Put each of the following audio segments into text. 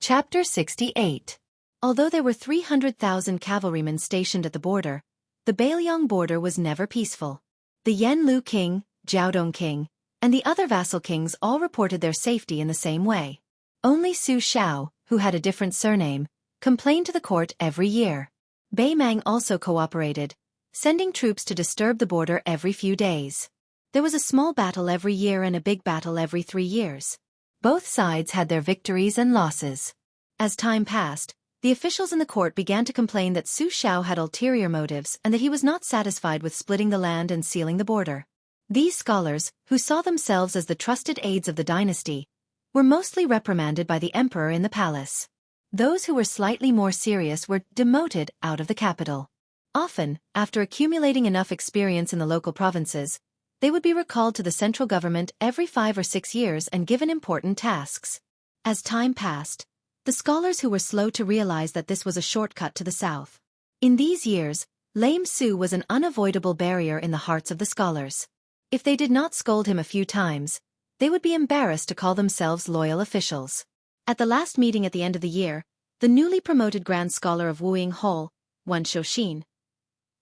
Chapter 68. Although there were 300,000 cavalrymen stationed at the border, the Bailiang border was never peaceful. The Yanlu king, Jiaodong king, and the other vassal kings all reported their safety in the same way. Only Su Xiao, who had a different surname, complained to the court every year. Bei Mang also cooperated, sending troops to disturb the border every few days. There was a small battle every year and a big battle every 3 years. Both sides had their victories and losses. As time passed, the officials in the court began to complain that Su Xiao had ulterior motives and that he was not satisfied with splitting the land and sealing the border. These scholars, who saw themselves as the trusted aides of the dynasty, were mostly reprimanded by the emperor in the palace. Those who were slightly more serious were demoted out of the capital. Often, after accumulating enough experience in the local provinces, they would be recalled to the central government every 5 or 6 years and given important tasks. As time passed, the scholars who were slow to realize that this was a shortcut to the south. In these years, Lame Su was an unavoidable barrier in the hearts of the scholars. If they did not scold him a few times, they would be embarrassed to call themselves loyal officials. At the last meeting at the end of the year, the newly promoted Grand Scholar of Wuying Hall, Xueqi,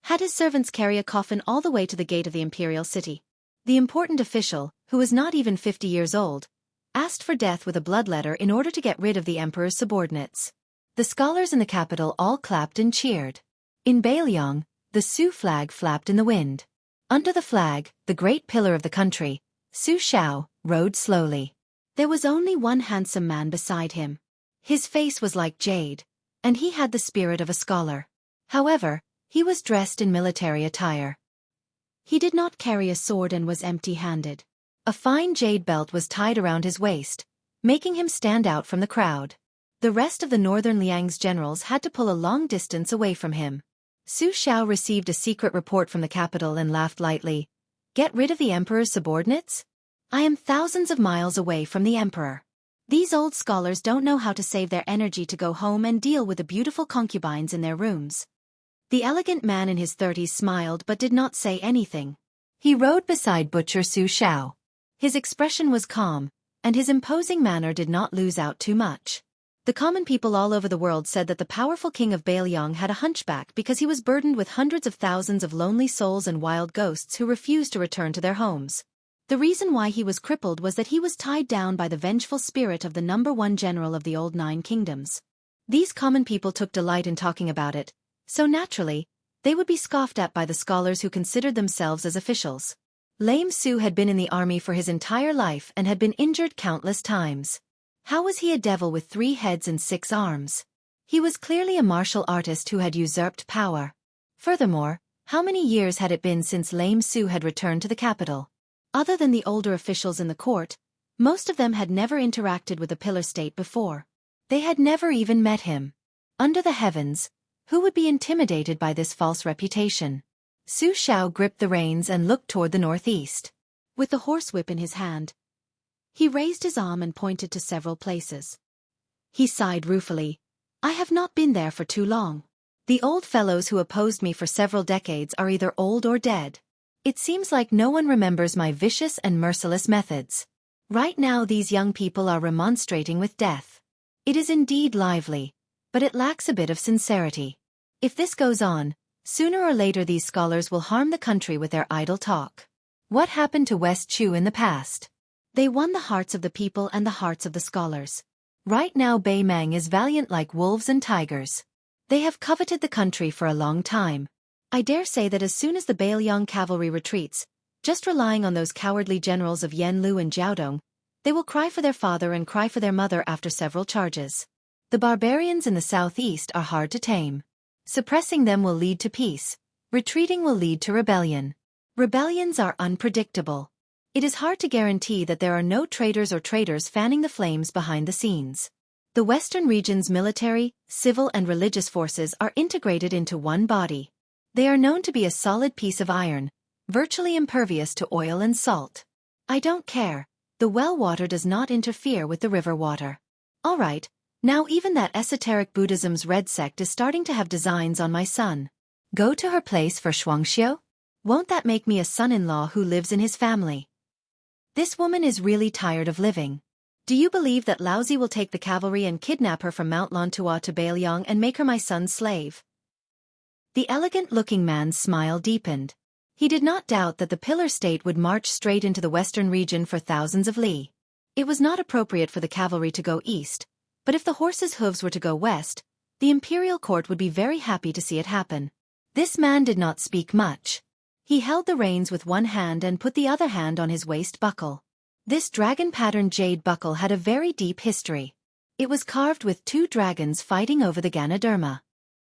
had his servants carry a coffin all the way to the gate of the imperial city. The important official, who was not even 50 years old, asked for death with a bloodletter in order to get rid of the emperor's subordinates. The scholars in the capital all clapped and cheered. In Bailiang, the Su flag flapped in the wind. Under the flag, the great pillar of the country, Su Xiao rode slowly. There was only one handsome man beside him. His face was like jade, and he had the spirit of a scholar. However, he was dressed in military attire. He did not carry a sword and was empty-handed. A fine jade belt was tied around his waist, making him stand out from the crowd. The rest of the northern Liang's generals had to pull a long distance away from him. Su Xiao received a secret report from the capital and laughed lightly. Get rid of the emperor's subordinates? I am thousands of miles away from the emperor. These old scholars don't know how to save their energy to go home and deal with the beautiful concubines in their rooms. The elegant man in his 30s smiled but did not say anything. He rode beside Butcher Su Xiao. His expression was calm, and his imposing manner did not lose out too much. The common people all over the world said that the powerful king of Bailiang had a hunchback because he was burdened with hundreds of thousands of lonely souls and wild ghosts who refused to return to their homes. The reason why he was crippled was that he was tied down by the vengeful spirit of the #1 general of the old 9 kingdoms. These common people took delight in talking about it, so naturally, they would be scoffed at by the scholars who considered themselves as officials. Lame Su had been in the army for his entire life and had been injured countless times. How was he a devil with 3 heads and 6 arms? He was clearly a martial artist who had usurped power. Furthermore, how many years had it been since Lame Su had returned to the capital? Other than the older officials in the court, most of them had never interacted with the pillar state before. They had never even met him. Under the heavens, who would be intimidated by this false reputation? Su Xiao gripped the reins and looked toward the northeast. With the horsewhip in his hand, he raised his arm and pointed to several places. He sighed ruefully. I have not been there for too long. The old fellows who opposed me for several decades are either old or dead. It seems like no one remembers my vicious and merciless methods. Right now these young people are remonstrating with death. It is indeed lively, but it lacks a bit of sincerity. If this goes on, sooner or later these scholars will harm the country with their idle talk. What happened to West Chu in the past? They won the hearts of the people and the hearts of the scholars. Right now Bei Mang is valiant like wolves and tigers. They have coveted the country for a long time. I dare say that as soon as the Bailiang cavalry retreats, just relying on those cowardly generals of Yanlu and Jiaodong, they will cry for their father and cry for their mother after several charges. The barbarians in the southeast are hard to tame. Suppressing them will lead to peace. Retreating will lead to rebellion. Rebellions are unpredictable. It is hard to guarantee that there are no traitors or traitors fanning the flames behind the scenes. The western region's military, civil and religious forces are integrated into one body. They are known to be a solid piece of iron, virtually impervious to oil and salt. I don't care. The well water does not interfere with the river water. All right. Now even that esoteric Buddhism's red sect is starting to have designs on my son. Go to her place for Xianxia? Won't that make me a son-in-law who lives in his family? This woman is really tired of living. Do you believe that Laozi will take the cavalry and kidnap her from Mount Lantua to Bailiang and make her my son's slave? The elegant-looking man's smile deepened. He did not doubt that the pillar state would march straight into the western region for thousands of li. It was not appropriate for the cavalry to go east, but if the horses' hooves were to go west, the imperial court would be very happy to see it happen. This man did not speak much. He held the reins with one hand and put the other hand on his waist buckle. This dragon-patterned jade buckle had a very deep history. It was carved with two dragons fighting over the Ganoderma.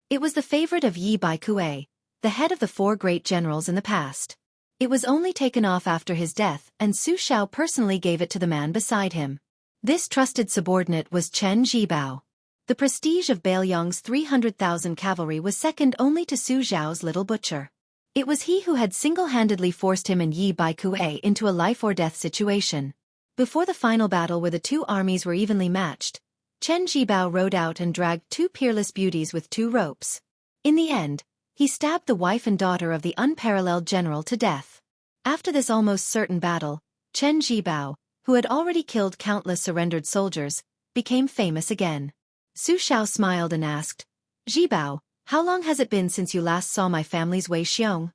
It was the favorite of Yi Baikue, the head of the 4 great generals in the past. It was only taken off after his death, and Su Xiao personally gave it to the man beside him. This trusted subordinate was Chen Zhibao. The prestige of Bailiang's 300,000 cavalry was second only to Su Xiao's little butcher. It was he who had single-handedly forced him and Yi Baikue into a life-or-death situation. Before the final battle where the two armies were evenly matched, Chen Zhibao rode out and dragged 2 peerless beauties with 2 ropes. In the end, he stabbed the wife and daughter of the unparalleled general to death. After this almost certain battle, Chen Zhibao, who had already killed countless surrendered soldiers, became famous again. Su Xiao smiled and asked, "Zhibao, how long has it been since you last saw my family's Wei Xiong?"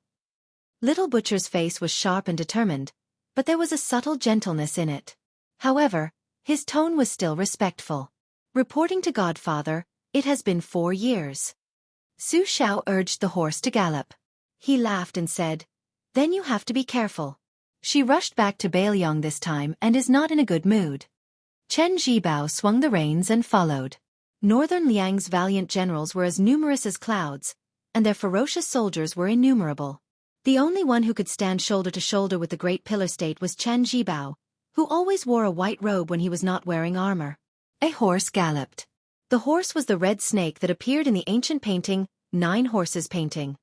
Little Butcher's face was sharp and determined, but there was a subtle gentleness in it. However, his tone was still respectful. Reporting to Godfather, "It has been 4 years." Su Xiao urged the horse to gallop. He laughed and said, "Then you have to be careful." She rushed back to Bailiang this time and is not in a good mood. Chen Zhibao swung the reins and followed. Northern Liang's valiant generals were as numerous as clouds, and their ferocious soldiers were innumerable. The only one who could stand shoulder to shoulder with the great pillar state was Chen Zhibao, who always wore a white robe when he was not wearing armor. A horse galloped. The horse was the red snake that appeared in the ancient painting, 9 Horses painting.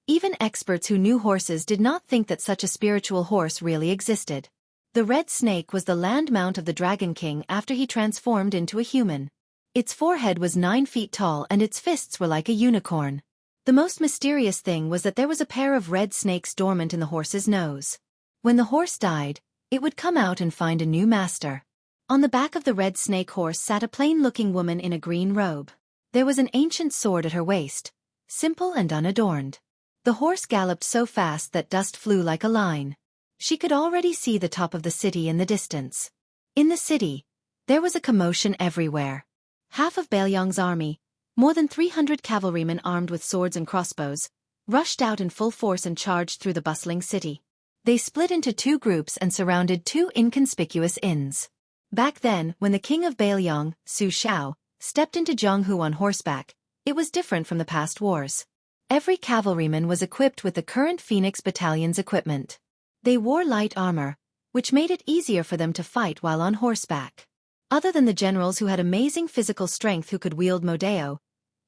Even experts who knew horses did not think that such a spiritual horse really existed. The red snake was the land mount of the Dragon King after he transformed into a human. Its forehead was 9 feet tall and its fists were like a unicorn. The most mysterious thing was that there was a pair of red snakes dormant in the horse's nose. When the horse died, it would come out and find a new master. On the back of the red snake horse sat a plain-looking woman in a green robe. There was an ancient sword at her waist, simple and unadorned. The horse galloped so fast that dust flew like a line. She could already see the top of the city in the distance. In the city, there was a commotion everywhere. Half of Bailiang's army, more than 300 cavalrymen armed with swords and crossbows, rushed out in full force and charged through the bustling city. They split into 2 groups and surrounded 2 inconspicuous inns. Back then, when the king of Bailiang, Su Xiao, stepped into Zhonghu on horseback, it was different from the past wars. Every cavalryman was equipped with the current Phoenix Battalion's equipment. They wore light armor, which made it easier for them to fight while on horseback. Other than the generals who had amazing physical strength who could wield modeo,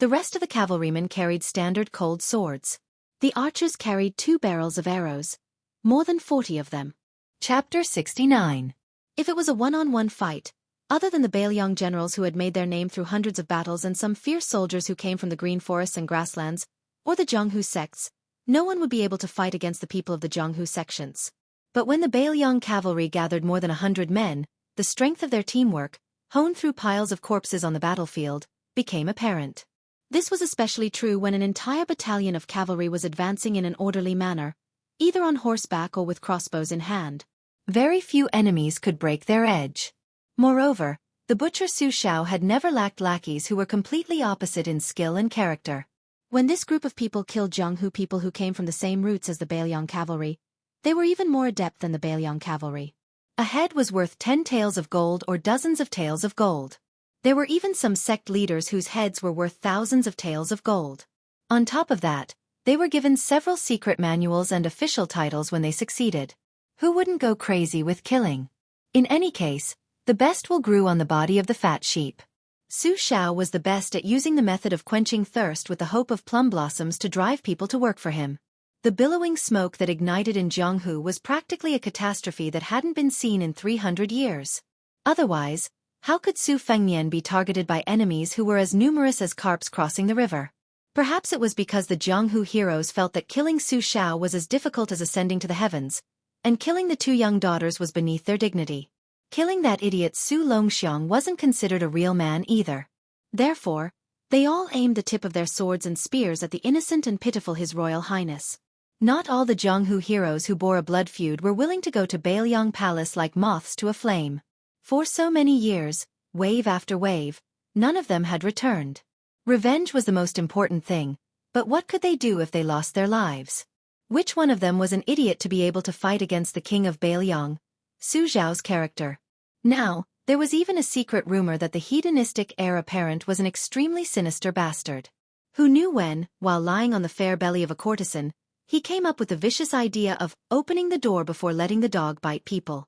the rest of the cavalrymen carried standard cold swords. The archers carried 2 barrels of arrows, more than 40 of them. Chapter 69. If it was a one-on-one fight, other than the Bailiang generals who had made their name through hundreds of battles and some fierce soldiers who came from the green forests and grasslands, or the Zhonghu sects, no one would be able to fight against the people of the Zhonghu sections. But when the Bailiang cavalry gathered more than 100 men, the strength of their teamwork, honed through piles of corpses on the battlefield, became apparent. This was especially true when an entire battalion of cavalry was advancing in an orderly manner, either on horseback or with crossbows in hand. Very few enemies could break their edge. Moreover, the butcher Su Xiao had never lacked lackeys who were completely opposite in skill and character. When this group of people killed Zhonghu people who came from the same routes as the Bailiang cavalry, they were even more adept than the Bailiang cavalry. A head was worth 10 taels of gold or dozens of taels of gold. There were even some sect leaders whose heads were worth thousands of taels of gold. On top of that, they were given several secret manuals and official titles when they succeeded. Who wouldn't go crazy with killing? In any case, the best wool grew on the body of the fat sheep. Su Xiao was the best at using the method of quenching thirst with the hope of plum blossoms to drive people to work for him. The billowing smoke that ignited in Zhonghu was practically a catastrophe that hadn't been seen in 300 years. Otherwise, how could Su Fengnian be targeted by enemies who were as numerous as carps crossing the river? Perhaps it was because the Zhonghu heroes felt that killing Su Xiao was as difficult as ascending to the heavens, and killing the 2 young daughters was beneath their dignity. Killing that idiot Su Longxiang wasn't considered a real man either. Therefore, they all aimed the tip of their swords and spears at the innocent and pitiful His Royal Highness. Not all the Zhonghu heroes who bore a blood feud were willing to go to Bailiang Palace like moths to a flame. For so many years, wave after wave, none of them had returned. Revenge was the most important thing, but what could they do if they lost their lives? Which one of them was an idiot to be able to fight against the king of Bailiang, Su Zhao's character? Now, there was even a secret rumor that the hedonistic heir apparent was an extremely sinister bastard. Who knew when, while lying on the fair belly of a courtesan, he came up with the vicious idea of opening the door before letting the dog bite people.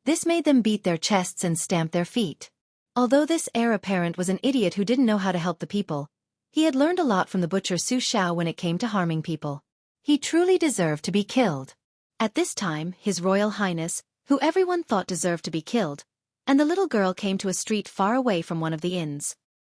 This made them beat their chests and stamp their feet. Although this heir apparent was an idiot who didn't know how to help the people, he had learned a lot from the butcher Su Shao when it came to harming people. He truly deserved to be killed. At this time, His Royal Highness, who everyone thought deserved to be killed, and the little girl came to a street far away from one of the inns.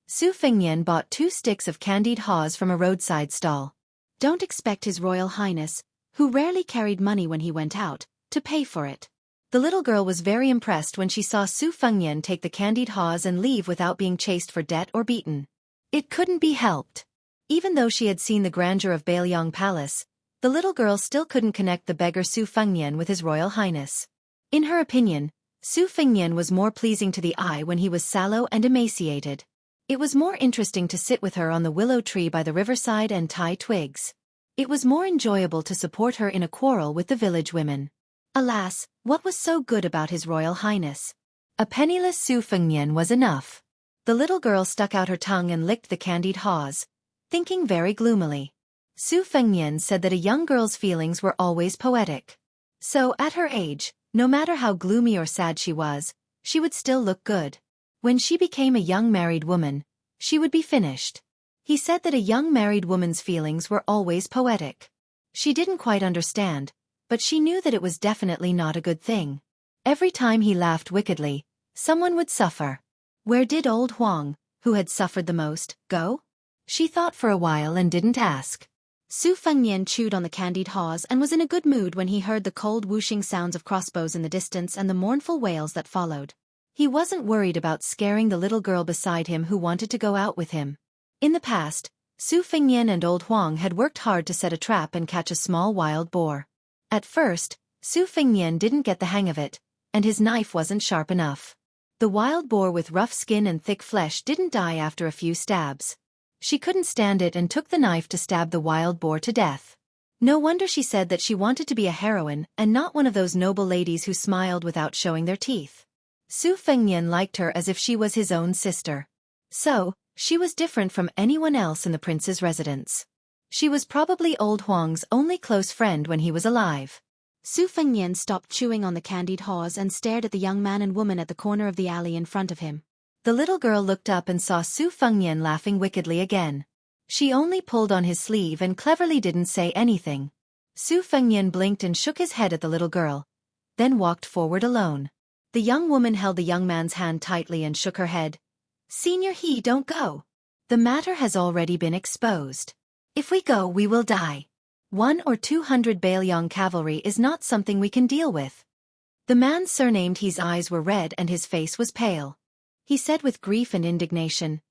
Su Fengnian bought 2 sticks of candied haws from a roadside stall. Don't expect His Royal Highness, who rarely carried money when he went out, to pay for it. The little girl was very impressed when she saw Su Fengnian take the candied haws and leave without being chased for debt or beaten. It couldn't be helped. Even though she had seen the grandeur of Bailiang Palace, the little girl still couldn't connect the beggar Su Fengnian with His Royal Highness. In her opinion, Su Fengnian was more pleasing to the eye when he was sallow and emaciated. It was more interesting to sit with her on the willow tree by the riverside and tie twigs. It was more enjoyable to support her in a quarrel with the village women. Alas, what was so good about His Royal Highness? A penniless Su Fengnian was enough. The little girl stuck out her tongue and licked the candied haws, thinking very gloomily. Su Fengnian said that a young girl's feelings were always poetic. So, at her age, no matter how gloomy or sad she was, she would still look good. When she became a young married woman, she would be finished. He said that a young married woman's feelings were always poetic. She didn't quite understand, but she knew that it was definitely not a good thing. Every time he laughed wickedly, someone would suffer. Where did old Huang, who had suffered the most, go? She thought for a while and didn't ask. Su Fengnian chewed on the candied haws and was in a good mood when he heard the cold whooshing sounds of crossbows in the distance and the mournful wails that followed. He wasn't worried about scaring the little girl beside him who wanted to go out with him. In the past, Su Fengnian and old Huang had worked hard to set a trap and catch a small wild boar. At first, Su Fengnian didn't get the hang of it, and his knife wasn't sharp enough. The wild boar with rough skin and thick flesh didn't die after a few stabs. She couldn't stand it and took the knife to stab the wild boar to death. No wonder she said that she wanted to be a heroine and not one of those noble ladies who smiled without showing their teeth. Su Fengnian liked her as if she was his own sister. So, she was different from anyone else in the prince's residence. She was probably old Huang's only close friend when he was alive. Su Fengnian stopped chewing on the candied haws and stared at the young man and woman at the corner of the alley in front of him. The little girl looked up and saw Su Fengnian laughing wickedly again. She only pulled on his sleeve and cleverly didn't say anything. Su Fengnian blinked and shook his head at the little girl, then walked forward alone. The young woman held the young man's hand tightly and shook her head. "Senior He, don't go. The matter has already been exposed. If we go, we will die. 100 or 200 Bailiang cavalry is not something we can deal with." The man surnamed He's eyes were red and his face was pale. He said with grief and indignation,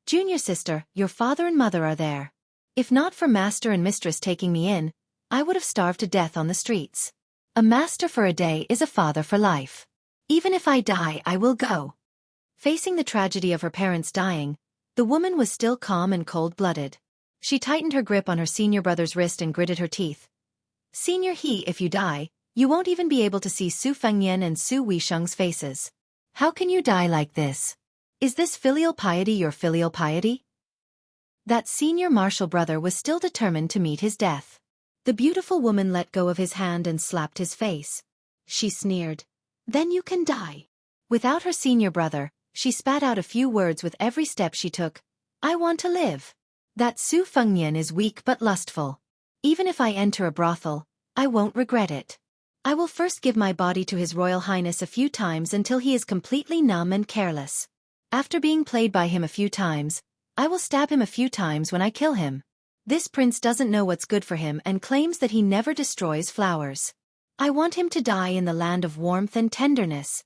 "Junior sister, your father and mother are there. If not for master and mistress taking me in, I would have starved to death on the streets. A master for a day is a father for life. Even if I die, I will go." Facing the tragedy of her parents dying, the woman was still calm and cold-blooded. She tightened her grip on her senior brother's wrist and gritted her teeth. "Senior He, if you die, you won't even be able to see Su Fengnian and Su Weisheng's faces. How can you die like this? Is this filial piety your filial piety?" That senior martial brother was still determined to meet his death. The beautiful woman let go of his hand and slapped his face. She sneered, "Then you can die." Without her senior brother, she spat out a few words with every step she took. "I want to live. That Su Fengnian is weak but lustful. Even if I enter a brothel, I won't regret it. I will first give my body to His Royal Highness a few times until he is completely numb and careless. After being played by him a few times, I will stab him a few times when I kill him. This prince doesn't know what's good for him and claims that he never destroys flowers. I want him to die in the land of warmth and tenderness."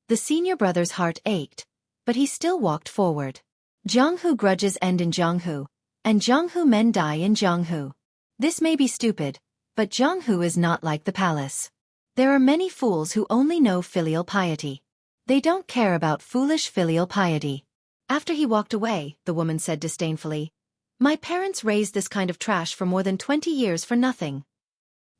The senior brother's heart ached, but he still walked forward. Jianghu grudges end in Jianghu, and Jianghu men die in Jianghu. This may be stupid, but Jianghu is not like the palace. There are many fools who only know filial piety. They don't care about foolish filial piety. After he walked away, the woman said disdainfully, "My parents raised this kind of trash for more than 20 years for nothing."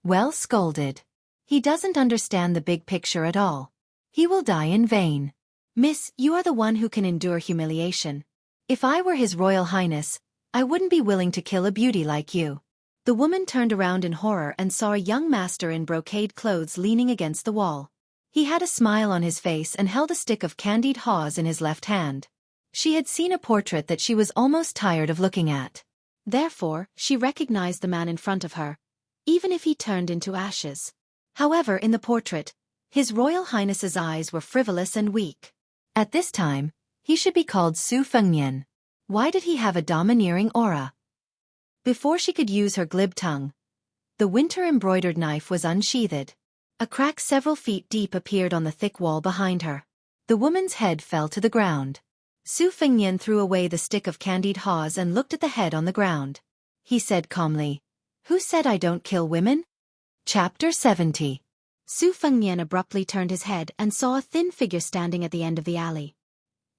Well scolded. He doesn't understand the big picture at all. He will die in vain. Miss, you are the one who can endure humiliation. If I were His Royal Highness, I wouldn't be willing to kill a beauty like you. The woman turned around in horror and saw a young master in brocade clothes leaning against the wall. He had a smile on his face and held a stick of candied haws in his left hand. She had seen a portrait that she was almost tired of looking at. Therefore, she recognized the man in front of her, even if he turned into ashes. However, in the portrait, His Royal Highness's eyes were frivolous and weak. At this time, he should be called Su Fengnian. Why did he have a domineering aura? Before she could use her glib tongue, the winter-embroidered knife was unsheathed. A crack several feet deep appeared on the thick wall behind her. The woman's head fell to the ground. Su Fengnian threw away the stick of candied haws and looked at the head on the ground. He said calmly, "Who said I don't kill women?" Chapter 70. Su Fengnian abruptly turned his head and saw a thin figure standing at the end of the alley.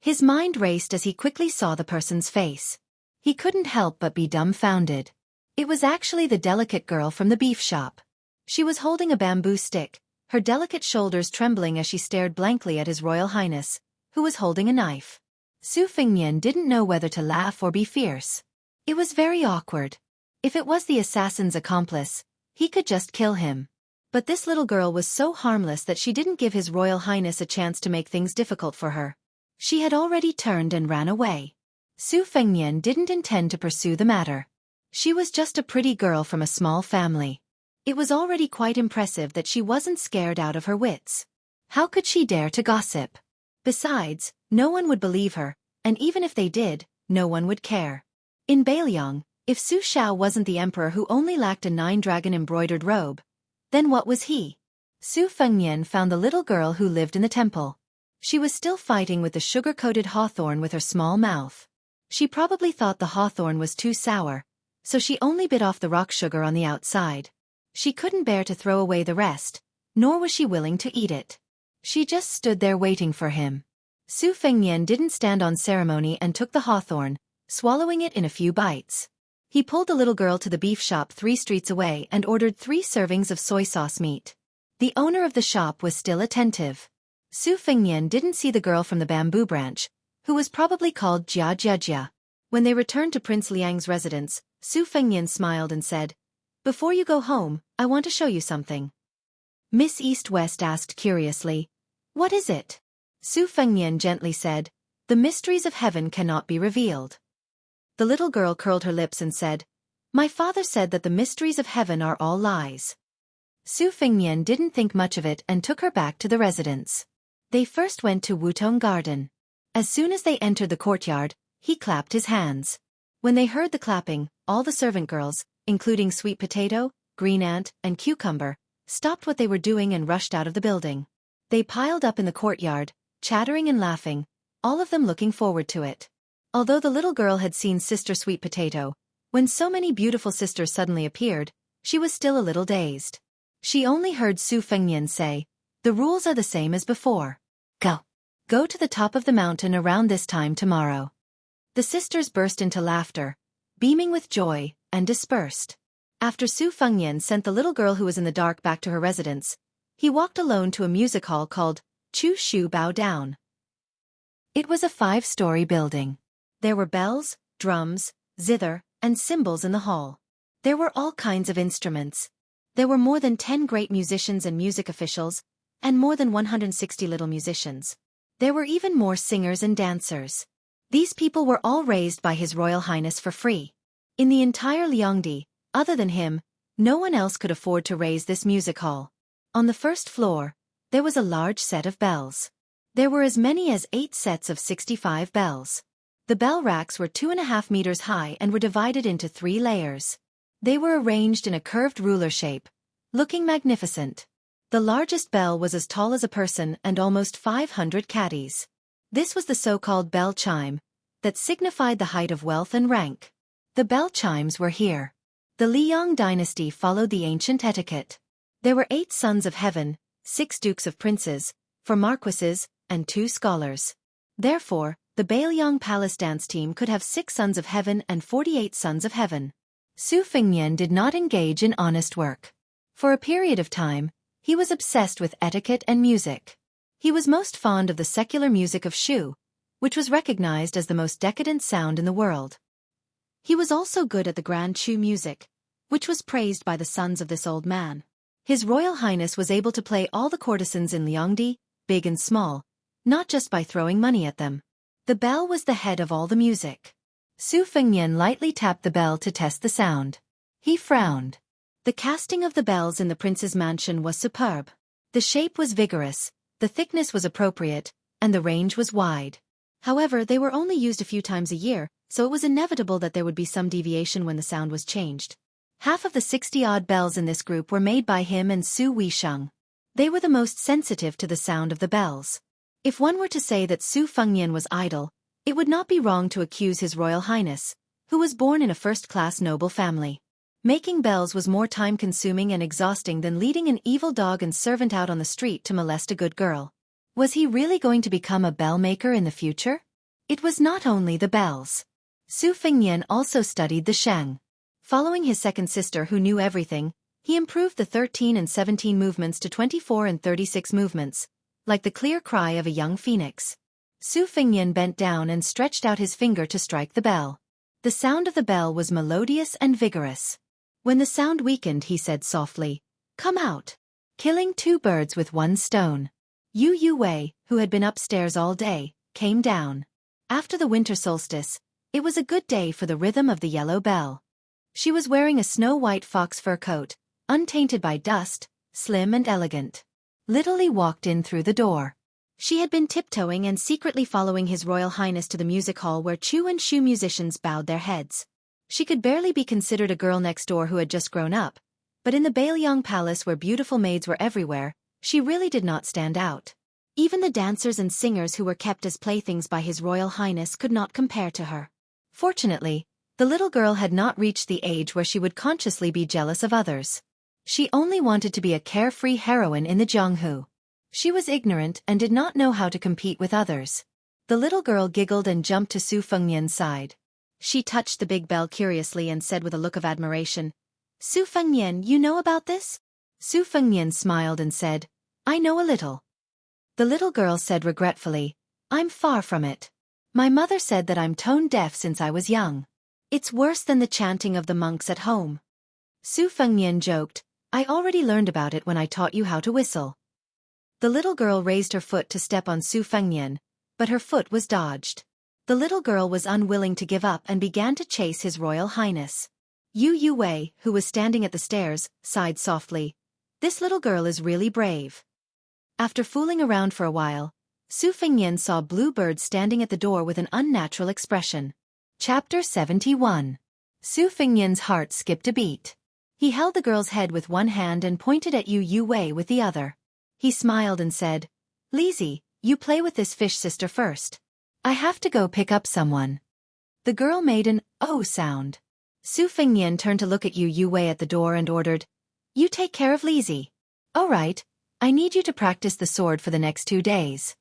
His mind raced as he quickly saw the person's face. He couldn't help but be dumbfounded. It was actually the delicate girl from the beef shop. She was holding a bamboo stick, her delicate shoulders trembling as she stared blankly at His Royal Highness, who was holding a knife. Su Fengnian didn't know whether to laugh or be fierce. It was very awkward. If it was the assassin's accomplice, he could just kill him. But this little girl was so harmless that she didn't give His Royal Highness a chance to make things difficult for her. She had already turned and ran away. Su Fengnian didn't intend to pursue the matter. She was just a pretty girl from a small family. It was already quite impressive that she wasn't scared out of her wits. How could she dare to gossip? Besides, no one would believe her, and even if they did, no one would care. In Bailiang, if Su Shao wasn't the emperor who only lacked a 9-dragon embroidered robe, then what was he? Su Fengnian found the little girl who lived in the temple. She was still fighting with the sugar-coated hawthorn with her small mouth. She probably thought the hawthorn was too sour, so she only bit off the rock sugar on the outside. She couldn't bear to throw away the rest, nor was she willing to eat it. She just stood there waiting for him. Su Fengnian didn't stand on ceremony and took the hawthorn, swallowing it in a few bites. He pulled the little girl to the beef shop 3 streets away and ordered 3 servings of soy sauce meat. The owner of the shop was still attentive. Su Fengnian didn't see the girl from the bamboo branch, who was probably called Jia Jia Jia. When they returned to Prince Liang's residence, Su Fengnian smiled and said, "Before you go home, I want to show you something." Miss East-West asked curiously, "What is it?" Su Fengnian gently said, "The mysteries of heaven cannot be revealed." The little girl curled her lips and said, "My father said that the mysteries of heaven are all lies." Su Fengnian didn't think much of it and took her back to the residence. They first went to Wutong Garden. As soon as they entered the courtyard, he clapped his hands. When they heard the clapping, all the servant girls, including Sweet Potato, Green Ant, and Cucumber, stopped what they were doing and rushed out of the building. They piled up in the courtyard, chattering and laughing, all of them looking forward to it. Although the little girl had seen Sister Sweet Potato, when so many beautiful sisters suddenly appeared, she was still a little dazed. She only heard Su Fengnian say, "The rules are the same as before. Go. Go to the top of the mountain around this time tomorrow." The sisters burst into laughter, beaming with joy, and dispersed. After Su Fengnian sent the little girl who was in the dark back to her residence, he walked alone to a music hall called Chu Shu Bao Down. It was a 5-story building. There were bells, drums, zither, and cymbals in the hall. There were all kinds of instruments. There were more than 10 great musicians and music officials, and more than 160 little musicians. There were even more singers and dancers. These people were all raised by His Royal Highness for free. In the entire Liangdi, other than him, no one else could afford to raise this music hall. On the first floor, there was a large set of bells. There were as many as 8 sets of 65 bells. The bell racks were 2.5 meters high and were divided into 3 layers. They were arranged in a curved ruler shape, looking magnificent. The largest bell was as tall as a person and almost 500 caddies. This was the so-called bell chime, that signified the height of wealth and rank. The bell chimes were here. The Liang dynasty followed the ancient etiquette. There were 8 sons of heaven, 6 dukes of princes, 4 marquises, and 2 scholars. Therefore, the Bailiang Palace dance team could have 6 sons of heaven and 48 sons of heaven. Su Fengnian did not engage in honest work. For a period of time, he was obsessed with etiquette and music. He was most fond of the secular music of Shu, which was recognized as the most decadent sound in the world. He was also good at the Grand Shu music, which was praised by the sons of this old man. His Royal Highness was able to play all the courtesans in Liangdi, big and small, not just by throwing money at them. The bell was the head of all the music. Su Fengnian lightly tapped the bell to test the sound. He frowned. The casting of the bells in the prince's mansion was superb. The shape was vigorous, the thickness was appropriate, and the range was wide. However, they were only used a few times a year, so it was inevitable that there would be some deviation when the sound was changed. Half of the 60-odd bells in this group were made by him and Su Weisheng. They were the most sensitive to the sound of the bells. If one were to say that Su Fengnian was idle, it would not be wrong to accuse His Royal Highness, who was born in a first-class noble family. Making bells was more time-consuming and exhausting than leading an evil dog and servant out on the street to molest a good girl. Was he really going to become a bell maker in the future? It was not only the bells. Su Fengnian also studied the sheng. Following his second sister who knew everything, he improved the 13 and 17 movements to 24 and 36 movements, like the clear cry of a young phoenix. Su Fengnian bent down and stretched out his finger to strike the bell. The sound of the bell was melodious and vigorous. When the sound weakened, he said softly, "Come out." Killing 2 birds with 1 stone. Yu Wei, who had been upstairs all day, came down. After the winter solstice, it was a good day for the rhythm of the yellow bell. She was wearing a snow-white fox fur coat, untainted by dust, slim and elegant. Little Li walked in through the door. She had been tiptoeing and secretly following His Royal Highness to the music hall where Chu and Shu musicians bowed their heads. She could barely be considered a girl next door who had just grown up, but in the Bailiang Palace where beautiful maids were everywhere, she really did not stand out. Even the dancers and singers who were kept as playthings by His Royal Highness could not compare to her. Fortunately, the little girl had not reached the age where she would consciously be jealous of others. She only wanted to be a carefree heroine in the Jianghu. She was ignorant and did not know how to compete with others. The little girl giggled and jumped to Su Fengnian's side. She touched the big bell curiously and said with a look of admiration, "Su Fengnian, you know about this?" Su Fengnian smiled and said, "I know a little." The little girl said regretfully, "I'm far from it. My mother said that I'm tone deaf since I was young. It's worse than the chanting of the monks at home." Su Fengnian joked, "I already learned about it when I taught you how to whistle." The little girl raised her foot to step on Su Fengnian, but her foot was dodged. The little girl was unwilling to give up and began to chase His Royal Highness. Yu Wei, who was standing at the stairs, sighed softly. "This little girl is really brave." After fooling around for a while, Su Fengnian saw Blue Bird standing at the door with an unnatural expression. Chapter 71. Su Fengnian's heart skipped a beat. He held the girl's head with one hand and pointed at Yu Wei with the other. He smiled and said, "Lizzie, you play with this fish sister first. I have to go pick up someone." The girl made an "oh" sound. Su Fengnian turned to look at Yu Wei at the door and ordered, "You take care of Lizzie. All right, I need you to practice the sword for the next 2 days."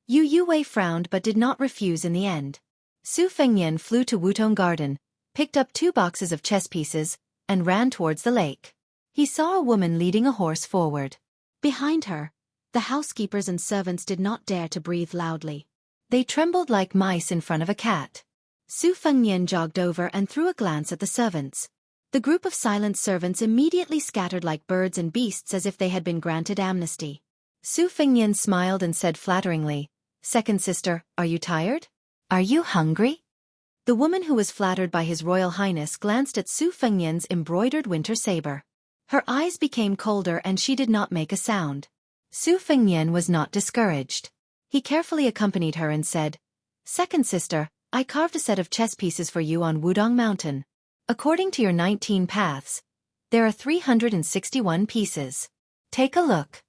Yu Wei frowned but did not refuse in the end. Su Fengnian flew to Wutong Garden, picked up 2 boxes of chess pieces, and ran towards the lake. He saw a woman leading a horse forward. Behind her, the housekeepers and servants did not dare to breathe loudly. They trembled like mice in front of a cat. Su Fengnian jogged over and threw a glance at the servants. The group of silent servants immediately scattered like birds and beasts as if they had been granted amnesty. Su Fengnian smiled and said flatteringly, "Second sister, are you tired? Are you hungry?" The woman who was flattered by His Royal Highness glanced at Su Fengnian's embroidered winter saber. Her eyes became colder and she did not make a sound. Su Fengnian was not discouraged. He carefully accompanied her and said, "Second sister, I carved a set of chess pieces for you on Wudong Mountain. According to your 19 paths, there are 361 pieces. Take a look."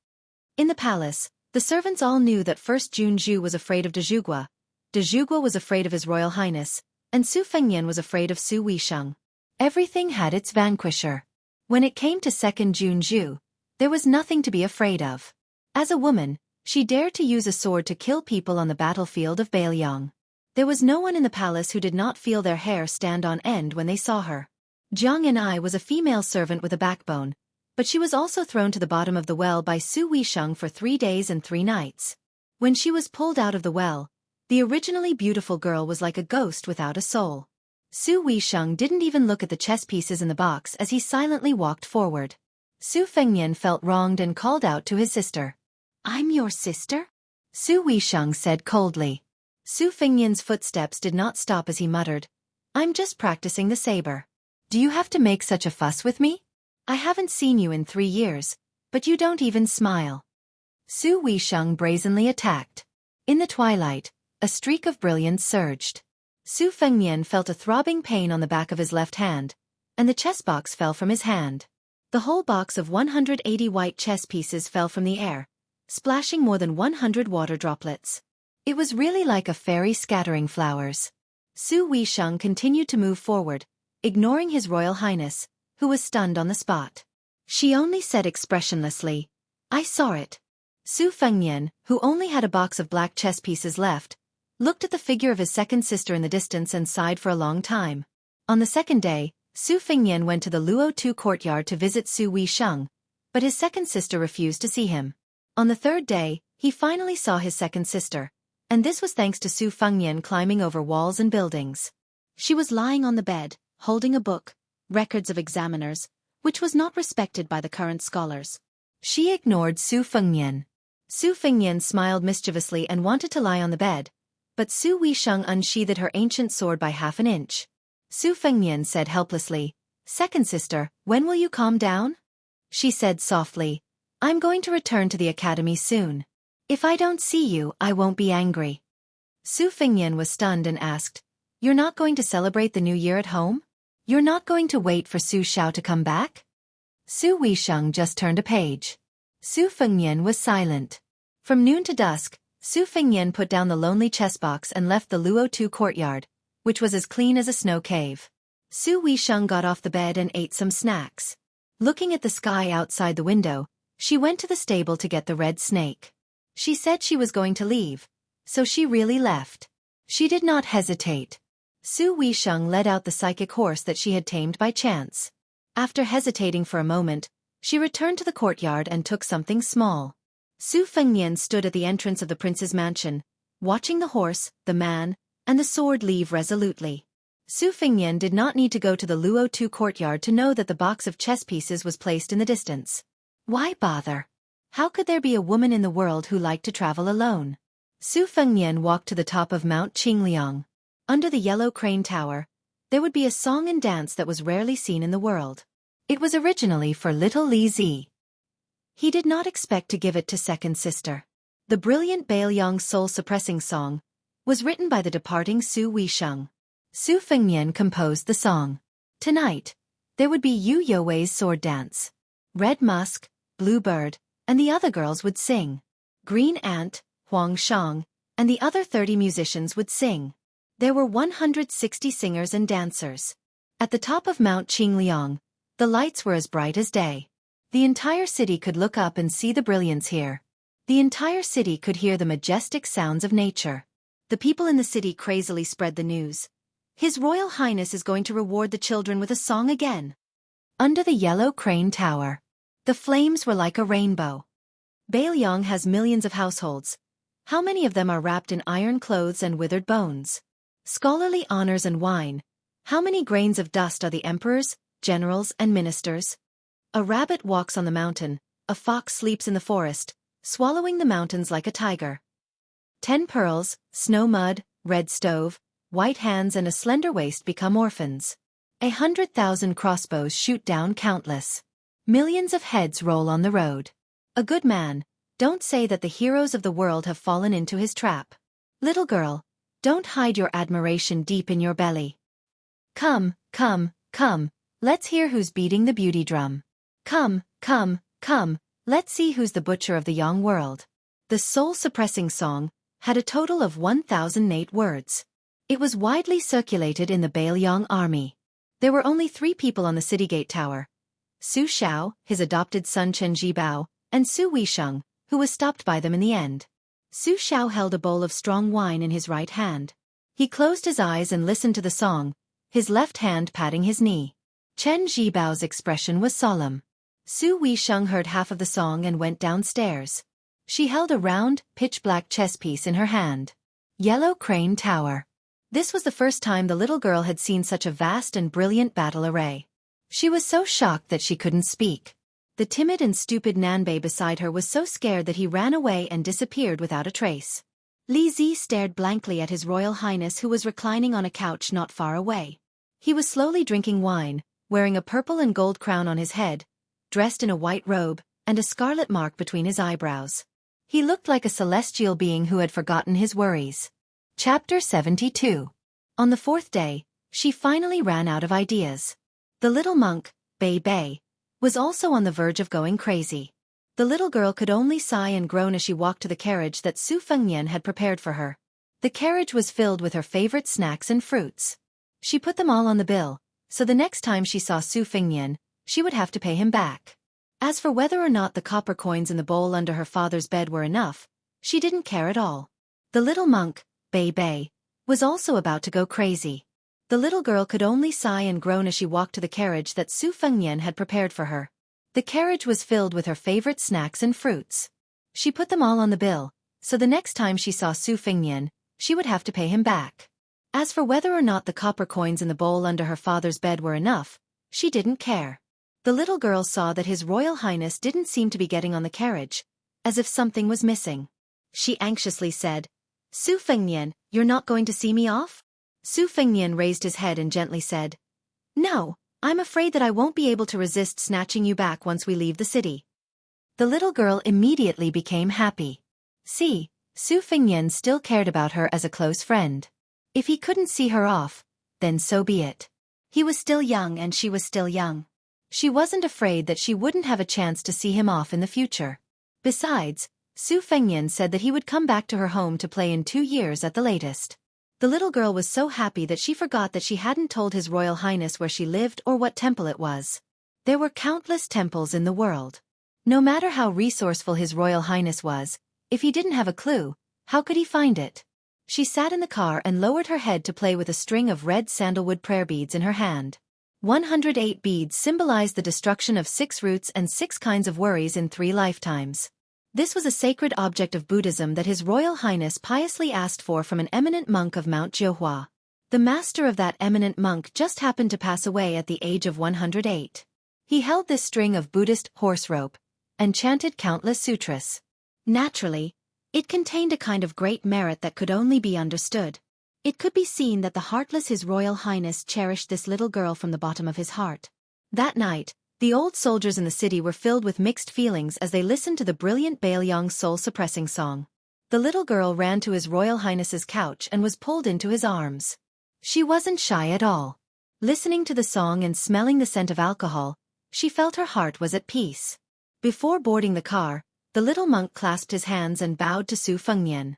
In the palace, the servants all knew that first Junju was afraid of De Zhugua was afraid of His Royal Highness, and Su Fengnian was afraid of Su Weisheng. Everything had its vanquisher. When it came to second Junju, there was nothing to be afraid of. As a woman, she dared to use a sword to kill people on the battlefield of Bailiang. There was no one in the palace who did not feel their hair stand on end when they saw her. Jiang Yan'ai was a female servant with a backbone, but she was also thrown to the bottom of the well by Su Weisheng for 3 days and 3 nights. When she was pulled out of the well, the originally beautiful girl was like a ghost without a soul. Su Weisheng didn't even look at the chess pieces in the box as he silently walked forward. Su Fengnian felt wronged and called out to his sister. "I'm your sister?" Su Weisheng said coldly. Su Fengnian's footsteps did not stop as he muttered, "I'm just practicing the saber. Do you have to make such a fuss with me? I haven't seen you in 3 years, but you don't even smile." Su Weisheng brazenly attacked. In the twilight, a streak of brilliance surged. Su Fengnian felt a throbbing pain on the back of his left hand, and the chess box fell from his hand. The whole box of 180 white chess pieces fell from the air, splashing more than 100 water droplets. It was really like a fairy scattering flowers. Su Weisheng continued to move forward, ignoring His Royal Highness, who was stunned on the spot. She only said expressionlessly, "I saw it." Su Fengnian, who only had a box of black chess pieces left, looked at the figure of his second sister in the distance and sighed for a long time. On the second day, Su Fengnian went to the Luo Tu courtyard to visit Su Weisheng, but his second sister refused to see him. On the third day, he finally saw his second sister, and this was thanks to Su Fengnian climbing over walls and buildings. She was lying on the bed, holding a book, Records of Examiners, which was not respected by the current scholars. She ignored Su Fengnian. Su Fengnian smiled mischievously and wanted to lie on the bed, but Su Weisheng unsheathed her ancient sword by half an inch. Su Fengnian said helplessly, "Second sister, when will you calm down?" She said softly, "I'm going to return to the academy soon. If I don't see you, I won't be angry." Su Fengnian was stunned and asked, "You're not going to celebrate the new year at home? You're not going to wait for Su Xiao to come back?" Su Weisheng just turned a page. Su Fengnian was silent. From noon to dusk, Su Fengnian put down the lonely chess box and left the Luo Tu courtyard, which was as clean as a snow cave. Su Weisheng got off the bed and ate some snacks. Looking at the sky outside the window, she went to the stable to get the red snake. She said she was going to leave, so she really left. She did not hesitate. Su Weisheng led out the psychic horse that she had tamed by chance. After hesitating for a moment, she returned to the courtyard and took something small. Su Fengnian stood at the entrance of the prince's mansion, watching the horse, the man, and the sword leave resolutely. Su Fengnian did not need to go to the Luo Tu courtyard to know that the box of chess pieces was placed in the distance. Why bother? How could there be a woman in the world who liked to travel alone? Su Fengnian walked to the top of Mount Qingliang. Under the yellow crane tower, there would be a song and dance that was rarely seen in the world. It was originally for little Li Zi. He did not expect to give it to second sister. The brilliant Bailiang soul-suppressing song was written by the departing Su Weisheng. Su Fengnian composed the song. Tonight, there would be Yu Youwei's sword dance. Red Musk, Blue Bird, and the other girls would sing. Green Ant, Huang Shang, and the other 30 musicians would sing. There were 160 singers and dancers. At the top of Mount Qingliang, the lights were as bright as day. The entire city could look up and see the brilliance here. The entire city could hear the majestic sounds of nature. The people in the city crazily spread the news. His Royal Highness is going to reward the children with a song again. Under the yellow crane tower, the flames were like a rainbow. Bailiang has millions of households. How many of them are wrapped in iron clothes and withered bones? Scholarly honors and wine. How many grains of dust are the emperors, generals, and ministers? A rabbit walks on the mountain, a fox sleeps in the forest, swallowing the mountains like a tiger. 10 pearls, snow mud, red stove, white hands and a slender waist become orphans. 100,000 crossbows shoot down countless. Millions of heads roll on the road. A good man, don't say that the heroes of the world have fallen into his trap. Little girl, don't hide your admiration deep in your belly. Come, come, come, let's hear who's beating the beauty drum. Come, come, come, Let's see who's the butcher of the Yang world. The soul-suppressing song had a total of 1,008 words. It was widely circulated in the Bailiang army. There were only 3 people on the city gate tower: Su Xiao, his adopted son Chen Jibao, and Su Weisheng, who was stopped by them in the end. Su Xiao held a bowl of strong wine in his right hand. He closed his eyes and listened to the song, his left hand patting his knee. Chen Jibao's expression was solemn. Su Weisheng heard half of the song and went downstairs. She held a round, pitch-black chess piece in her hand. Yellow Crane Tower. This was the first time the little girl had seen such a vast and brilliant battle array. She was so shocked that she couldn't speak. The timid and stupid Nanbei beside her was so scared that he ran away and disappeared without a trace. Li Zi stared blankly at His Royal Highness, who was reclining on a couch not far away. He was slowly drinking wine, wearing a purple and gold crown on his head, dressed in a white robe, and a scarlet mark between his eyebrows. He looked like a celestial being who had forgotten his worries. Chapter 72. On the 4th day, she finally ran out of ideas. The little monk, Bei Bei, was also on the verge of going crazy. The little girl could only sigh and groan as she walked to the carriage that Su Fengnian had prepared for her. The carriage was filled with her favorite snacks and fruits. She put them all on the bill, so the next time she saw Su Fengnian, she would have to pay him back. As for whether or not the copper coins in the bowl under her father's bed were enough, she didn't care at all. The little monk, Bei Bei, was also about to go crazy. The little girl could only sigh and groan as she walked to the carriage that Su Fengnian had prepared for her. The carriage was filled with her favorite snacks and fruits. She put them all on the bill, so the next time she saw Su Fengnian, she would have to pay him back. As for whether or not the copper coins in the bowl under her father's bed were enough, she didn't care. The little girl saw that His Royal Highness didn't seem to be getting on the carriage, as if something was missing. She anxiously said, "Su Fengnian, you're not going to see me off?" Su Fengnian raised his head and gently said, "No, I'm afraid that I won't be able to resist snatching you back once we leave the city." The little girl immediately became happy. See, Su Fengnian still cared about her as a close friend. If he couldn't see her off, then so be it. He was still young and she was still young. She wasn't afraid that she wouldn't have a chance to see him off in the future. Besides, Su Fengnian said that he would come back to her home to play in 2 years at the latest. The little girl was so happy that she forgot that she hadn't told His Royal Highness where she lived or what temple it was. There were countless temples in the world. No matter how resourceful His Royal Highness was, if he didn't have a clue, how could he find it? She sat in the car and lowered her head to play with a string of red sandalwood prayer beads in her hand. 108 beads symbolized the destruction of 6 roots and 6 kinds of worries in 3 lifetimes. This was a sacred object of Buddhism that His Royal Highness piously asked for from an eminent monk of Mount Jiuhua. The master of that eminent monk just happened to pass away at the age of 108. He held this string of Buddhist horse rope and chanted countless sutras. Naturally, it contained a kind of great merit that could only be understood. It could be seen that the heartless His Royal Highness cherished this little girl from the bottom of his heart. That night, the old soldiers in the city were filled with mixed feelings as they listened to the brilliant Bailiang soul-suppressing song. The little girl ran to His Royal Highness's couch and was pulled into his arms. She wasn't shy at all. Listening to the song and smelling the scent of alcohol, she felt her heart was at peace. Before boarding the car, the little monk clasped his hands and bowed to Su Fengnian.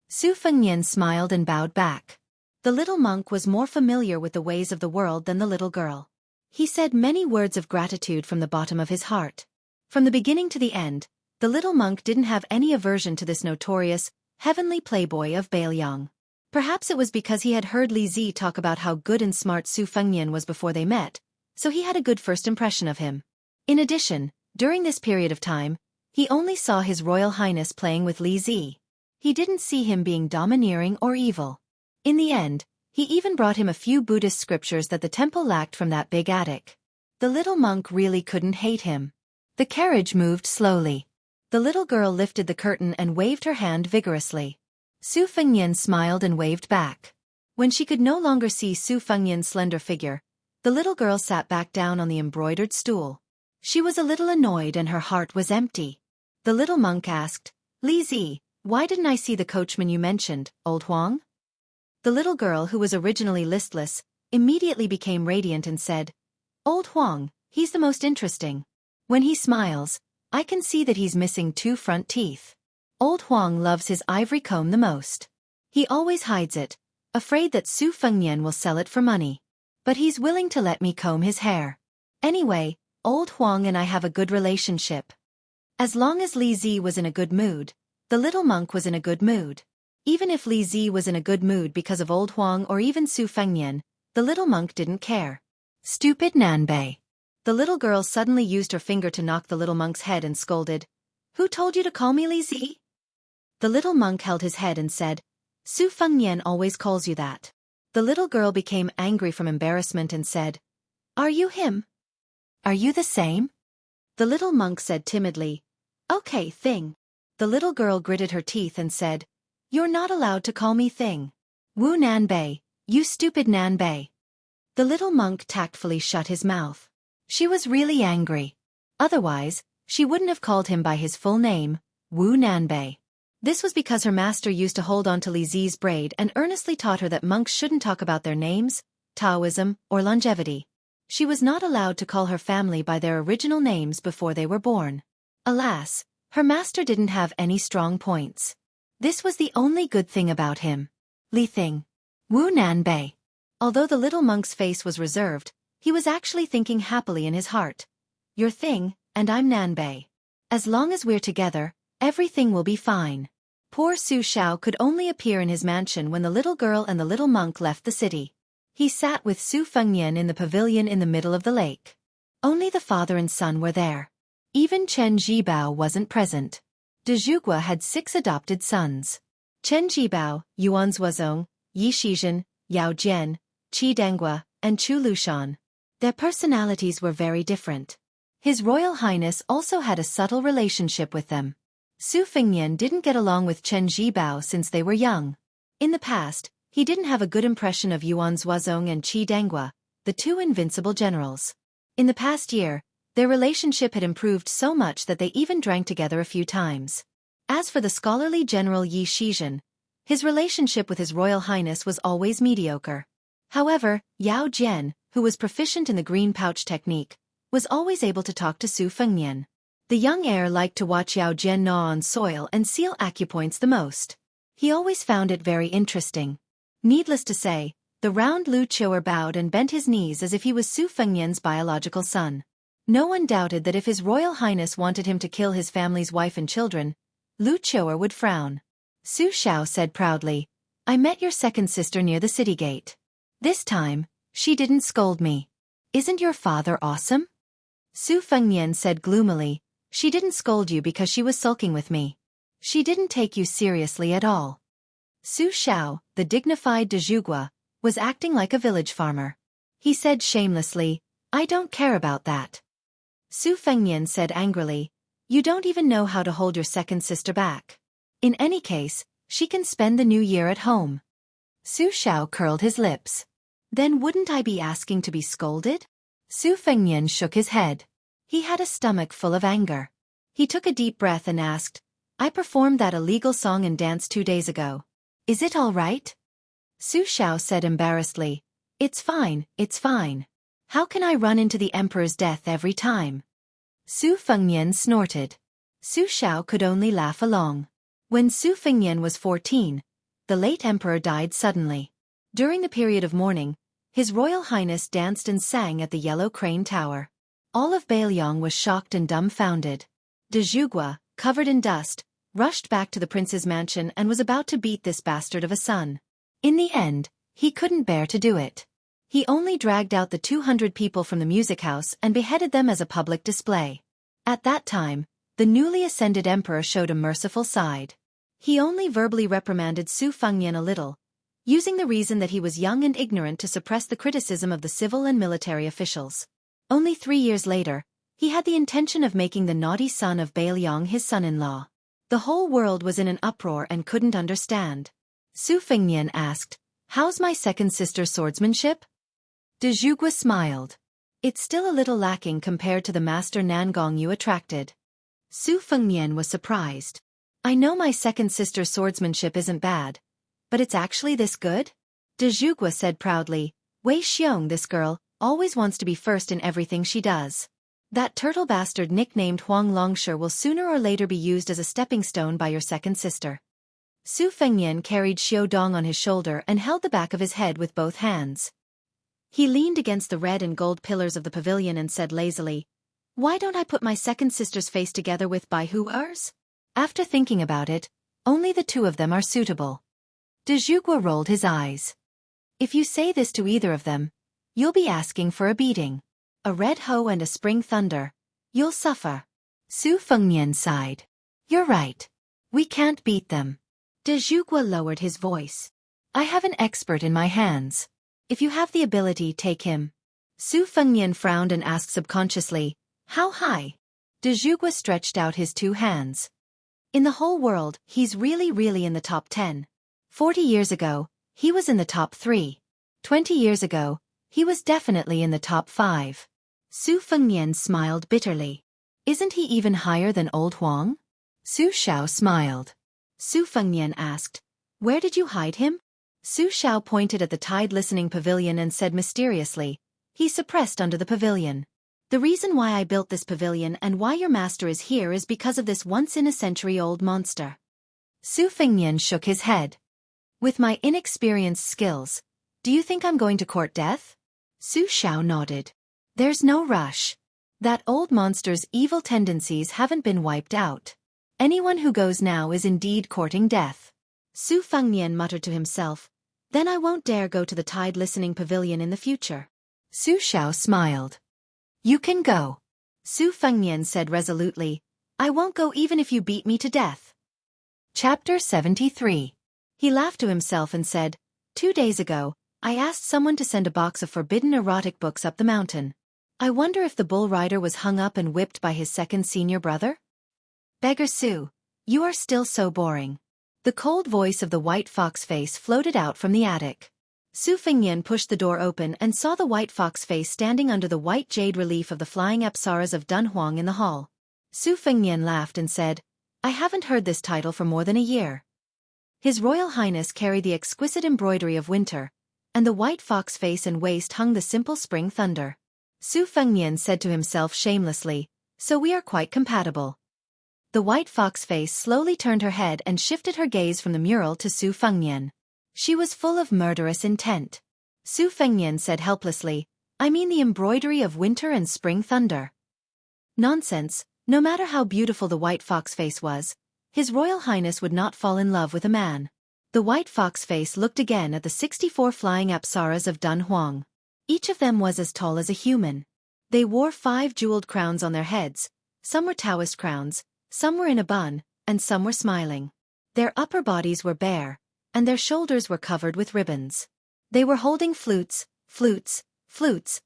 Su Fengnian smiled and bowed back. The little monk was more familiar with the ways of the world than the little girl. He said many words of gratitude from the bottom of his heart. From the beginning to the end, the little monk didn't have any aversion to this notorious, heavenly playboy of Bailiang. Perhaps it was because he had heard Li Zi talk about how good and smart Su Fengnian was before they met, so he had a good first impression of him. In addition, during this period of time, he only saw His Royal Highness playing with Li Zi. He didn't see him being domineering or evil. In the end, he even brought him a few Buddhist scriptures that the temple lacked from that big attic. The little monk really couldn't hate him. The carriage moved slowly. The little girl lifted the curtain and waved her hand vigorously. Su Fengnian smiled and waved back. When she could no longer see Su Fengnian's slender figure, the little girl sat back down on the embroidered stool. She was a little annoyed and her heart was empty. The little monk asked, "Li Zi, why didn't I see the coachman you mentioned, old Huang?" The little girl, who was originally listless, immediately became radiant and said, "Old Huang, he's the most interesting. When he smiles, I can see that he's missing 2 front teeth. Old Huang loves his ivory comb the most. He always hides it, afraid that Su Fengnian will sell it for money. But he's willing to let me comb his hair. Anyway, Old Huang and I have a good relationship. As long as Li Zi was in a good mood, the little monk was in a good mood. Even if Li Zi was in a good mood because of Old Huang or even Su Fengnian, the little monk didn't care. Stupid Nanbei. The little girl suddenly used her finger to knock the little monk's head and scolded, "Who told you to call me Li Zi?" The little monk held his head and said, "Su Fengnian always calls you that." The little girl became angry from embarrassment and said, "Are you him? Are you the same?" The little monk said timidly, "Okay, Thing." The little girl gritted her teeth and said, "You're not allowed to call me Thing. Wu Nanbei, you stupid Nanbei." The little monk tactfully shut his mouth. She was really angry. Otherwise, she wouldn't have called him by his full name, Wu Nanbei. This was because her master used to hold on to Li Zi's braid and earnestly taught her that monks shouldn't talk about their names, Taoism, or longevity. She was not allowed to call her family by their original names before they were born. Alas, her master didn't have any strong points. This was the only good thing about him. Li Thing. Wu Nanbei. Although the little monk's face was reserved, he was actually thinking happily in his heart. "You're Thing, and I'm Nanbei. As long as we're together, everything will be fine." Poor Su Xiao could only appear in his mansion when the little girl and the little monk left the city. He sat with Su Fengnian in the pavilion in the middle of the lake. Only the father and son were there. Even Chen Jibao wasn't present. De Zhugua had 6 adopted sons. Chen Jibao, Yuan Zuozong, Yi Shizhen, Yao Jian, Qi Dengua, and Chu Lushan. Their personalities were very different. His Royal Highness also had a subtle relationship with them. Su Fengnian didn't get along with Chen Jibao since they were young. In the past, he didn't have a good impression of Yuan Zuozong and Qi Dengua, the 2 invincible generals. In the past year, their relationship had improved so much that they even drank together a few times. As for the scholarly general Yi Shizhen, his relationship with His Royal Highness was always mediocre. However, Yao Jian, who was proficient in the green pouch technique, was always able to talk to Su Fengnian. The young heir liked to watch Yao Jian gnaw on soil and seal acupoints the most. He always found it very interesting. Needless to say, the round Lu Qiuer bowed and bent his knees as if he was Su Fengnian's biological son. No one doubted that if His Royal Highness wanted him to kill his family's wife and children, Lu Qiuer would frown. Su Xiao said proudly, "I met your second sister near the city gate. This time, she didn't scold me. Isn't your father awesome?" Su Fengnian said gloomily, "She didn't scold you because she was sulking with me. She didn't take you seriously at all." Su Xiao, the dignified de Zhugua, was acting like a village farmer. He said shamelessly, "I don't care about that." Su Fengnian said angrily, "You don't even know how to hold your second sister back. In any case, she can spend the new year at home." Su Xiao curled his lips. "Then wouldn't I be asking to be scolded?" Su Fengnian shook his head. He had a stomach full of anger. He took a deep breath and asked, "I performed that illegal song and dance 2 days ago. Is it all right?" Su Xiao said embarrassedly, It's fine. How can I run into the emperor's death every time?" Su Fengnian snorted. Su Xiao could only laugh along. When Su Fengnian was 14, the late emperor died suddenly. During the period of mourning, His Royal Highness danced and sang at the Yellow Crane Tower. All of Bailiang was shocked and dumbfounded. De Zhugua, covered in dust, rushed back to the prince's mansion and was about to beat this bastard of a son. In the end, he couldn't bear to do it. He only dragged out the 200 people from the music house and beheaded them as a public display. At that time, the newly ascended emperor showed a merciful side. He only verbally reprimanded Su Fengnian a little, using the reason that he was young and ignorant to suppress the criticism of the civil and military officials. Only 3 years later, he had the intention of making the naughty son of Bailiang his son-in-law. The whole world was in an uproar and couldn't understand. Su Fengnian asked, "How's my second sister's swordsmanship?" De Zhugua smiled. "It's still a little lacking compared to the master Nangong you attracted." Su Fengnian was surprised. "I know my second sister's swordsmanship isn't bad, but it's actually this good?" De Zhugua said proudly, "Wei Xiong, this girl, always wants to be first in everything she does." That turtle bastard nicknamed Huang Longshi will sooner or later be used as a stepping stone by your second sister. Su Fengnian carried Xiao Dong on his shoulder and held the back of his head with both hands. He leaned against the red and gold pillars of the pavilion and said lazily, "Why don't I put my second sister's face together with Bai Huer's? After thinking about it, only the two of them are suitable." De Xueqi rolled his eyes. "If you say this to either of them, you'll be asking for a beating. A red hoe and a spring thunder. You'll suffer." Su Fengnian sighed. "You're right. We can't beat them." De Xueqi lowered his voice. "I have an expert in my hands. If you have the ability, take him." Su Fengnian frowned and asked subconsciously, "How high?" De Xueqi stretched out his two hands. "In the whole world, he's really in the top 10. 40 years ago, he was in the top 3. 20 years ago, he was definitely in the top 5. Su Fengnian smiled bitterly. "Isn't he even higher than old Huang?" Su Xiao smiled. Su Fengnian asked, "Where did you hide him?" Su Xiao pointed at the tide listening pavilion and said mysteriously, "He's suppressed under the pavilion. The reason why I built this pavilion and why your master is here is because of this once-in-a-century-old monster." Su Fengnian shook his head. "With my inexperienced skills, do you think I'm going to court death?" Su Xiao nodded. "There's no rush. That old monster's evil tendencies haven't been wiped out. Anyone who goes now is indeed courting death." Su Fengnian muttered to himself, "Then I won't dare go to the tide listening pavilion in the future." Su Xiao smiled. "You can go." Su Fengnian said resolutely, "I won't go even if you beat me to death." Chapter 73. He laughed to himself and said, 2 days ago, I asked someone to send a box of forbidden erotic books up the mountain. I wonder if the bull rider was hung up and whipped by his second senior brother? Beggar Su, you are still so boring. The cold voice of the white fox face floated out from the attic. Su Fengnian pushed the door open and saw the white fox face standing under the white jade relief of the flying apsaras of Dunhuang in the hall. Su Fengnian laughed and said, "I haven't heard this title for more than a year." His Royal Highness carried the exquisite embroidery of winter, and the white fox face and waist hung the simple spring thunder. Su Fengnian said to himself shamelessly, "So we are quite compatible." The white fox face slowly turned her head and shifted her gaze from the mural to Su Fengnian. She was full of murderous intent. Su Fengnian said helplessly, "I mean the embroidery of winter and spring thunder." Nonsense, no matter how beautiful the white fox face was, His Royal Highness would not fall in love with a man. The white fox face looked again at the 64 flying apsaras of Dunhuang. Each of them was as tall as a human. They wore 5 jeweled crowns on their heads, some were Taoist crowns, some were in a bun, and some were smiling. Their upper bodies were bare, and their shoulders were covered with ribbons. They were holding flutes,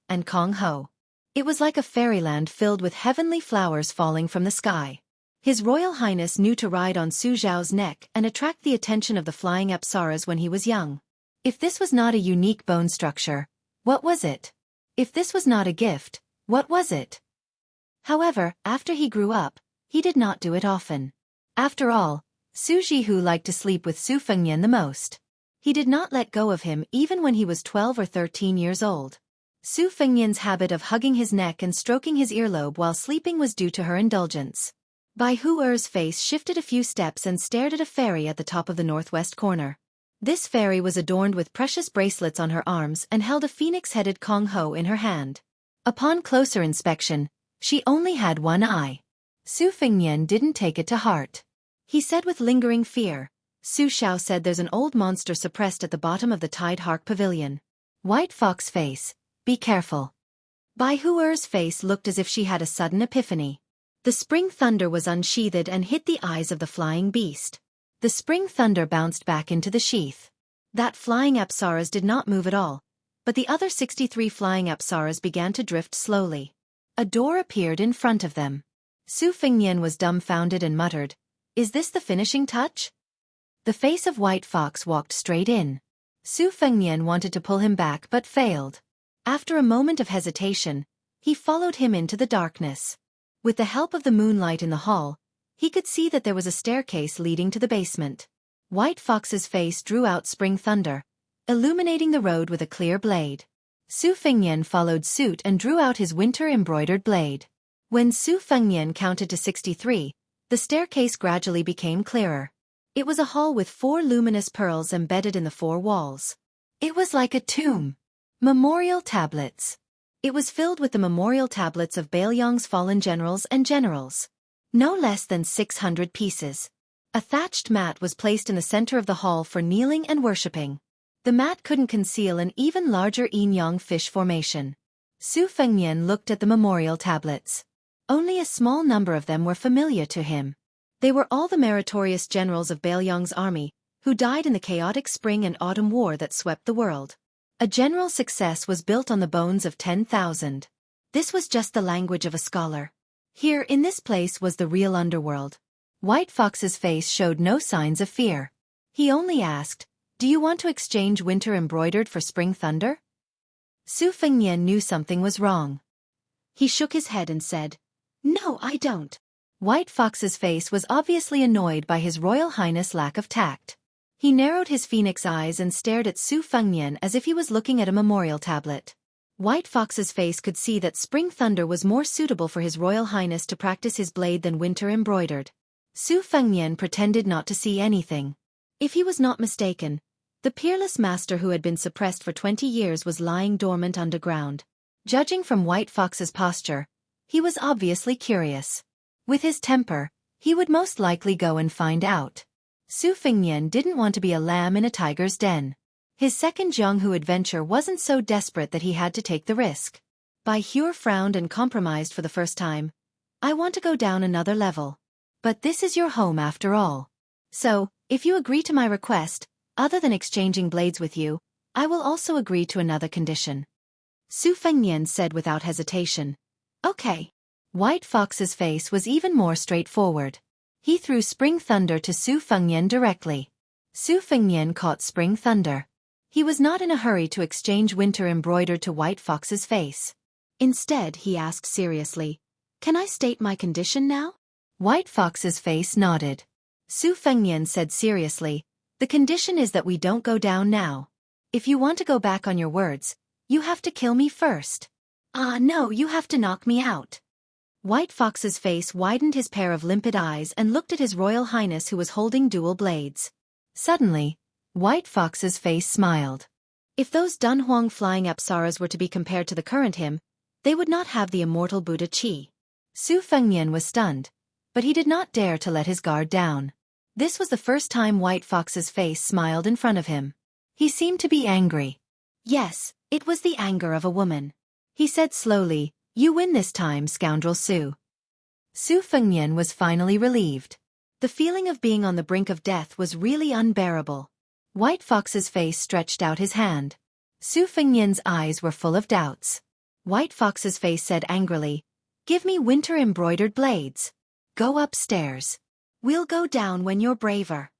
and Kong Ho. It was like a fairyland filled with heavenly flowers falling from the sky. His Royal Highness knew to ride on Su Zhao's neck and attract the attention of the flying apsaras when he was young. If this was not a unique bone structure, what was it? If this was not a gift, what was it? However, after he grew up, he did not do it often. After all, Su Zhihu liked to sleep with Su Fengnian the most. He did not let go of him even when he was 12 or 13 years old. Su Fengnian's habit of hugging his neck and stroking his earlobe while sleeping was due to her indulgence. Bai Huer's face shifted a few steps and stared at a fairy at the top of the northwest corner. This fairy was adorned with precious bracelets on her arms and held a phoenix-headed Kong Ho in her hand. Upon closer inspection, she only had one eye. Su Fengnian didn't take it to heart. He said with lingering fear, "Su Xiao said there's an old monster suppressed at the bottom of the Tide Hark Pavilion. White fox face, be careful." Bai Huer's face looked as if she had a sudden epiphany. The spring thunder was unsheathed and hit the eyes of the flying beast. The spring thunder bounced back into the sheath. That flying apsaras did not move at all, but the other 63 flying apsaras began to drift slowly. A door appeared in front of them. Su Fengnian was dumbfounded and muttered, "Is this the finishing touch?" The face of White Fox walked straight in. Su Fengnian wanted to pull him back but failed. After a moment of hesitation, he followed him into the darkness. With the help of the moonlight in the hall, he could see that there was a staircase leading to the basement. White Fox's face drew out spring thunder, illuminating the road with a clear blade. Su Fengnian followed suit and drew out his winter-embroidered blade. When Su Fengnian counted to 63, the staircase gradually became clearer. It was a hall with 4 luminous pearls embedded in the 4 walls. It was like a tomb. Memorial tablets. It was filled with the memorial tablets of Bailiang's fallen generals and generals. No less than 600 pieces. A thatched mat was placed in the center of the hall for kneeling and worshipping. The mat couldn't conceal an even larger yin-yang fish formation. Su Fengnian looked at the memorial tablets. Only a small number of them were familiar to him. They were all the meritorious generals of Bailiang's army, who died in the chaotic spring and autumn war that swept the world. A general success was built on the bones of 10,000. This was just the language of a scholar. Here in this place was the real underworld. White Fox's face showed no signs of fear. He only asked, "Do you want to exchange winter embroidered for spring thunder?" Su Fengnian knew something was wrong. He shook his head and said, "No, I don't." White Fox's face was obviously annoyed by His Royal Highness' lack of tact. He narrowed his phoenix eyes and stared at Su Fengnian as if he was looking at a memorial tablet. White Fox's face could see that spring thunder was more suitable for His Royal Highness to practice his blade than winter embroidered. Su Fengnian pretended not to see anything. If he was not mistaken, the peerless master who had been suppressed for 20 years was lying dormant underground. Judging from White Fox's posture, he was obviously curious. With his temper, he would most likely go and find out. Su Fengnian didn't want to be a lamb in a tiger's den. His second Jianghu adventure wasn't so desperate that he had to take the risk. Bai Hure frowned and compromised for the first time. "I want to go down another level. But this is your home after all. So, if you agree to my request, other than exchanging blades with you, I will also agree to another condition." Su Fengnian said without hesitation. "Okay." White Fox's face was even more straightforward. He threw spring thunder to Su Fengnian directly. Su Fengnian caught spring thunder. He was not in a hurry to exchange winter embroidered to White Fox's face. Instead, he asked seriously, "Can I state my condition now?" White Fox's face nodded. Su Fengnian said seriously, "The condition is that we don't go down now. If you want to go back on your words, you have to kill me first." No, you have to knock me out." White Fox's face widened his pair of limpid eyes and looked at His Royal Highness who was holding dual blades. Suddenly, White Fox's face smiled. If those Dunhuang flying apsaras were to be compared to the current him, they would not have the immortal Buddha Qi. Su Fengnian was stunned, but he did not dare to let his guard down. This was the first time White Fox's face smiled in front of him. He seemed to be angry. Yes, it was the anger of a woman. He said slowly, "You win this time, scoundrel Su." Su Fengnian was finally relieved. The feeling of being on the brink of death was really unbearable. White Fox's face stretched out his hand. Su Fengnian's eyes were full of doubts. White Fox's face said angrily, "Give me winter-embroidered blades. Go upstairs. We'll go down when you're braver."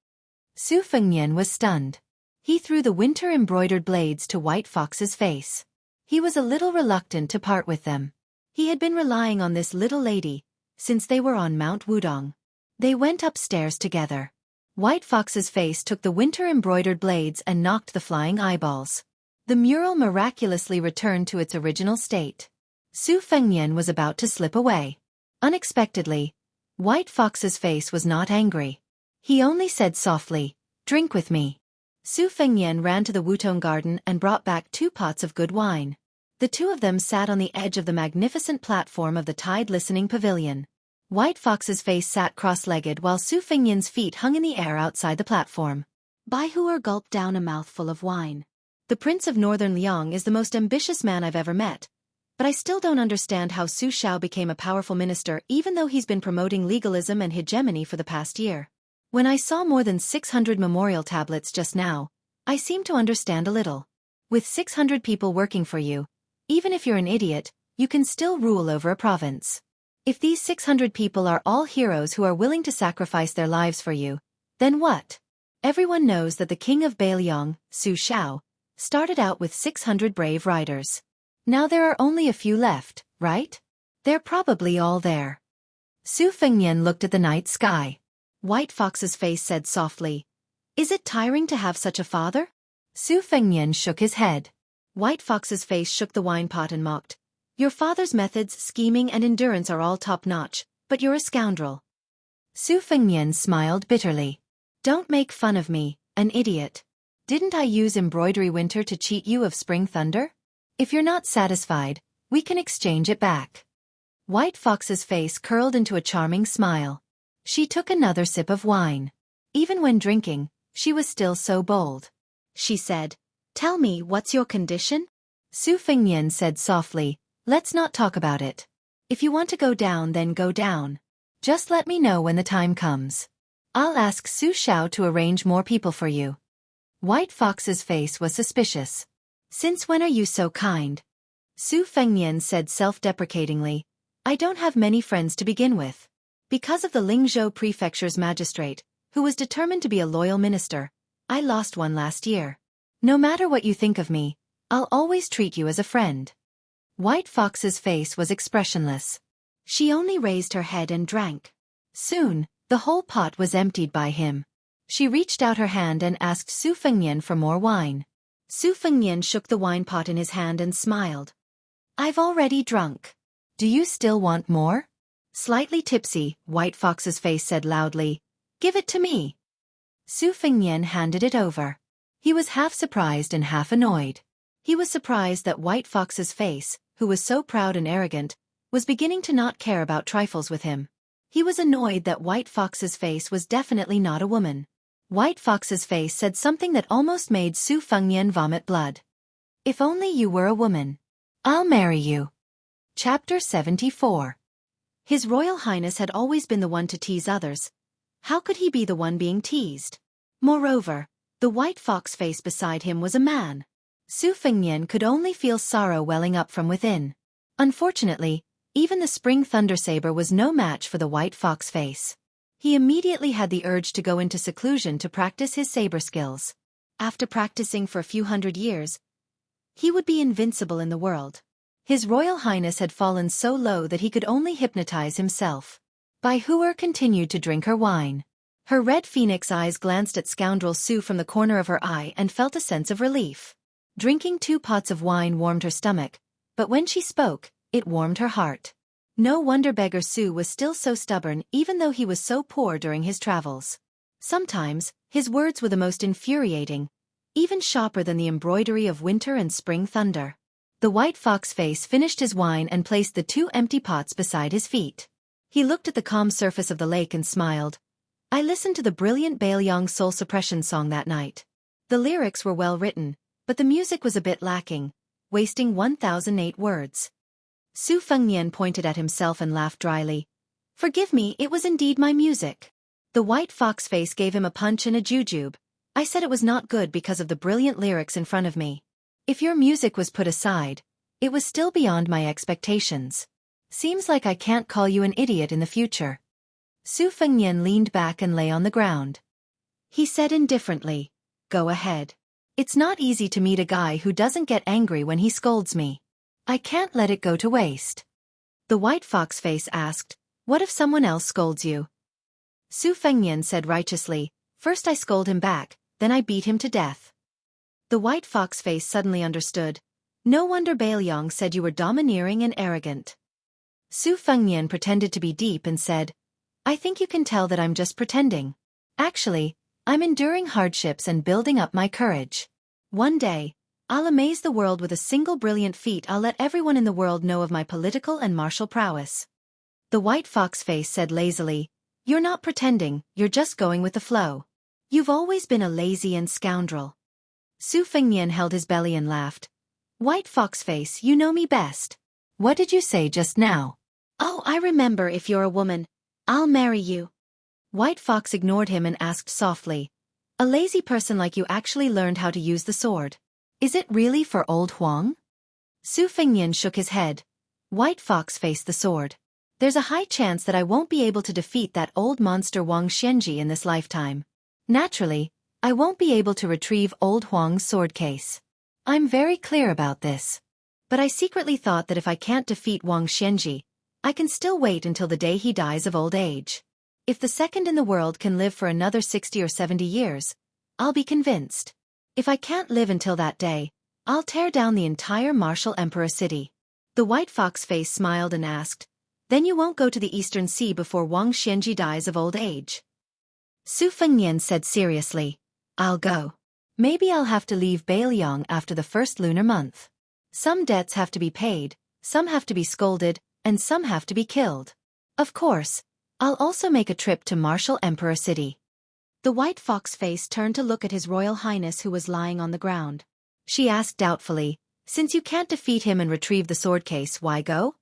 Su Fengnian was stunned. He threw the winter-embroidered blades to White Fox's face. He was a little reluctant to part with them. He had been relying on this little lady since they were on Mount Wudong. They went upstairs together. White Fox's face took the winter-embroidered blades and knocked the flying eyeballs. The mural miraculously returned to its original state. Su Fengnian was about to slip away. Unexpectedly, White Fox's face was not angry. He only said softly, "Drink with me." Su Fengnian ran to the Wutong garden and brought back 2 pots of good wine. The 2 of them sat on the edge of the magnificent platform of the Tide Listening Pavilion. White Fox's face sat cross-legged while Su Fengnian's feet hung in the air outside the platform. Bai Hure gulped down a mouthful of wine. "The Prince of Northern Liang is the most ambitious man I've ever met, but I still don't understand how Su Shao became a powerful minister even though he's been promoting legalism and hegemony for the past year. When I saw more than 600 memorial tablets just now, I seem to understand a little. With 600 people working for you, even if you're an idiot, you can still rule over a province. If these 600 people are all heroes who are willing to sacrifice their lives for you, then what? Everyone knows that the king of Bailiang, Su Shao, started out with 600 brave riders. Now there are only a few left, right? They're probably all there." Su Fengnian looked at the night sky. White Fox's face said softly, "Is it tiring to have such a father?" Su Fengnian shook his head. White Fox's face shook the wine pot and mocked, Your father's methods, scheming and endurance are all top-notch, but you're a scoundrel. Su Fengnian smiled bitterly. Don't make fun of me, an idiot. Didn't I use embroidery winter to cheat you of spring thunder? If you're not satisfied, we can exchange it back. White Fox's face curled into a charming smile. She took another sip of wine. Even when drinking, she was still so bold. She said, "Tell me, what's your condition?" Su Fengnian said softly, "Let's not talk about it. If you want to go down, then go down. Just let me know when the time comes. I'll ask Su Xiao to arrange more people for you." White Fox's face was suspicious. "Since when are you so kind?" Su Fengnian said self-deprecatingly, "I don't have many friends to begin with. Because of the Lingzhou prefecture's magistrate, who was determined to be a loyal minister, I lost one last year. No matter what you think of me, I'll always treat you as a friend." White Fox's face was expressionless. She only raised her head and drank. Soon, the whole pot was emptied by him. She reached out her hand and asked Su Fengnian for more wine. Su Fengnian shook the wine pot in his hand and smiled. "I've already drunk. Do you still want more?" Slightly tipsy, White Fox's face said loudly, "Give it to me." Su Fengnian handed it over. He was half surprised and half annoyed. He was surprised that White Fox's face, who was so proud and arrogant, was beginning to not care about trifles with him. He was annoyed that White Fox's face was definitely not a woman. White Fox's face said something that almost made Su Fengnian vomit blood. "If only you were a woman. I'll marry you." Chapter 74. His Royal Highness had always been the one to tease others. How could he be the one being teased? Moreover, the White Fox face beside him was a man. Su Fengnian could only feel sorrow welling up from within. Unfortunately, even the spring thunder saber was no match for the White Fox face. He immediately had the urge to go into seclusion to practice his saber skills. After practicing for a few hundred years, he would be invincible in the world. His Royal Highness had fallen so low that he could only hypnotize himself. Bai Huer continued to drink her wine. Her red phoenix eyes glanced at scoundrel Su from the corner of her eye and felt a sense of relief. Drinking 2 pots of wine warmed her stomach, but when she spoke, it warmed her heart. No wonder beggar Su was still so stubborn even though he was so poor during his travels. Sometimes, his words were the most infuriating, even sharper than the embroidery of winter and spring thunder. The White Fox face finished his wine and placed the 2 empty pots beside his feet. He looked at the calm surface of the lake and smiled. "I listened to the brilliant Bailiang soul suppression song that night. The lyrics were well written, but the music was a bit lacking, wasting 1008 words." Su Fengnian pointed at himself and laughed dryly. "Forgive me, it was indeed my music." The White Fox face gave him a punch and a jujube. "I said it was not good because of the brilliant lyrics in front of me. If your music was put aside, it was still beyond my expectations. Seems like I can't call you an idiot in the future." Su Fengnian leaned back and lay on the ground. He said indifferently, "Go ahead. It's not easy to meet a guy who doesn't get angry when he scolds me. I can't let it go to waste." The White Fox face asked, "What if someone else scolds you?" Su Fengnian said righteously, "First I scold him back, then I beat him to death." The White Fox face suddenly understood. No wonder Bailiang said you were domineering and arrogant. Su Fengnian pretended to be deep and said, "I think you can tell that I'm just pretending. Actually, I'm enduring hardships and building up my courage. One day, I'll amaze the world with a single brilliant feat. I'll let everyone in the world know of my political and martial prowess." The White Fox face said lazily, "You're not pretending, you're just going with the flow. You've always been a lazy and scoundrel." Su Fengnian held his belly and laughed. "White Fox face, you know me best. What did you say just now?" "Oh, I remember. If you're a woman, I'll marry you." White Fox ignored him and asked softly, "A lazy person like you actually learned how to use the sword. Is it really for old Huang?" Su Fengnian shook his head. "White Fox faced the sword. There's a high chance that I won't be able to defeat that old monster Wang Xianji in this lifetime. Naturally, I won't be able to retrieve old Huang's sword case. I'm very clear about this. But I secretly thought that if I can't defeat Wang Xianji, I can still wait until the day he dies of old age. If the second in the world can live for another 60 or 70 years, I'll be convinced. If I can't live until that day, I'll tear down the entire martial emperor city." The white fox face smiled and asked, "Then you won't go to the Eastern Sea before Wang Xianji dies of old age?" Su Fengnian said seriously, "I'll go. Maybe I'll have to leave Bailiang after the first lunar month. Some debts have to be paid, some have to be scolded, and some have to be killed. Of course, I'll also make a trip to Martial Emperor City." The white fox face turned to look at His Royal Highness who was lying on the ground. She asked doubtfully, "Since you can't defeat him and retrieve the sword case, why go?"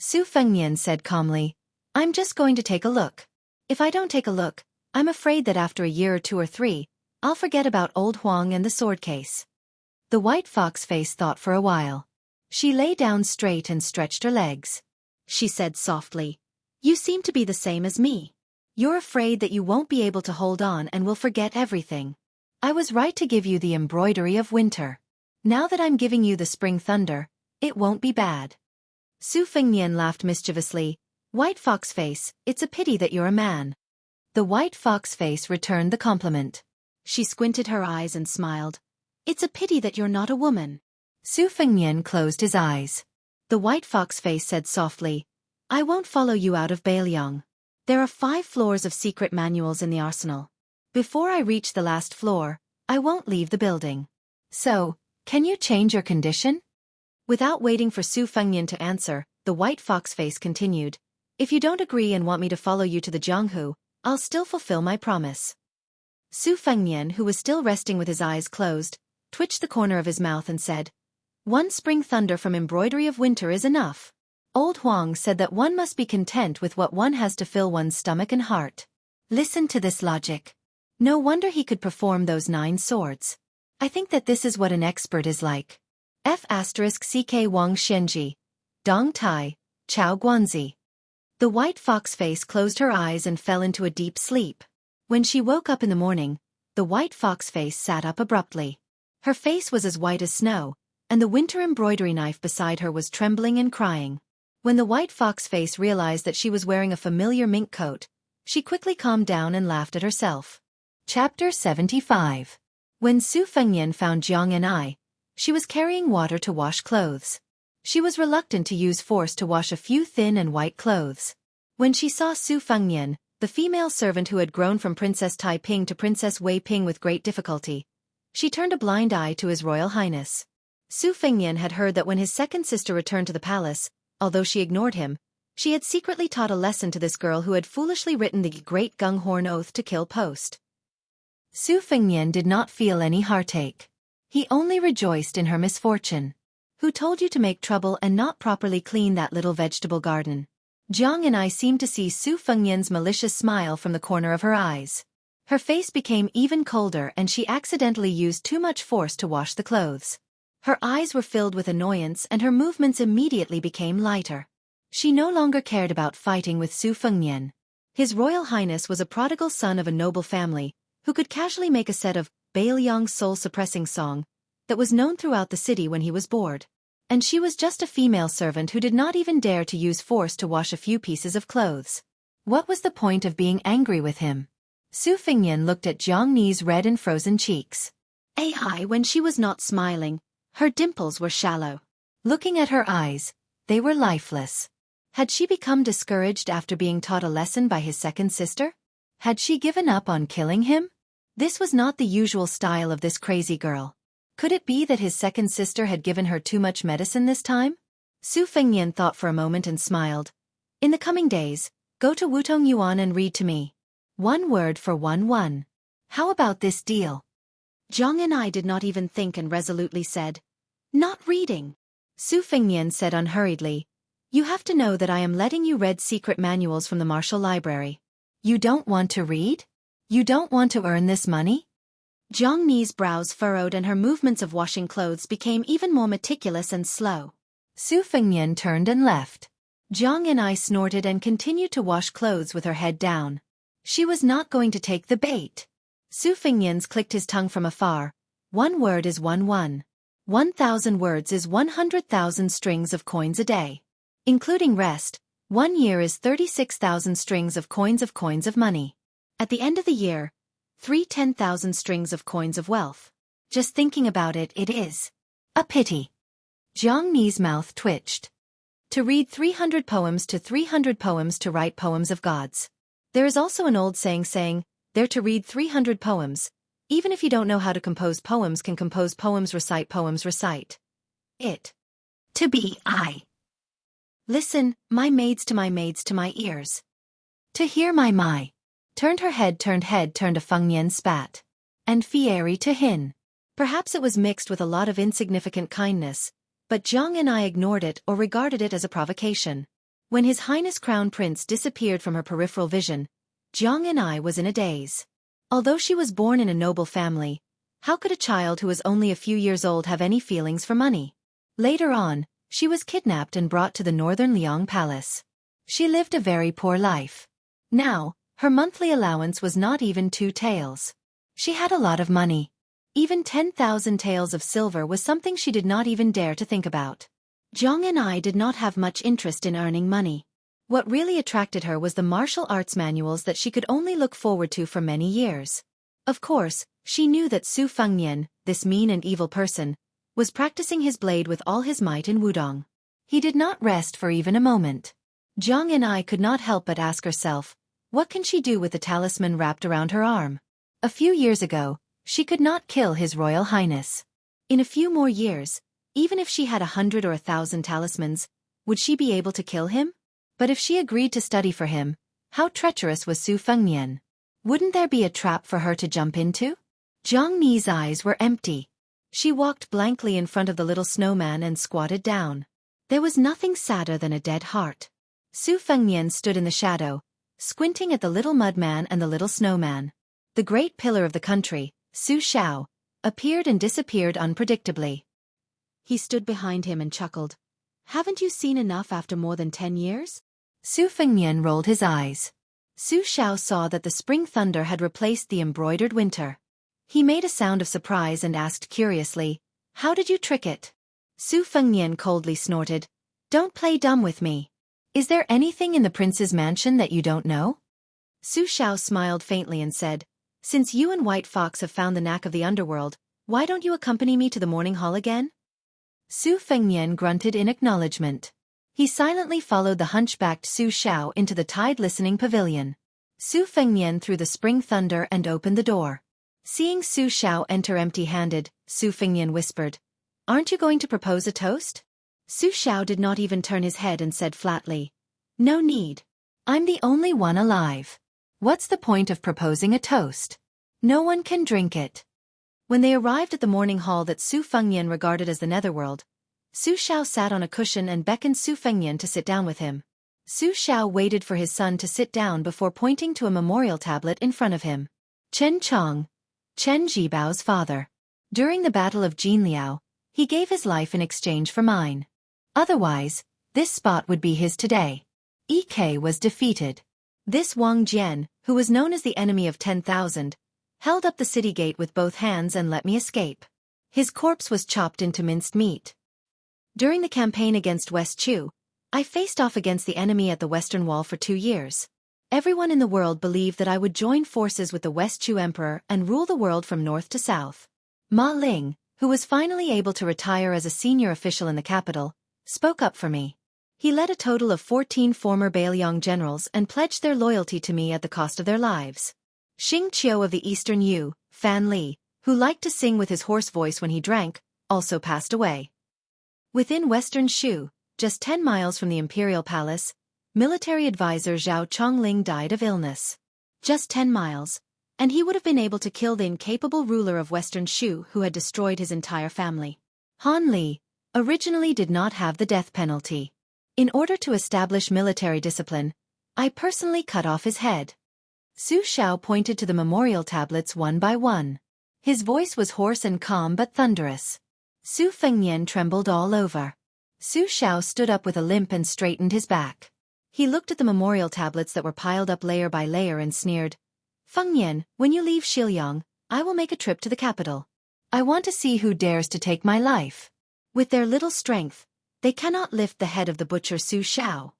Su Fengnian said calmly, "I'm just going to take a look. If I don't take a look, I'm afraid that after a year or 2 or 3, I'll forget about old Huang and the sword case." The white fox face thought for a while. She lay down straight and stretched her legs. She said softly, "You seem to be the same as me. You're afraid that you won't be able to hold on and will forget everything. I was right to give you the embroidery of winter. Now that I'm giving you the spring thunder, it won't be bad." Su Fengnian laughed mischievously, "White fox face, it's a pity that you're a man." The white fox face returned the compliment. She squinted her eyes and smiled. "It's a pity that you're not a woman." Su Fengnian closed his eyes. The white fox face said softly, "I won't follow you out of Bailiang. There are 5 floors of secret manuals in the arsenal. Before I reach the last floor, I won't leave the building. So, can you change your condition?" Without waiting for Su Fengnian to answer, the white fox face continued, "If you don't agree and want me to follow you to the Jianghu, I'll still fulfill my promise." Su Fengnian, who was still resting with his eyes closed, twitched the corner of his mouth and said, "1 spring thunder from embroidery of winter is enough. Old Huang said that one must be content with what one has to fill one's stomach and heart. Listen to this logic. No wonder he could perform those 9 swords. I think that this is what an expert is like. F***ck Wang Xianji. Dong Tai, Chao Guanzi." The white fox face closed her eyes and fell into a deep sleep. When she woke up in the morning, the white fox face sat up abruptly. Her face was as white as snow, and the winter embroidery knife beside her was trembling and crying. When the white fox face realized that she was wearing a familiar mink coat, she quickly calmed down and laughed at herself. Chapter 75. When Su Fengnian found Jiang and I, she was carrying water to wash clothes. She was reluctant to use force to wash a few thin and white clothes. When she saw Su Fengnian, the female servant who had grown from Princess Tai Ping to Princess Wei Ping with great difficulty, she turned a blind eye to His Royal Highness. Su Fengnian had heard that when his second sister returned to the palace, although she ignored him, she had secretly taught a lesson to this girl who had foolishly written the Great Gunghorn Oath to Kill post. Su Fengnian did not feel any heartache. He only rejoiced in her misfortune. "Who told you to make trouble and not properly clean that little vegetable garden?" Jiang and I seemed to see Su Fengnian's malicious smile from the corner of her eyes. Her face became even colder and she accidentally used too much force to wash the clothes. Her eyes were filled with annoyance and her movements immediately became lighter. She no longer cared about fighting with Su Fengnian. His Royal Highness was a prodigal son of a noble family, who could casually make a set of Bailiang's soul-suppressing song that was known throughout the city when he was bored. And she was just a female servant who did not even dare to use force to wash a few pieces of clothes. What was the point of being angry with him? Su Fengnian looked at Jiang Ni's red and frozen cheeks. When she was not smiling, her dimples were shallow. Looking at her eyes, they were lifeless. Had she become discouraged after being taught a lesson by his second sister? Had she given up on killing him? This was not the usual style of this crazy girl. Could it be that his second sister had given her too much medicine this time? Su Fengnian thought for a moment and smiled. "In the coming days, go to Wutong Yuan and read to me. 1 word for 1 won. How about this deal?" Jiang and I did not even think and resolutely said, "Not reading." Su Fengnian said unhurriedly, "You have to know that I am letting you read secret manuals from the Martial Library. You don't want to read? You don't want to earn this money?" Jiang Ni's brows furrowed and her movements of washing clothes became even more meticulous and slow. Su Fengnian turned and left. Jiang and I snorted and continued to wash clothes with her head down. She was not going to take the bait. Su Fengnian clicked his tongue from afar. 1 word is 1 won. 1,000 words is 100,000 strings of coins a day. Including rest, 1 year is 36,000 strings of coins of money. At the end of the year, 10,000 strings of coins of wealth. Just thinking about it, it is a pity. Jiang Ni's mouth twitched. To read 300 poems to 300 poems to write poems of gods. There is also an old saying, there to read 300 poems. Even if you don't know how to compose poems, can compose poems, recite it. To be I. Listen, my maids to my ears. To hear my. Turned head turned a Feng Nian spat. And Fieri to hin. Perhaps it was mixed with a lot of insignificant kindness, but Zhang and I ignored it or regarded it as a provocation. When His Highness Crown Prince disappeared from her peripheral vision, Zhang and I was in a daze. Although she was born in a noble family, how could a child who was only a few years old have any feelings for money? Later on, she was kidnapped and brought to the northern Liang Palace. She lived a very poor life. Now, her monthly allowance was not even 2 taels. She had a lot of money. Even 10,000 taels of silver was something she did not even dare to think about. Zhang and I did not have much interest in earning money. What really attracted her was the martial arts manuals that she could only look forward to for many years. Of course, she knew that Su Fengnian, this mean and evil person, was practicing his blade with all his might in Wudong. He did not rest for even a moment. Zhang and I could not help but ask herself, what can she do with the talisman wrapped around her arm? A few years ago, she could not kill His Royal Highness. In a few more years, even if she had 100 or 1,000 talismans, would she be able to kill him? But if she agreed to study for him, how treacherous was Su Fengnian? Wouldn't there be a trap for her to jump into? Zhang Ni's eyes were empty. She walked blankly in front of the little snowman and squatted down. There was nothing sadder than a dead heart. Su Fengnian stood in the shadow, squinting at the little mudman and the little snowman. The great pillar of the country, Su Xiao, appeared and disappeared unpredictably. He stood behind him and chuckled. Haven't you seen enough after more than 10 years? Su Fengnian rolled his eyes. Su Xiao saw that the spring thunder had replaced the embroidered winter. He made a sound of surprise and asked curiously, how did you trick it? Su Fengnian coldly snorted, don't play dumb with me. Is there anything in the prince's mansion that you don't know? Su Xiao smiled faintly and said, since you and White Fox have found the knack of the underworld, why don't you accompany me to the morning hall again? Su Fengnian grunted in acknowledgement. He silently followed the hunchbacked Su Xiao into the tide-listening pavilion. Su Fengnian threw the spring thunder and opened the door. Seeing Su Xiao enter empty-handed, Su Fengnian whispered, aren't you going to propose a toast? Su Xiao did not even turn his head and said flatly, no need. I'm the only one alive. What's the point of proposing a toast? No one can drink it. When they arrived at the morning hall that Su Fengnian regarded as the netherworld, Su Xiao sat on a cushion and beckoned Su Fengnian to sit down with him. Su Xiao waited for his son to sit down before pointing to a memorial tablet in front of him. Chen Chong, Chen Jibao's father. During the Battle of Jinliao, he gave his life in exchange for mine. Otherwise, this spot would be his today. Ek was defeated. This Wang Jian, who was known as the enemy of 10,000, held up the city gate with both hands and let me escape. His corpse was chopped into minced meat. During the campaign against West Chu, I faced off against the enemy at the Western Wall for 2 years. Everyone in the world believed that I would join forces with the West Chu Emperor and rule the world from north to south. Ma Ling, who was finally able to retire as a senior official in the capital, spoke up for me. He led a total of 14 former Bailiang generals and pledged their loyalty to me at the cost of their lives. Xing Qiu of the Eastern Yu, Fan Li, who liked to sing with his hoarse voice when he drank, also passed away. Within Western Shu, just 10 miles from the imperial palace, military advisor Zhao Chongling died of illness. Just 10 miles, and he would have been able to kill the incapable ruler of Western Shu who had destroyed his entire family. Han Li originally did not have the death penalty. In order to establish military discipline, I personally cut off his head. Su Xiao pointed to the memorial tablets one by one. His voice was hoarse and calm but thunderous. Su Fengnian trembled all over. Su Xiao stood up with a limp and straightened his back. He looked at the memorial tablets that were piled up layer by layer and sneered, Fengnian, when you leave Shiliang, I will make a trip to the capital. I want to see who dares to take my life. With their little strength, they cannot lift the head of the butcher Su Xiao.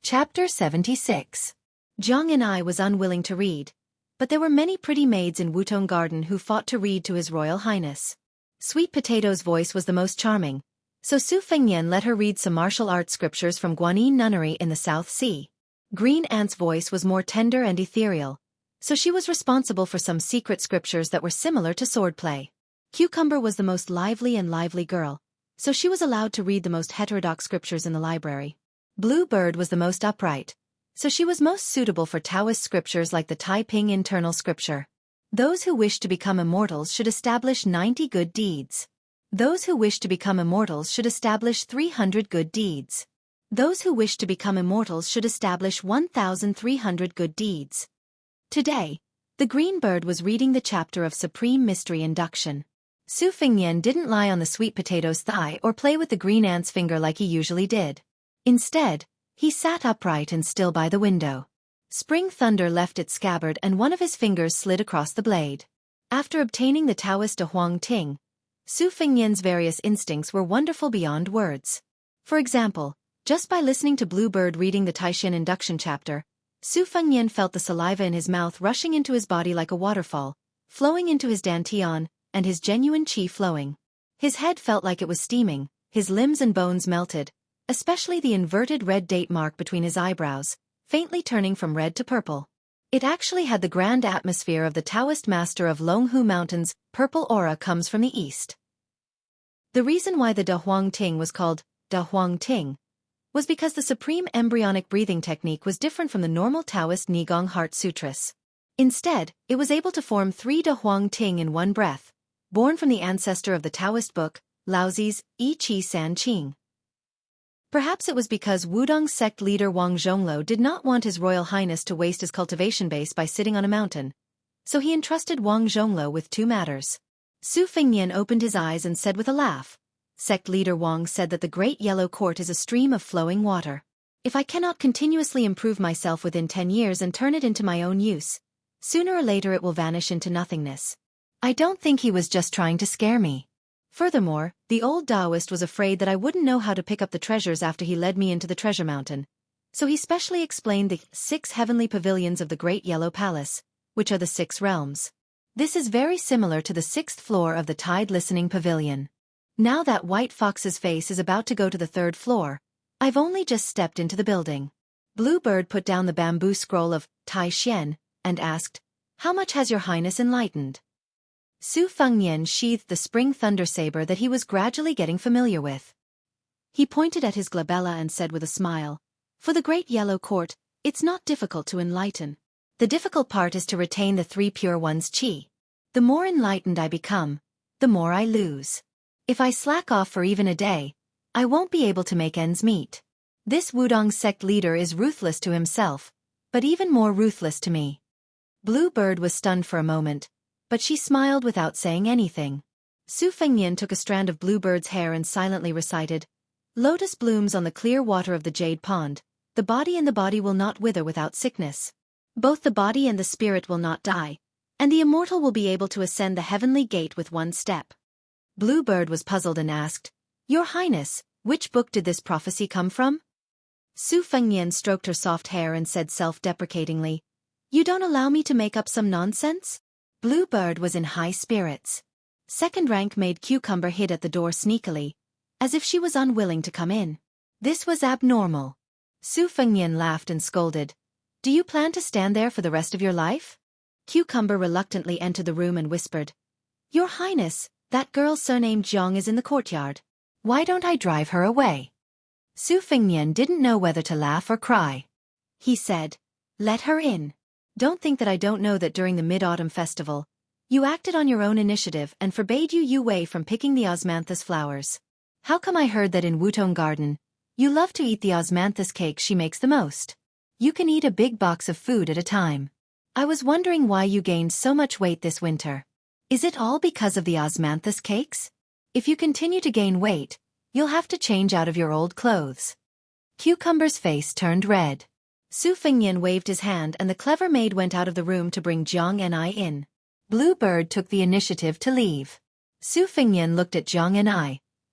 Chapter 76. Zhang and I was unwilling to read, but there were many pretty maids in Wutong Garden who fought to read to His Royal Highness. Sweet Potato's voice was the most charming, So Su Fengnian let her read some martial arts scriptures from Guanyin Nunnery in the South Sea. Green Ant's voice was more tender and ethereal, so she was responsible for some secret scriptures that were similar to swordplay. Cucumber was the most lively girl, so she was allowed to read the most heterodox scriptures in the library. Blue Bird was the most upright, so she was most suitable for Taoist scriptures like the Taiping internal scripture. Those who wish to become immortals should establish 90 good deeds. Those who wish to become immortals should establish 300 good deeds. Those who wish to become immortals should establish 1,300 good deeds. Today, the green bird was reading the chapter of Supreme Mystery Induction. Su Fengnian didn't lie on the sweet potato's thigh or play with the green ant's finger like he usually did. Instead, he sat upright and still by the window. Spring thunder left its scabbard and one of his fingers slid across the blade. After obtaining the Taoist De Huang Ting, Su Fengnian's various instincts were wonderful beyond words. For example, just by listening to Blue Bird reading the Taishan induction chapter, Su Fengnian felt the saliva in his mouth rushing into his body like a waterfall, flowing into his dantian, and his genuine qi flowing. His head felt like it was steaming, his limbs and bones melted, especially the inverted red date mark between his eyebrows, faintly turning from red to purple. It actually had the grand atmosphere of the Taoist master of Longhu Mountains. Purple aura comes from the east. The reason why the De Huang Ting was called De Huang Ting was because the supreme embryonic breathing technique was different from the normal Taoist Nigong Heart Sutras. Instead, it was able to form 3 De Huang Ting in one breath, born from the ancestor of the Taoist book, Laozi's I Chi San Qing. Perhaps it was because Wudong sect leader Wang Zhonglo did not want His Royal Highness to waste his cultivation base by sitting on a mountain, so he entrusted Wang Zhonglo with 2 matters. Su Fengnian opened his eyes and said with a laugh, "Sect leader Wang said that the Great Yellow Court is a stream of flowing water. If I cannot continuously improve myself within 10 years and turn it into my own use, sooner or later it will vanish into nothingness." I don't think he was just trying to scare me. Furthermore, the old Taoist was afraid that I wouldn't know how to pick up the treasures after he led me into the treasure mountain, so he specially explained the 6 heavenly pavilions of the Great Yellow Palace, which are the 6 realms. This is very similar to the 6th floor of the Tide Listening Pavilion. Now that White Fox's face is about to go to the 3rd floor, I've only just stepped into the building. Blue Bird put down the bamboo scroll of Tai Xian and asked, "How much has your highness enlightened?" Su Fengnian sheathed the spring thunder saber that he was gradually getting familiar with. He pointed at his glabella and said with a smile, "For the Great Yellow Court, it's not difficult to enlighten. The difficult part is to retain the 3 pure ones qi. The more enlightened I become, the more I lose. If I slack off for even a day, I won't be able to make ends meet. This Wudong sect leader is ruthless to himself, but even more ruthless to me." Blue Bird was stunned for a moment, but she smiled without saying anything. Su Fengnian took a strand of Blue Bird's hair and silently recited, "Lotus blooms on the clear water of the jade pond, the body and the body will not wither without sickness. Both the body and the spirit will not die, and the immortal will be able to ascend the heavenly gate with one step." Blue Bird was puzzled and asked, "Your Highness, which book did this prophecy come from?" Su Fengnian stroked her soft hair and said self-deprecatingly, "You don't allow me to make up some nonsense?" Blue Bird was in high spirits. Second rank maid Cucumber hid at the door sneakily, as if she was unwilling to come in. This was abnormal. Su Fengnian laughed and scolded, "Do you plan to stand there for the rest of your life?" Cucumber reluctantly entered the room and whispered, "Your Highness, that girl surnamed Zhang is in the courtyard. Why don't I drive her away?" Su Fengnian didn't know whether to laugh or cry. He said, "Let her in. Don't think that I don't know that during the Mid-Autumn Festival, you acted on your own initiative and forbade Yu Wei from picking the osmanthus flowers. How come I heard that in Wutong Garden, you love to eat the osmanthus cake she makes the most? You can eat a big box of food at a time. I was wondering why you gained so much weight this winter. Is it all because of the osmanthus cakes? If you continue to gain weight, you'll have to change out of your old clothes." Cucumber's face turned red. Su Fengnian waved his hand and the clever maid went out of the room to bring Zhang and I in. Blue Bird took the initiative to leave. Su Fengnian looked at Zhang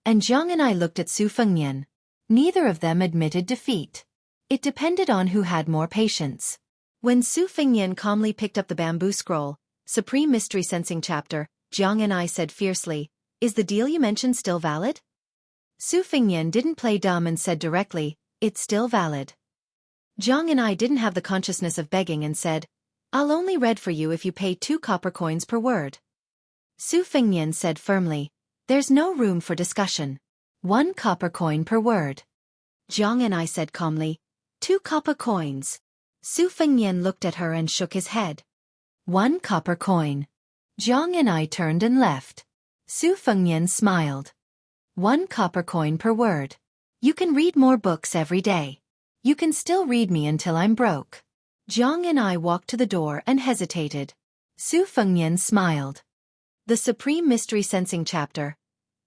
and Zhang and I looked at Su Fengnian. Neither of them admitted defeat. It depended on who had more patience. When Su Fengnian calmly picked up the bamboo scroll, Supreme Mystery Sensing Chapter, Zhang and I said fiercely, "Is the deal you mentioned still valid?" Su Fengnian didn't play dumb and said directly, "It's still valid." Zhang and I didn't have the consciousness of begging and said, "I'll only read for you if you pay 2 copper coins per word." Su Fengnian said firmly, "There's no room for discussion. 1 copper coin per word." Zhang and I said calmly, "2 copper coins." Su Fengnian looked at her and shook his head. 1 copper coin. Zhang and I turned and left. Su Fengnian smiled. 1 copper coin per word. You can read more books every day. You can still read me until I'm broke. Zhang and I walked to the door and hesitated. Su Fengnian smiled. The Supreme Mystery Sensing chapter.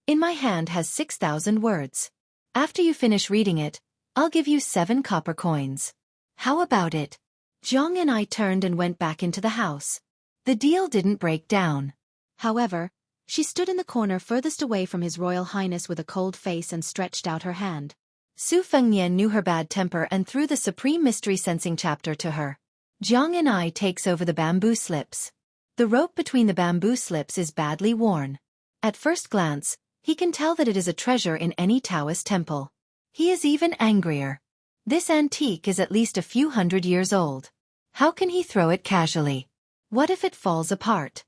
In my hand has 6,000 words. After you finish reading it, I'll give you 7 copper coins. How about it? Zhang and I turned and went back into the house. The deal didn't break down. However, she stood in the corner furthest away from His Royal Highness with a cold face and stretched out her hand. Su Fengnian knew her bad temper and threw the Supreme Mystery Sensing chapter to her. Zhang and I takes over the bamboo slips. The rope between the bamboo slips is badly worn. At first glance, he can tell that it is a treasure in any Taoist temple. He is even angrier. This antique is at least a few hundred years old. How can he throw it casually? What if it falls apart?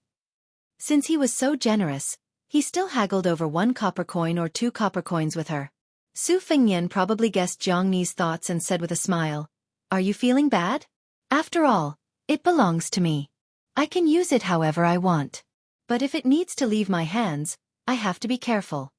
Since he was so generous, he still haggled over 1 copper coin or 2 copper coins with her. Su Fengnian probably guessed Zhang Ni's thoughts and said with a smile, "Are you feeling bad? After all, it belongs to me. I can use it however I want. But if it needs to leave my hands, I have to be careful."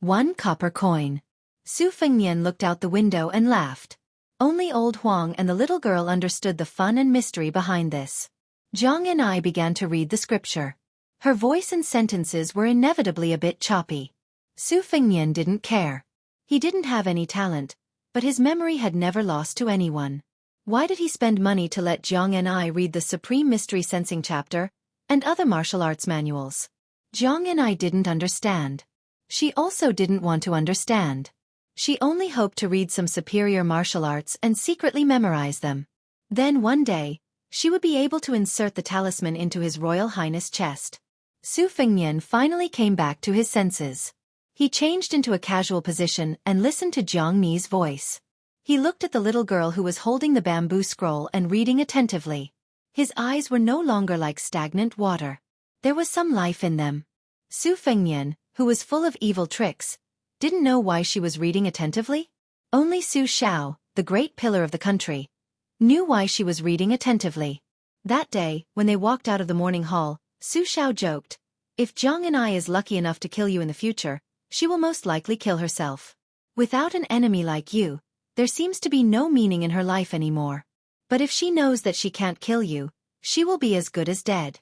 1 copper coin. Su Fengnian looked out the window and laughed. Only old Huang and the little girl understood the fun and mystery behind this. Zhang and I began to read the scripture. Her voice and sentences were inevitably a bit choppy. Su Fengnian didn't care. He didn't have any talent, but his memory had never lost to anyone. Why did he spend money to let Zhang and I read the Supreme Mystery Sensing chapter and other martial arts manuals? Zhang and I didn't understand. She also didn't want to understand. She only hoped to read some superior martial arts and secretly memorize them. Then one day, she would be able to insert the talisman into His Royal Highness' chest. Su Fengnian finally came back to his senses. He changed into a casual position and listened to Zhang Ni's voice. He looked at the little girl who was holding the bamboo scroll and reading attentively. His eyes were no longer like stagnant water. There was some life in them. Su Fengnian, who was full of evil tricks, didn't know why she was reading attentively. Only Su Xiao, the great pillar of the country, knew why she was reading attentively. That day, when they walked out of the morning hall, Su Xiao joked, "If Zhang and I is lucky enough to kill you in the future, she will most likely kill herself. Without an enemy like you, there seems to be no meaning in her life anymore. But if she knows that she can't kill you, she will be as good as dead."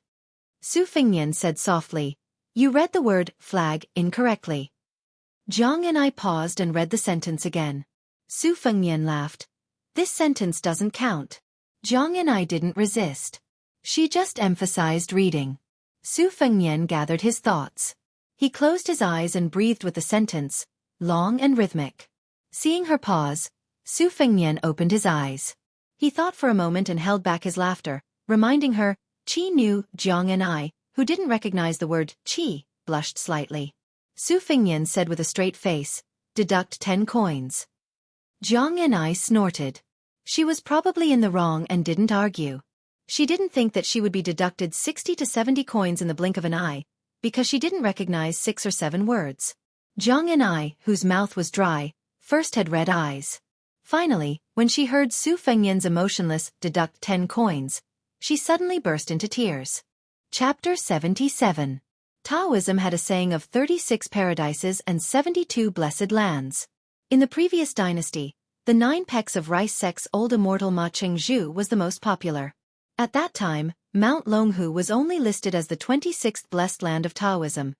Su Fengnian said softly, "You read the word flag incorrectly." Zhang and I paused and read the sentence again. Su Fengnian laughed. "This sentence doesn't count." Zhang and I didn't resist. She just emphasized reading. Su Fengnian gathered his thoughts. He closed his eyes and breathed with the sentence, long and rhythmic. Seeing her pause, Su Fengnian opened his eyes. He thought for a moment and held back his laughter, reminding her, "Qi knew." Zhang and I, who didn't recognize the word qi, blushed slightly. Su Fengnian said with a straight face, "Deduct 10 coins." Zhang and I snorted. She was probably in the wrong and didn't argue. She didn't think that she would be deducted 60 to 70 coins in the blink of an eye, because she didn't recognize 6 or 7 words. Zhang and I, whose mouth was dry, first had red eyes. Finally, when she heard Su Fengnian's emotionless "deduct 10 coins," she suddenly burst into tears. Chapter 77. Taoism had a saying of 36 paradises and 72 blessed lands. In the previous dynasty, the 9 pecks of rice sect's old immortal Ma Chengzhu was the most popular. At that time, Mount Longhu was only listed as the 26th blessed land of Taoism,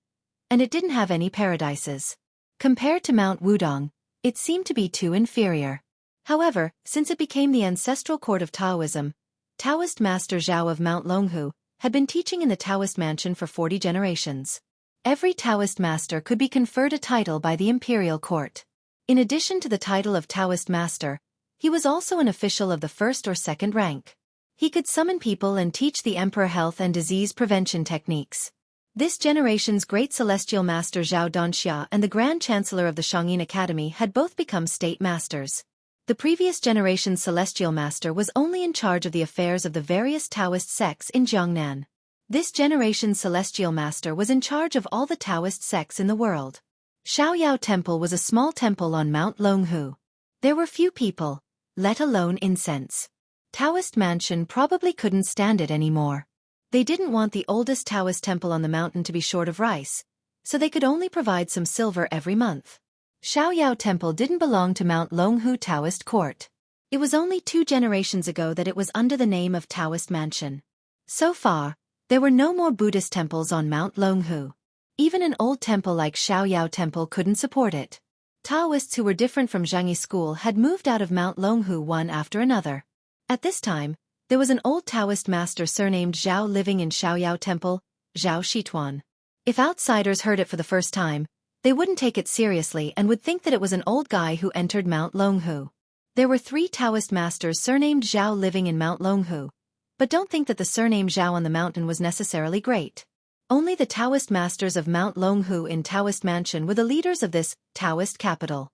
and it didn't have any paradises. Compared to Mount Wudong, it seemed to be too inferior. However, since it became the ancestral court of Taoism, Taoist Master Zhao of Mount Longhu had been teaching in the Taoist mansion for 40 generations. Every Taoist master could be conferred a title by the imperial court. In addition to the title of Taoist master, he was also an official of the first or second rank. He could summon people and teach the emperor health and disease prevention techniques. This generation's great celestial master Zhao Donxia and the Grand Chancellor of the Shangyin Academy had both become state masters. The previous generation's celestial master was only in charge of the affairs of the various Taoist sects in Jiangnan. This generation's celestial master was in charge of all the Taoist sects in the world. Xiaoyao Temple was a small temple on Mount Longhu. There were few people, let alone incense. Taoist mansion probably couldn't stand it anymore. They didn't want the oldest Taoist temple on the mountain to be short of rice, so they could only provide some silver every month. Xiaoyao Temple didn't belong to Mount Longhu Taoist Court. It was only 2 generations ago that it was under the name of Taoist Mansion. So far, there were no more Buddhist temples on Mount Longhu. Even an old temple like Xiaoyao Temple couldn't support it. Taoists who were different from Zhangyi school had moved out of Mount Longhu one after another. At this time, there was an old Taoist master surnamed Zhao living in Xiaoyao Temple, Zhao Shituan. If outsiders heard it for the first time, they wouldn't take it seriously and would think that it was an old guy who entered Mount Longhu. There were 3 Taoist masters surnamed Zhao living in Mount Longhu, but don't think that the surname Zhao on the mountain was necessarily great. Only the Taoist masters of Mount Longhu in Taoist Mansion were the leaders of this Taoist capital.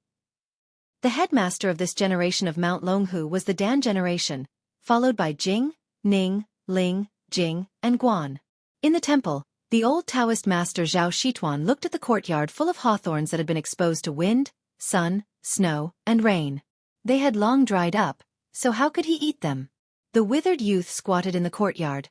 The headmaster of this generation of Mount Longhu was the Dan generation, followed by Jing, Ning, Ling, Jing, and Guan. In the temple, the old Taoist master Zhao Shituan looked at the courtyard full of hawthorns that had been exposed to wind, sun, snow, and rain. They had long dried up, so how could he eat them? The withered youth squatted in the courtyard,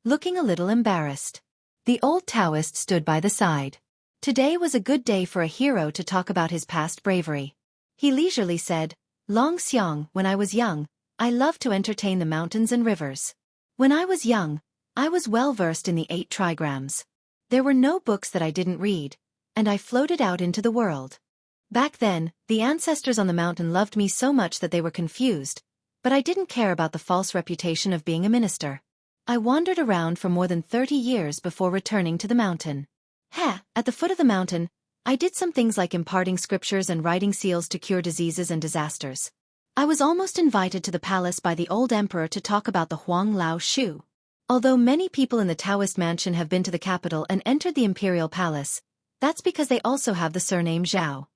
looking a little embarrassed. The old Taoist stood by the side. Today was a good day for a hero to talk about his past bravery. He leisurely said, "Long Xiang, when I was young, I loved to entertain the mountains and rivers. When I was young, I was well versed in the 8 trigrams. There were no books that I didn't read, and I floated out into the world. Back then, the ancestors on the mountain loved me so much that they were confused, but I didn't care about the false reputation of being a minister. I wandered around for more than 30 years before returning to the mountain. At the foot of the mountain, I did some things like imparting scriptures and writing seals to cure diseases and disasters. I was almost invited to the palace by the old emperor to talk about the Huang Lao Shu. Although many people in the Taoist mansion have been to the capital and entered the imperial palace, that's because they also have the surname Zhao.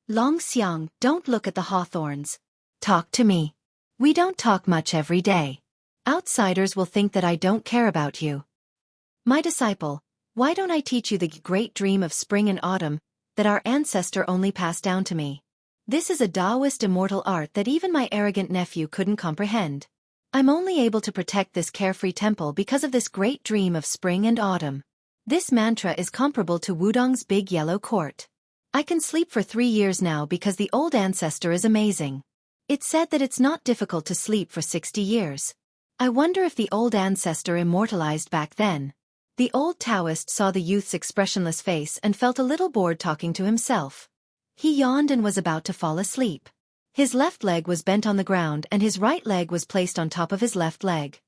Long Xiang, don't look at the hawthorns. Talk to me. We don't talk much every day. Outsiders will think that I don't care about you. My disciple, why don't I teach you the great dream of spring and autumn that our ancestor only passed down to me? This is a Taoist immortal art that even my arrogant nephew couldn't comprehend. I'm only able to protect this carefree temple because of this great dream of spring and autumn. This mantra is comparable to Wudong's big yellow court. I can sleep for 3 years now because the old ancestor is amazing. It's said that it's not difficult to sleep for 60 years. I wonder if the old ancestor immortalized back then. The old Taoist saw the youth's expressionless face and felt a little bored talking to himself. He yawned and was about to fall asleep. His left leg was bent on the ground and his right leg was placed on top of his left leg.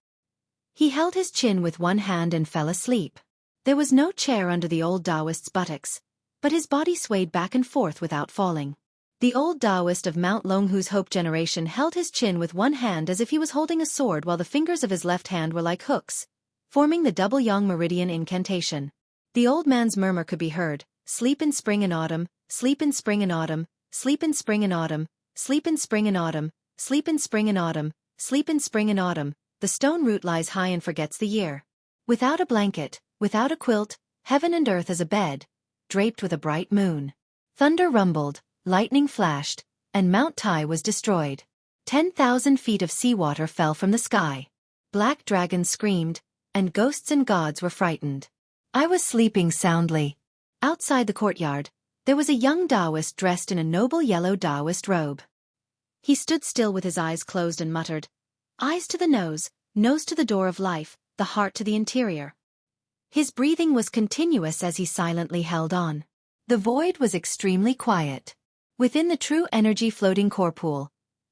He held his chin with one hand and fell asleep. There was no chair under the old Taoist's buttocks, but his body swayed back and forth without falling. The old Taoist of Mount Longhu's Hope generation held his chin with one hand as if he was holding a sword while the fingers of his left hand were like hooks, forming the double yang meridian incantation. The old man's murmur could be heard, "Sleep in spring and autumn, sleep in spring and autumn, sleep in spring and autumn, sleep in spring and autumn, sleep in spring and autumn, sleep in spring and autumn. The stone root lies high and forgets the year. Without a blanket, without a quilt, heaven and earth as a bed, draped with a bright moon." Thunder rumbled, lightning flashed, and Mount Tai was destroyed. 10,000 feet of seawater fell from the sky. Black dragons screamed, and ghosts and gods were frightened. I was sleeping soundly. Outside the courtyard, there was a young Taoist dressed in a noble yellow Taoist robe. He stood still with his eyes closed and muttered, "Eyes to the nose to the door of life, the heart to the interior." His breathing was continuous as he silently held on. The void was extremely quiet. Within the true energy floating core pool,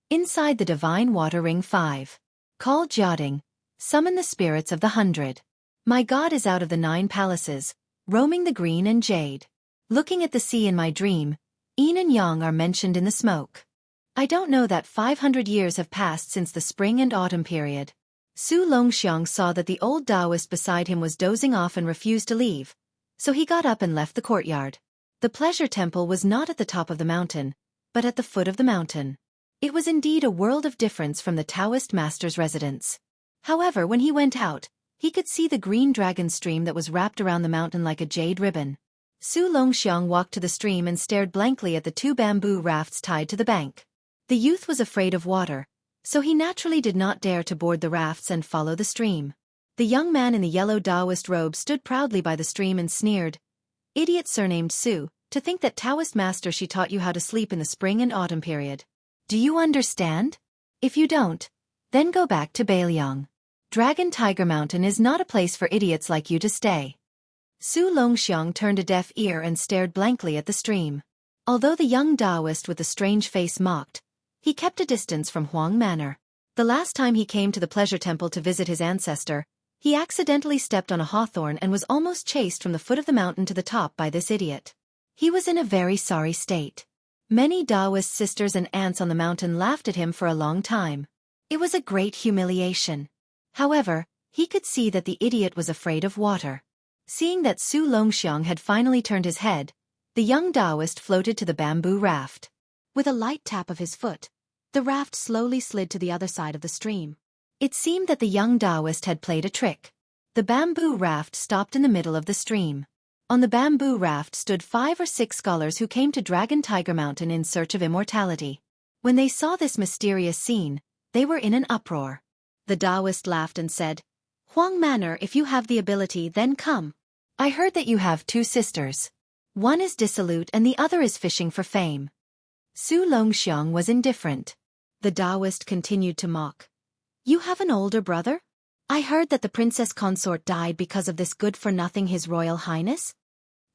inside the divine water ring 5. Call Jiaoding, summon the spirits of the 100. My god is out of the 9 palaces, roaming the green and jade. Looking at the sea in my dream, yin and yang are mentioned in the smoke. I don't know that 500 years have passed since the spring and autumn period. Su Longxiang saw that the old Taoist beside him was dozing off and refused to leave, So he got up and left the courtyard. The pleasure temple was not at the top of the mountain, but at the foot of the mountain. It was indeed a world of difference from the Taoist master's residence. However, when he went out, he could see the green dragon stream that was wrapped around the mountain like a jade ribbon. Su Longxiang walked to the stream and stared blankly at the two bamboo rafts tied to the bank. The youth was afraid of water, so he naturally did not dare to board the rafts and follow the stream. The young man in the yellow Taoist robe stood proudly by the stream and sneered, "Idiot surnamed Su, to think that Taoist master she taught you how to sleep in the spring and autumn period. Do you understand? If you don't, then go back to Bailiang. Dragon Tiger Mountain is not a place for idiots like you to stay." Su Longxiang turned a deaf ear and stared blankly at the stream. Although the young Taoist with the strange face mocked, he kept a distance from Huang Manor. The last time he came to the pleasure temple to visit his ancestor, he accidentally stepped on a hawthorn and was almost chased from the foot of the mountain to the top by this idiot. He was in a very sorry state. Many Taoist sisters and aunts on the mountain laughed at him for a long time. It was a great humiliation. However, he could see that the idiot was afraid of water. Seeing that Su Longxiang had finally turned his head, the young Taoist floated to the bamboo raft. With a light tap of his foot, the raft slowly slid to the other side of the stream. It seemed that the young Taoist had played a trick. The bamboo raft stopped in the middle of the stream. On the bamboo raft stood 5 or 6 scholars who came to Dragon Tiger Mountain in search of immortality. When they saw this mysterious scene, they were in an uproar. The Taoist laughed and said, "Huang Manor, if you have the ability, then come. I heard that you have 2 sisters. One is dissolute and the other is fishing for fame." Su Longxiang was indifferent. The Taoist continued to mock. "You have an older brother? I heard that the princess consort died because of this good-for-nothing His Royal Highness?"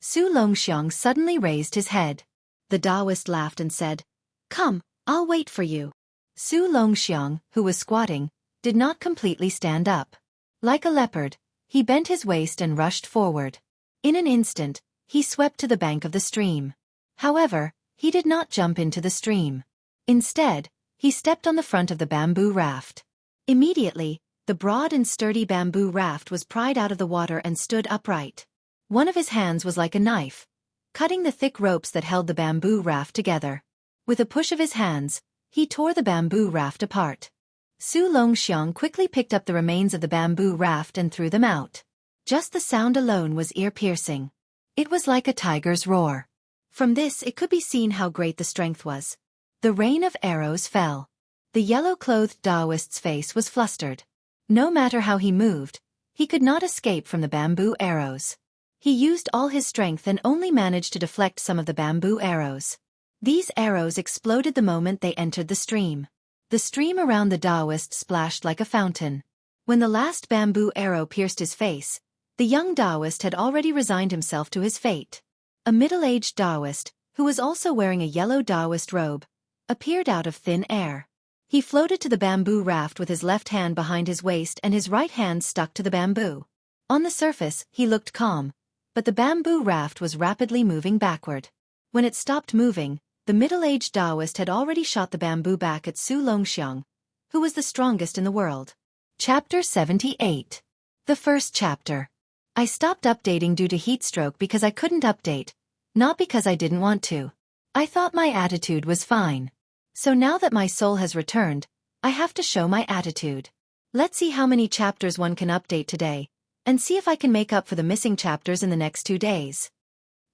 Su Longxiang suddenly raised his head. The Taoist laughed and said, "Come, I'll wait for you." Su Longxiang, who was squatting, did not completely stand up. Like a leopard, he bent his waist and rushed forward. In an instant, he swept to the bank of the stream. However, he did not jump into the stream. Instead, he stepped on the front of the bamboo raft. Immediately, the broad and sturdy bamboo raft was pried out of the water and stood upright. One of his hands was like a knife, cutting the thick ropes that held the bamboo raft together. With a push of his hands, he tore the bamboo raft apart. Su Longxiang quickly picked up the remains of the bamboo raft and threw them out. Just the sound alone was ear-piercing. It was like a tiger's roar. From this it could be seen how great the strength was. The rain of arrows fell. The yellow-clothed Taoist's face was flustered. No matter how he moved, he could not escape from the bamboo arrows. He used all his strength and only managed to deflect some of the bamboo arrows. These arrows exploded the moment they entered the stream. The stream around the Taoist splashed like a fountain. When the last bamboo arrow pierced his face, the young Taoist had already resigned himself to his fate. A middle-aged Taoist, who was also wearing a yellow Taoist robe, appeared out of thin air. He floated to the bamboo raft with his left hand behind his waist and his right hand stuck to the bamboo. On the surface, he looked calm, but the bamboo raft was rapidly moving backward. When it stopped moving, the middle-aged Taoist had already shot the bamboo back at Su Longxiang, who was the strongest in the world. Chapter 78. The first chapter. I stopped updating due to heatstroke because I couldn't update, not because I didn't want to. I thought my attitude was fine. So now that my soul has returned, I have to show my attitude. Let's see how many chapters one can update today, and see if I can make up for the missing chapters in the next 2 days.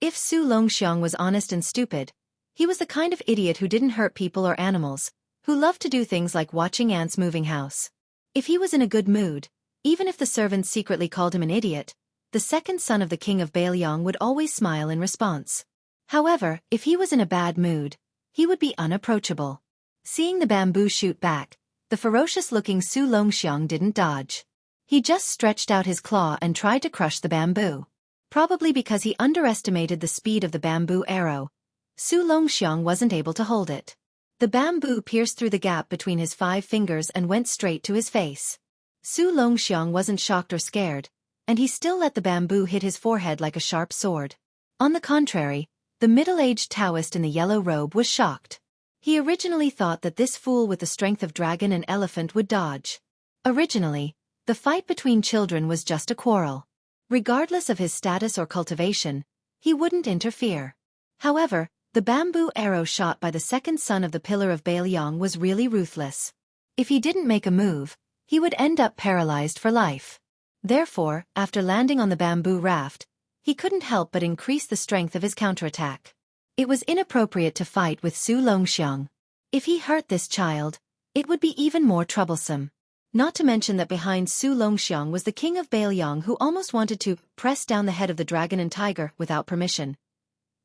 If Su Longxiang was honest and stupid, he was the kind of idiot who didn't hurt people or animals, who loved to do things like watching ants moving house. If he was in a good mood, even if the servants secretly called him an idiot, the second son of the king of Bailiang would always smile in response. However, if he was in a bad mood, he would be unapproachable. Seeing the bamboo shoot back, the ferocious-looking Su Longxiang didn't dodge. He just stretched out his claw and tried to crush the bamboo. Probably because he underestimated the speed of the bamboo arrow, Su Longxiang wasn't able to hold it. The bamboo pierced through the gap between his 5 fingers and went straight to his face. Su Longxiang wasn't shocked or scared, and he still let the bamboo hit his forehead like a sharp sword. On the contrary, the middle-aged Taoist in the yellow robe was shocked. He originally thought that this fool with the strength of dragon and elephant would dodge. Originally, the fight between children was just a quarrel. Regardless of his status or cultivation, he wouldn't interfere. However, the bamboo arrow shot by the second son of the Pillar of Baelyang was really ruthless. If he didn't make a move, he would end up paralyzed for life. Therefore, after landing on the bamboo raft, he couldn't help but increase the strength of his counterattack. It was inappropriate to fight with Su Longxiang. If he hurt this child, it would be even more troublesome. Not to mention that behind Su Longxiang was the king of Baelyang, who almost wanted to press down the head of the dragon and tiger without permission.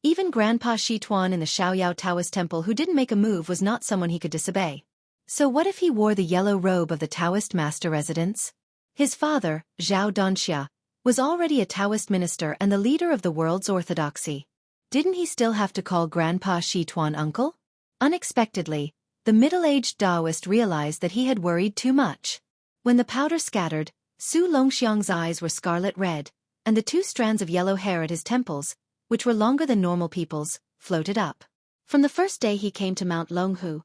Even Grandpa Shi Tuan in the Shaoyao Taoist temple, who didn't make a move, was not someone he could disobey. So what if he wore the yellow robe of the Taoist master residence? His father, Zhao Donxia, was already a Taoist minister and the leader of the world's orthodoxy. Didn't he still have to call Grandpa Shi Tuan uncle? Unexpectedly, the middle-aged Taoist realized that he had worried too much. When the powder scattered, Su Longxiang's eyes were scarlet red, and the 2 strands of yellow hair at his temples, which were longer than normal people's, floated up. From the first day he came to Mount Longhu,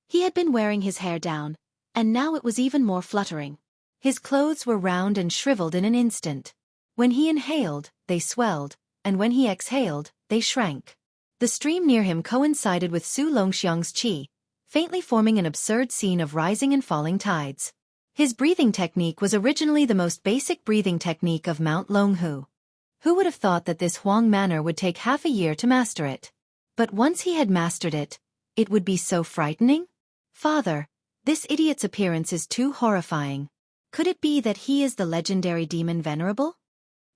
he had been wearing his hair down, and now it was even more fluttering. His clothes were round and shriveled in an instant. When he inhaled, they swelled, and when he exhaled, they shrank. The stream near him coincided with Su Longxiang's qi, faintly forming an absurd scene of rising and falling tides. His breathing technique was originally the most basic breathing technique of Mount Longhu. Who would have thought that this Huang manner would take half a year to master it? But once he had mastered it, it would be so frightening? Father, this idiot's appearance is too horrifying. Could it be that he is the legendary demon Venerable?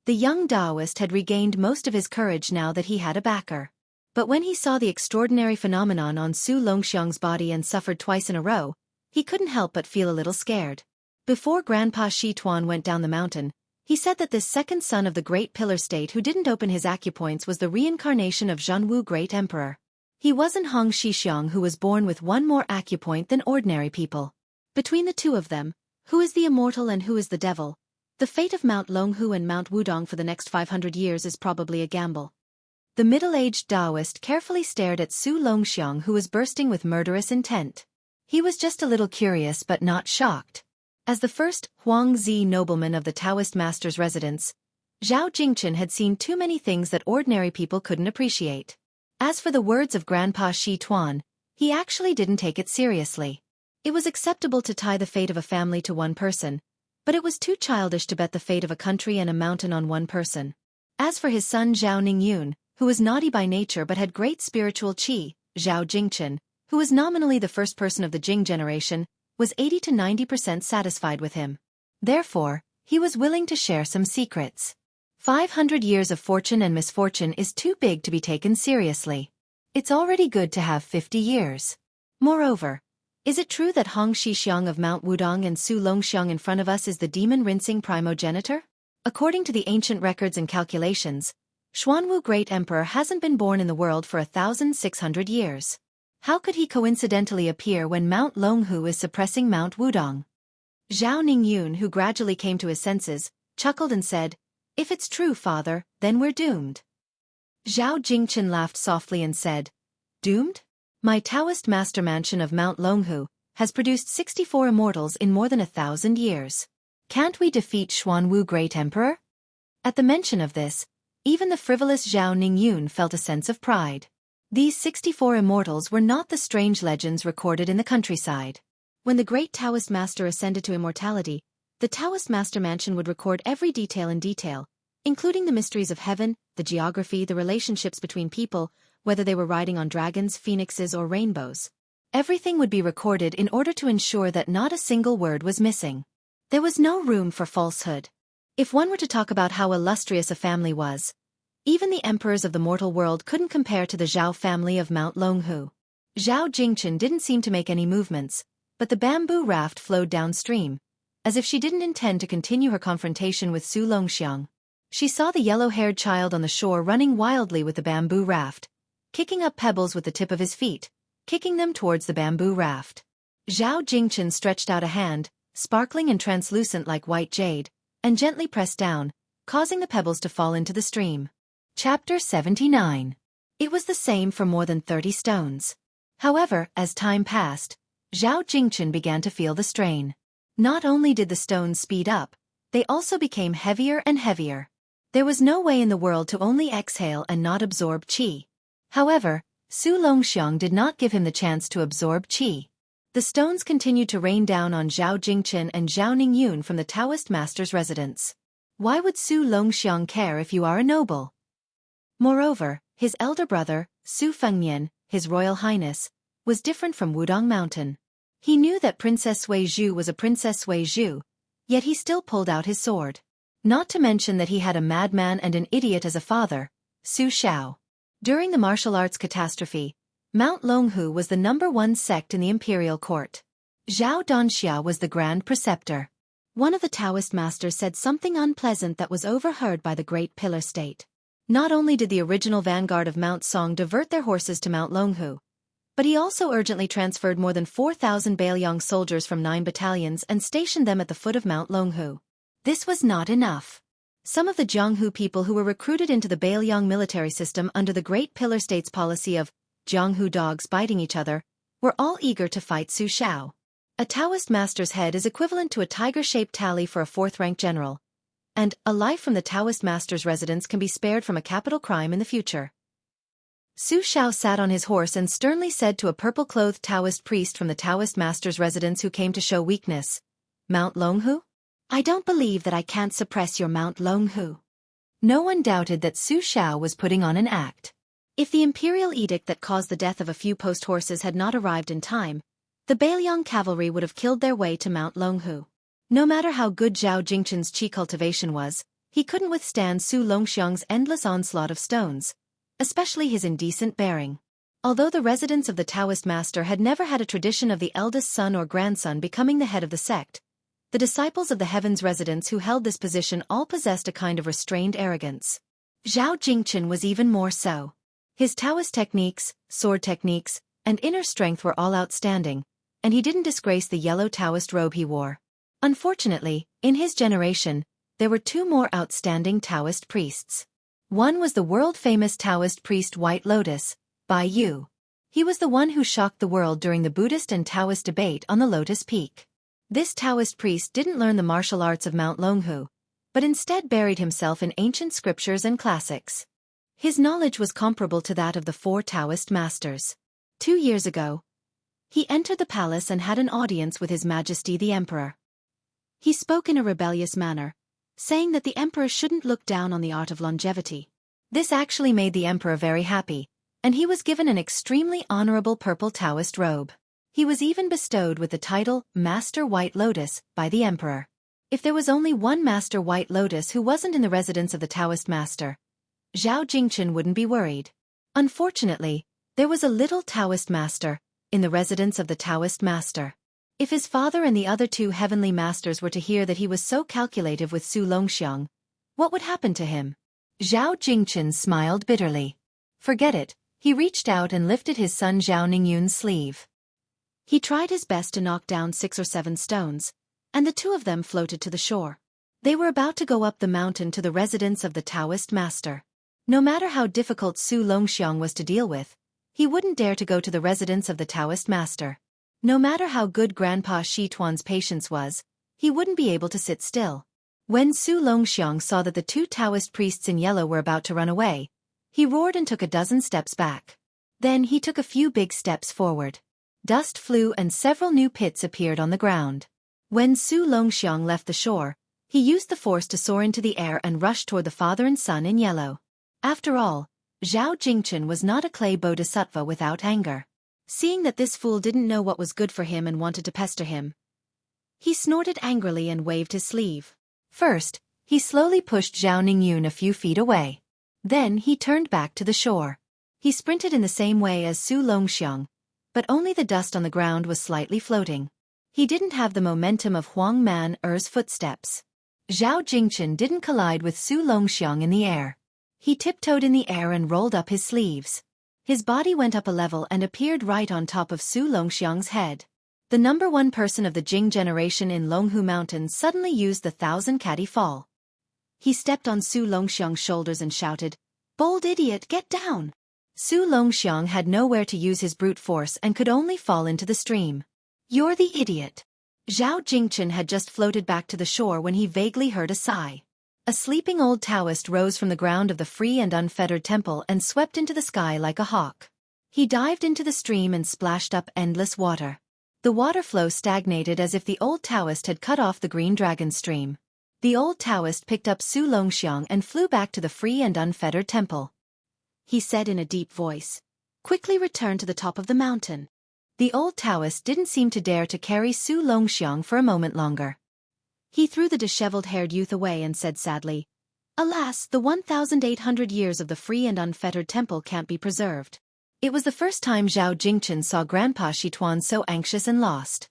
The young Taoist had regained most of his courage now that he had a backer. But when he saw the extraordinary phenomenon on Su Longxiang's body and suffered twice in a row, he couldn't help but feel a little scared. Before Grandpa Shi Tuan went down the mountain, he said that this second son of the Great Pillar State who didn't open his acupoints was the reincarnation of Zhenwu Great Emperor. He wasn't Hong Shixiang, who was born with one more acupoint than ordinary people. Between the two of them, who is the immortal and who is the devil? The fate of Mount Longhu and Mount Wudong for the next 500 years is probably a gamble. The middle-aged Taoist carefully stared at Su Longxiang, who was bursting with murderous intent. He was just a little curious but not shocked. As the first Huangzi nobleman of the Taoist master's residence, Zhao Jingchen had seen too many things that ordinary people couldn't appreciate. As for the words of Grandpa Shi Tuan, he actually didn't take it seriously. It was acceptable to tie the fate of a family to one person, but it was too childish to bet the fate of a country and a mountain on one person. As for his son Zhao Ningyun, who was naughty by nature but had great spiritual qi, Zhao Jingchen, who was nominally the first person of the Jing generation, was 80 to 90% satisfied with him. Therefore, he was willing to share some secrets. 500 years of fortune and misfortune is too big to be taken seriously. It's already good to have 50 years. Moreover, is it true that Hong Shixiang of Mount Wudong and Su Longxiang in front of us is the demon-rinsing primogenitor? According to the ancient records and calculations, Xuanwu Great Emperor hasn't been born in the world for 1,600 years. How could he coincidentally appear when Mount Longhu is suppressing Mount Wudong? Zhao Ningyun, who gradually came to his senses, chuckled and said, "If it's true, father, then we're doomed." Zhao Jingchen laughed softly and said, "Doomed? My Taoist master mansion of Mount Longhu has produced 64 immortals in more than 1,000 years. Can't we defeat Xuanwu Great Emperor?" At the mention of this, even the frivolous Zhao Ningyun felt a sense of pride. These 64 immortals were not the strange legends recorded in the countryside. When the great Taoist master ascended to immortality, the Taoist master mansion would record every detail in detail, including the mysteries of heaven, the geography, the relationships between people, whether they were riding on dragons, phoenixes, or rainbows. Everything would be recorded in order to ensure that not a single word was missing. There was no room for falsehood. If one were to talk about how illustrious a family was, even the emperors of the mortal world couldn't compare to the Zhao family of Mount Longhu. Zhao Jingchen didn't seem to make any movements, but the bamboo raft flowed downstream, as if she didn't intend to continue her confrontation with Su Longxiang. She saw the yellow-haired child on the shore running wildly with the bamboo raft, kicking up pebbles with the tip of his feet, kicking them towards the bamboo raft. Zhao Jingchen stretched out a hand, sparkling and translucent like white jade, and gently pressed down, causing the pebbles to fall into the stream. Chapter 79. It was the same for more than 30 stones. However, as time passed, Zhao Jingchen began to feel the strain. Not only did the stones speed up, they also became heavier and heavier. There was no way in the world to only exhale and not absorb qi. However, Su Longxiang did not give him the chance to absorb qi. The stones continued to rain down on Zhao Jingchen and Zhao Ningyun from the Taoist master's residence. Why would Su Longxiang care if you are a noble? Moreover, his elder brother, Su Fengmian, His Royal Highness, was different from Wudong Mountain. He knew that Princess Suizhu was a Princess Suizhu, yet he still pulled out his sword. Not to mention that he had a madman and an idiot as a father, Su Shao. During the martial arts catastrophe, Mount Longhu was the #1 sect in the imperial court. Zhao Donxia was the grand preceptor. One of the Taoist masters said something unpleasant that was overheard by the Great Pillar State. Not only did the original vanguard of Mount Song divert their horses to Mount Longhu, but he also urgently transferred more than 4,000 Bailiang soldiers from 9 battalions and stationed them at the foot of Mount Longhu. This was not enough. Some of the Jianghu people who were recruited into the Bailiang military system under the Great Pillar State's policy of Jianghu dogs biting each other were all eager to fight Su Shao. A Taoist master's head is equivalent to a tiger-shaped tally for a 4th-rank general, and a life from the Taoist master's residence can be spared from a capital crime in the future. Su Shao sat on his horse and sternly said to a purple-clothed Taoist priest from the Taoist master's residence who came to show weakness, "Mount Longhu? I don't believe that I can't suppress your Mount Longhu." No one doubted that Su Shao was putting on an act. If the imperial edict that caused the death of a few post horses had not arrived in time, the Bailiang cavalry would have killed their way to Mount Longhu. No matter how good Zhao Jingchen's qi cultivation was, he couldn't withstand Su Longxiang's endless onslaught of stones, especially his indecent bearing. Although the residents of the Taoist master had never had a tradition of the eldest son or grandson becoming the head of the sect, the disciples of the Heavens residents who held this position all possessed a kind of restrained arrogance. Zhao Jingchen was even more so. His Taoist techniques, sword techniques, and inner strength were all outstanding, and he didn't disgrace the yellow Taoist robe he wore. Unfortunately, in his generation, there were 2 more outstanding Taoist priests. One was the world-famous Taoist priest White Lotus, Bai Yu. He was the one who shocked the world during the Buddhist and Taoist debate on the Lotus Peak. This Taoist priest didn't learn the martial arts of Mount Longhu, but instead buried himself in ancient scriptures and classics. His knowledge was comparable to that of the 4 Taoist masters. 2 years ago, he entered the palace and had an audience with His Majesty the Emperor. He spoke in a rebellious manner, saying that the emperor shouldn't look down on the art of longevity. This actually made the emperor very happy, and he was given an extremely honorable purple Taoist robe. He was even bestowed with the title Master White Lotus by the emperor. If there was only one Master White Lotus who wasn't in the residence of the Taoist master, Zhao Jingchen wouldn't be worried. Unfortunately, there was a little Taoist master in the residence of the Taoist master. If his father and the other 2 heavenly masters were to hear that he was so calculative with Su Longxiang, what would happen to him? Zhao Jingchen smiled bitterly. Forget it, he reached out and lifted his son Zhao Ningyun's sleeve. He tried his best to knock down 6 or 7 stones, and the 2 of them floated to the shore. They were about to go up the mountain to the residence of the Taoist master. No matter how difficult Su Longxiang was to deal with, he wouldn't dare to go to the residence of the Taoist master. No matter how good Grandpa Shi Tuan's patience was, he wouldn't be able to sit still. When Su Longxiang saw that the 2 Taoist priests in yellow were about to run away, he roared and took a dozen steps back. Then he took a few big steps forward. Dust flew and several new pits appeared on the ground. When Su Longxiang left the shore, he used the force to soar into the air and rush toward the father and son in yellow. After all, Zhao Jingchen was not a clay bodhisattva without anger. Seeing that this fool didn't know what was good for him and wanted to pester him, he snorted angrily and waved his sleeve. First, he slowly pushed Zhao Ningyun a few feet away. Then he turned back to the shore. He sprinted in the same way as Su Longxiang, but only the dust on the ground was slightly floating. He didn't have the momentum of Huang Man Er's footsteps. Zhao Jingchen didn't collide with Su Longxiang in the air. He tiptoed in the air and rolled up his sleeves. His body went up a level and appeared right on top of Su Longxiang's head. The #1 person of the Jing generation in Longhu Mountain suddenly used the 1,000-caddy fall. He stepped on Su Longxiang's shoulders and shouted, "Bold idiot, get down!" Su Longxiang had nowhere to use his brute force and could only fall into the stream. "You're the idiot." Zhao Jingchen had just floated back to the shore when he vaguely heard a sigh. A sleeping old Taoist rose from the ground of the free and unfettered temple and swept into the sky like a hawk. He dived into the stream and splashed up endless water. The water flow stagnated as if the old Taoist had cut off the green dragon stream. The old Taoist picked up Su Longxiang and flew back to the free and unfettered temple. He said in a deep voice, "Quickly return to the top of the mountain." The old Taoist didn't seem to dare to carry Su Longxiang for a moment longer. He threw the disheveled-haired youth away and said sadly, "Alas, the 1,800 years of the free and unfettered temple can't be preserved." It was the first time Zhao Jingchen saw Grandpa Shituan so anxious and lost.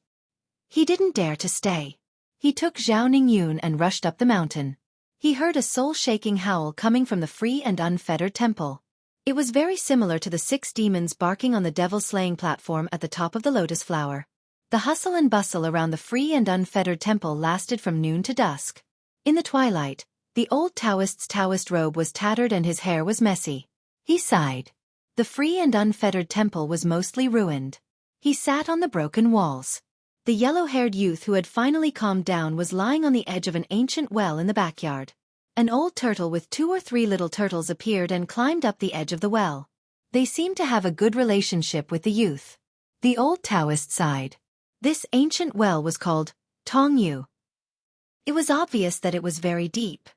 He didn't dare to stay. He took Zhao Ningyun and rushed up the mountain. He heard a soul-shaking howl coming from the free and unfettered temple. It was very similar to the 6 demons barking on the devil-slaying platform at the top of the lotus flower. The hustle and bustle around the free and unfettered temple lasted from noon to dusk. In the twilight, the old Taoist's Taoist robe was tattered and his hair was messy. He sighed. The free and unfettered temple was mostly ruined. He sat on the broken walls. The yellow-haired youth who had finally calmed down was lying on the edge of an ancient well in the backyard. An old turtle with 2 or 3 little turtles appeared and climbed up the edge of the well. They seemed to have a good relationship with the youth. The old Taoist sighed. This ancient well was called Tongyu. It was obvious that it was very deep.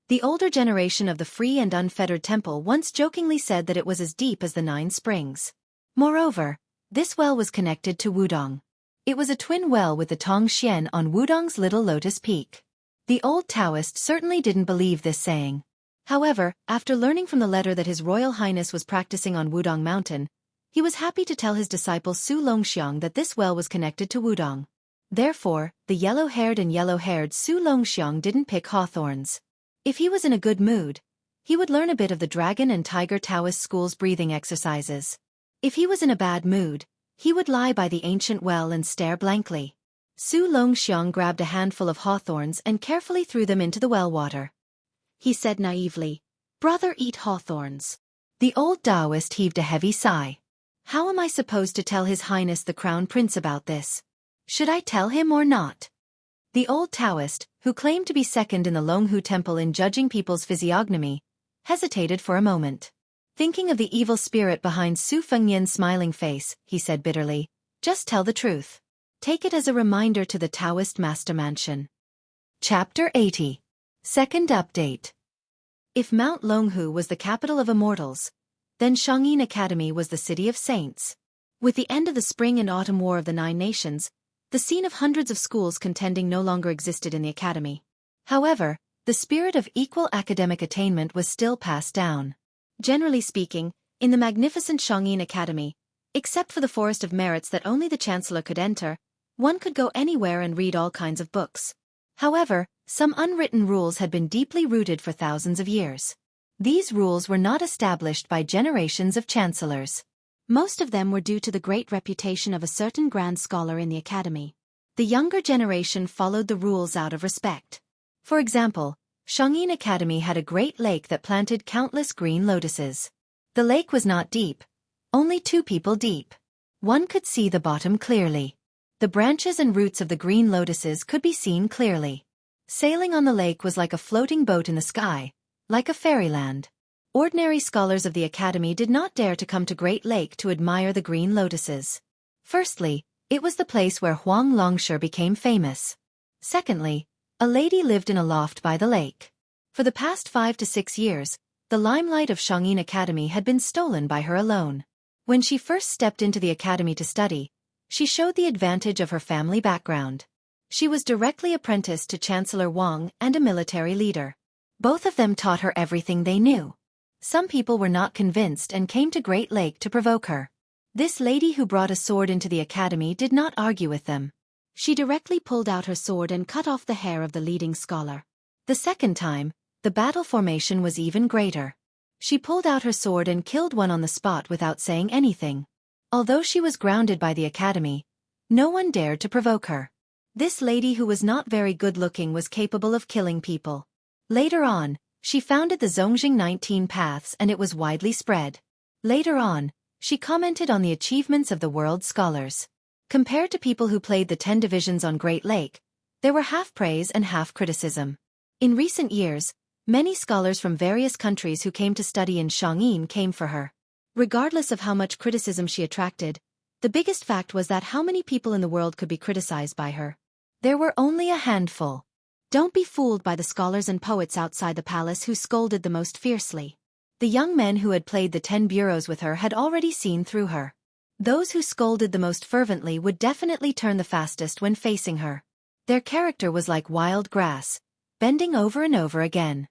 The older generation of the free and unfettered temple once jokingly said that it was as deep as the 9 springs. Moreover, this well was connected to Wudong. It was a twin well with the Tong Xian on Wudong's little lotus peak. The old Taoist certainly didn't believe this saying. However, after learning from the letter that His Royal Highness was practicing on Wudong Mountain, he was happy to tell his disciple Su Longxiang that this well was connected to Wudong. Therefore, the yellow-haired Su Longxiang didn't pick hawthorns. If he was in a good mood, he would learn a bit of the Dragon and Tiger Taoist school's breathing exercises. If he was in a bad mood, he would lie by the ancient well and stare blankly. Su Longxiang grabbed a handful of hawthorns and carefully threw them into the well water. He said naively, "Brother, eat hawthorns." The old Taoist heaved a heavy sigh. "How am I supposed to tell His Highness the Crown Prince about this? Should I tell him or not?" The old Taoist, who claimed to be second in the Longhu Temple in judging people's physiognomy, hesitated for a moment. Thinking of the evil spirit behind Su Fengyan's smiling face, he said bitterly, "Just tell the truth. Take it as a reminder to the Taoist Master Mansion." Chapter 80. Second Update. If Mount Longhu was the capital of Immortals, then Shangyin Academy was the city of saints. With the end of the Spring and Autumn War of the 9 Nations, the scene of hundreds of schools contending no longer existed in the academy. However, the spirit of equal academic attainment was still passed down. Generally speaking, in the magnificent Shangyin Academy, except for the forest of merits that only the Chancellor could enter, one could go anywhere and read all kinds of books. However, some unwritten rules had been deeply rooted for thousands of years. These rules were not established by generations of chancellors. Most of them were due to the great reputation of a certain grand scholar in the academy. The younger generation followed the rules out of respect. For example, Shangyin Academy had a great lake that planted countless green lotuses. The lake was not deep, only 2 people deep. One could see the bottom clearly. The branches and roots of the green lotuses could be seen clearly. Sailing on the lake was like a floating boat in the sky, like a fairyland. Ordinary scholars of the academy did not dare to come to Great Lake to admire the green lotuses. Firstly, it was the place where Huang Longshi became famous. Secondly, a lady lived in a loft by the lake. For the past 5 to 6 years, the limelight of Shangyin Academy had been stolen by her alone. When she first stepped into the academy to study, she showed the advantage of her family background. She was directly apprenticed to Chancellor Wang and a military leader. Both of them taught her everything they knew. Some people were not convinced and came to Great Lake to provoke her. This lady who brought a sword into the academy did not argue with them. She directly pulled out her sword and cut off the hair of the leading scholar. The second time, the battle formation was even greater. She pulled out her sword and killed one on the spot without saying anything. Although she was grounded by the academy, no one dared to provoke her. This lady who was not very good-looking was capable of killing people. Later on, she founded the Zongjing 19 Paths and it was widely spread. Later on, she commented on the achievements of the world's scholars. Compared to people who played the 10 divisions on Great Lake, there were half praise and half criticism. In recent years, Many scholars from various countries who came to study in Xianxia came for her. Regardless of how much criticism she attracted, the biggest fact was that how many people in the world could be criticized by her. There were only a handful. Don't be fooled by the scholars and poets outside the palace who scolded the most fiercely. The young men who had played the 10 bureaus with her had already seen through her. Those who scolded the most fervently would definitely turn the fastest when facing her. Their character was like wild grass, bending over and over again.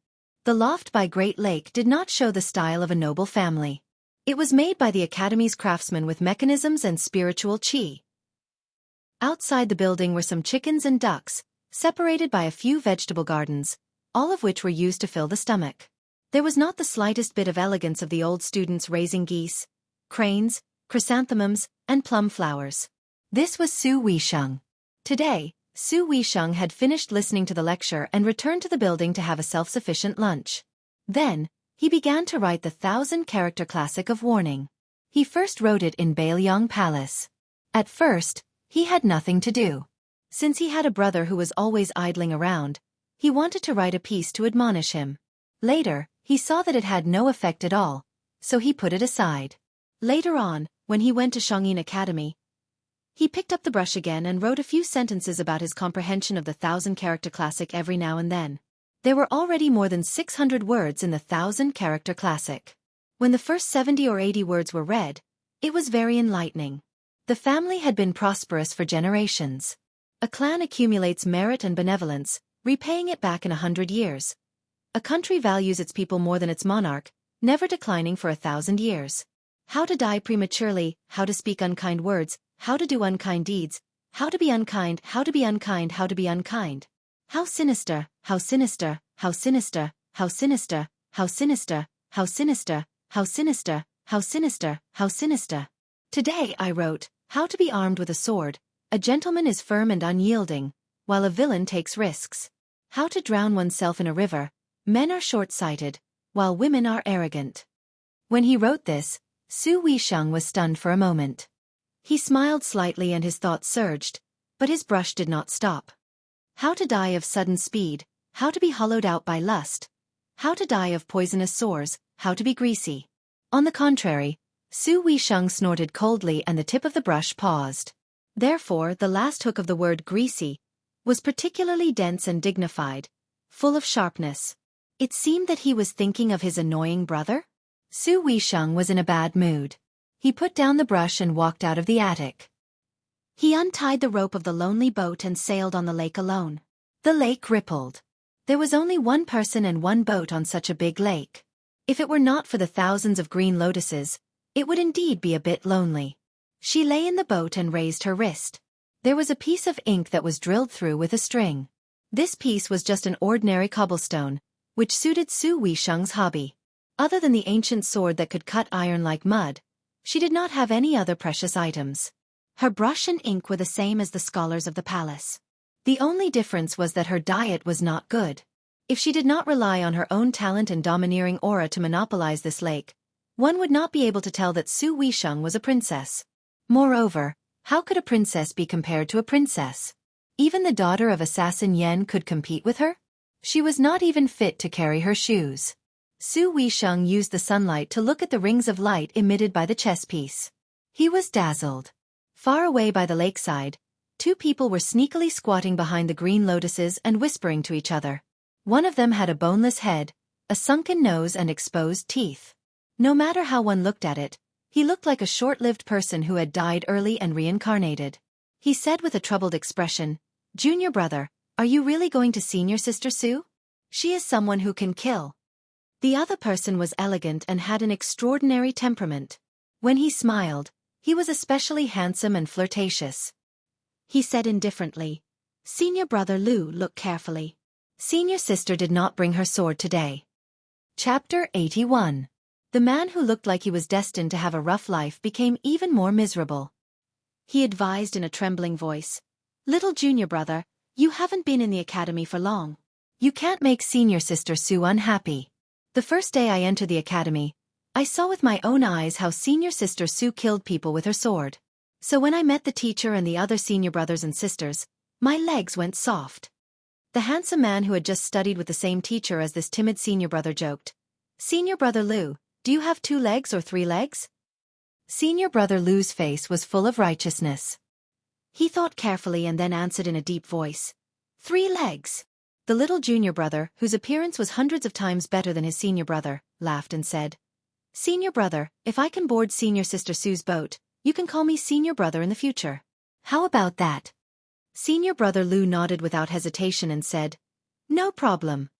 The loft by Great Lake did not show the style of a noble family. It was made by the Academy's craftsmen with mechanisms and spiritual qi. Outside the building were some chickens and ducks, separated by a few vegetable gardens, all of which were used to fill the stomach. There was not the slightest bit of elegance of the old students raising geese, cranes, chrysanthemums, and plum flowers. This was Su Weisheng. Today, Su Weisheng had finished listening to the lecture and returned to the building to have a self-sufficient lunch. Then, he began to write the 1,000-character classic of warning. He first wrote it in Bailiang Palace. At first, he had nothing to do. Since he had a brother who was always idling around, he wanted to write a piece to admonish him. Later, he saw that it had no effect at all, so he put it aside. Later on, when he went to Xianxia Academy, he picked up the brush again and wrote a few sentences about his comprehension of the 1,000-character classic every now and then. There were already more than 600 words in the 1,000-character classic. When the first 70 or 80 words were read, it was very enlightening. The family had been prosperous for generations. A clan accumulates merit and benevolence, repaying it back in 100 years. A country values its people more than its monarch, never declining for 1,000 years. How to die prematurely, how to speak unkind words, how to do unkind deeds, how to be unkind, how to be unkind, how to be unkind. How sinister, how sinister, how sinister, how sinister, how sinister, how sinister, how sinister, how sinister, how sinister. Today I wrote, how to be armed with a sword. A gentleman is firm and unyielding, while a villain takes risks. How to drown oneself in a river. Men are short-sighted, while women are arrogant. When he wrote this, Su Weisheng was stunned for a moment. He smiled slightly and his thoughts surged, but his brush did not stop. How to die of sudden speed, how to be hollowed out by lust, how to die of poisonous sores, how to be greasy. On the contrary, Su Weisheng snorted coldly and the tip of the brush paused. Therefore, the last hook of the word greasy was particularly dense and dignified, full of sharpness. It seemed that he was thinking of his annoying brother. Su Weisheng was in a bad mood. He put down the brush and walked out of the attic. He untied the rope of the lonely boat and sailed on the lake alone. The lake rippled. There was only one person and one boat on such a big lake. If it were not for the thousands of green lotuses, it would indeed be a bit lonely. She lay in the boat and raised her wrist. There was a piece of ink that was drilled through with a string. This piece was just an ordinary cobblestone, which suited Su Weisheng's hobby. Other than the ancient sword that could cut iron like mud, she did not have any other precious items. Her brush and ink were the same as the scholars of the palace. The only difference was that her diet was not good. If she did not rely on her own talent and domineering aura to monopolize this lake, one would not be able to tell that Su Weisheng was a princess. Moreover, how could a princess be compared to a princess? Even the daughter of assassin Yan could compete with her? She was not even fit to carry her shoes. Su Weisheng used the sunlight to look at the rings of light emitted by the chess piece. He was dazzled. Far away by the lakeside, two people were sneakily squatting behind the green lotuses and whispering to each other. One of them had a boneless head, a sunken nose and exposed teeth. No matter how one looked at it, he looked like a short-lived person who had died early and reincarnated. He said with a troubled expression, "Junior brother, are you really going to senior sister Su? She is someone who can kill." The other person was elegant and had an extraordinary temperament. When he smiled, he was especially handsome and flirtatious. He said indifferently, "Senior brother Lu, look carefully. Senior sister did not bring her sword today." Chapter 81. The man who looked like he was destined to have a rough life became even more miserable. He advised in a trembling voice, "Little junior brother, you haven't been in the academy for long. You can't make senior sister Su unhappy. The first day I entered the academy, I saw with my own eyes how senior sister Su killed people with her sword. So when I met the teacher and the other senior brothers and sisters, my legs went soft. The handsome man who had just studied with the same teacher as this timid senior brother joked. Senior brother Lu, do you have 2 legs or 3 legs? Senior brother Lu's face was full of righteousness. He thought carefully and then answered in a deep voice. 3 legs. The little junior brother, whose appearance was hundreds of times better than his senior brother, laughed and said, Senior brother, if I can board senior sister Sue's boat, you can call me senior brother in the future. How about that? Senior brother Lu nodded without hesitation and said, No problem.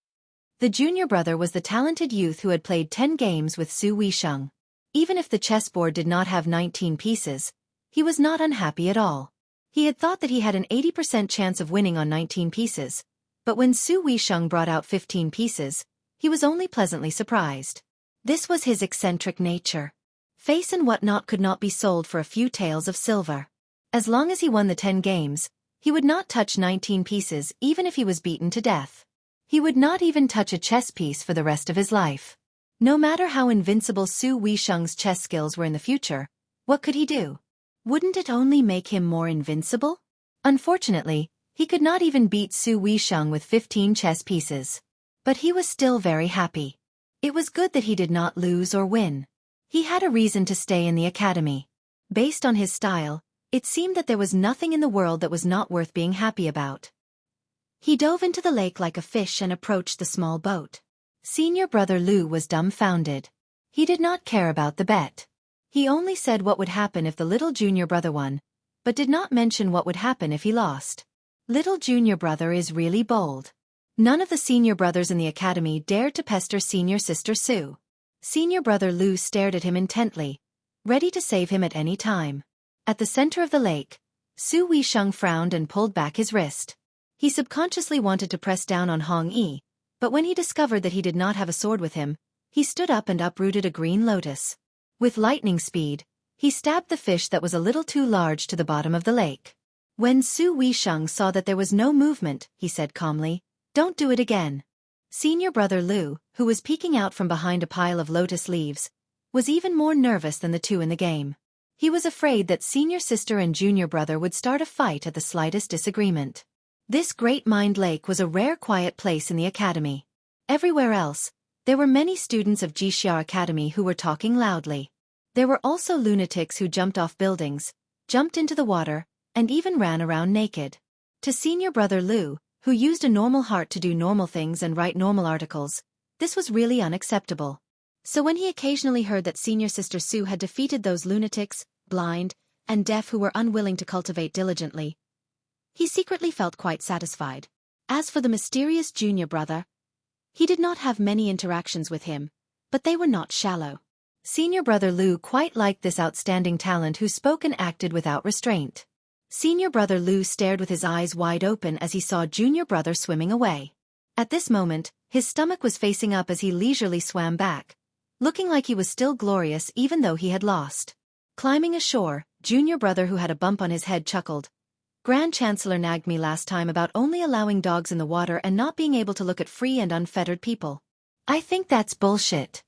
The junior brother was the talented youth who had played 10 games with Su Weisheng. Even if the chessboard did not have 19 pieces, he was not unhappy at all. He had thought that he had an 80% chance of winning on 19 pieces, but when Su Weisheng brought out 15 pieces, he was only pleasantly surprised. This was his eccentric nature. Face and whatnot could not be sold for a few taels of silver. As long as he won the 10 games, he would not touch 19 pieces even if he was beaten to death. He would not even touch a chess piece for the rest of his life. No matter how invincible Su Weisheng's chess skills were in the future, what could he do? Wouldn't it only make him more invincible? Unfortunately, he could not even beat Su Weisheng with 15 chess pieces. But he was still very happy. It was good that he did not lose or win. He had a reason to stay in the academy. Based on his style, it seemed that there was nothing in the world that was not worth being happy about. He dove into the lake like a fish and approached the small boat. Senior brother Lu was dumbfounded. He did not care about the bet. He only said what would happen if the little junior brother won, but did not mention what would happen if he lost. Little junior brother is really bold. None of the senior brothers in the academy dared to pester senior sister Su. Senior brother Lu stared at him intently, ready to save him at any time. At the center of the lake, Su Weisheng frowned and pulled back his wrist. He subconsciously wanted to press down on Hong Yi, but when he discovered that he did not have a sword with him, he stood up and uprooted a green lotus. With lightning speed, he stabbed the fish that was a little too large to the bottom of the lake. When Su Weisheng saw that there was no movement, he said calmly, Don't do it again. Senior brother Lu, who was peeking out from behind a pile of lotus leaves, was even more nervous than the 2 in the game. He was afraid that senior sister and junior brother would start a fight at the slightest disagreement. This great mined lake was a rare quiet place in the academy. Everywhere else, there were many students of Xianxia Academy who were talking loudly. There were also lunatics who jumped off buildings, jumped into the water, and even ran around naked. To senior brother Lu, who used a normal heart to do normal things and write normal articles, this was really unacceptable. So when he occasionally heard that senior sister Su had defeated those lunatics, blind, and deaf who were unwilling to cultivate diligently, he secretly felt quite satisfied. As for the mysterious junior brother, he did not have many interactions with him, but they were not shallow. Senior brother Lu quite liked this outstanding talent who spoke and acted without restraint. Senior brother Lu stared with his eyes wide open as he saw junior brother swimming away. At this moment, his stomach was facing up as he leisurely swam back, looking like he was still glorious even though he had lost. Climbing ashore, junior brother who had a bump on his head chuckled. Grand Chancellor nagged me last time about only allowing dogs in the water and not being able to look at free and unfettered people. I think that's bullshit.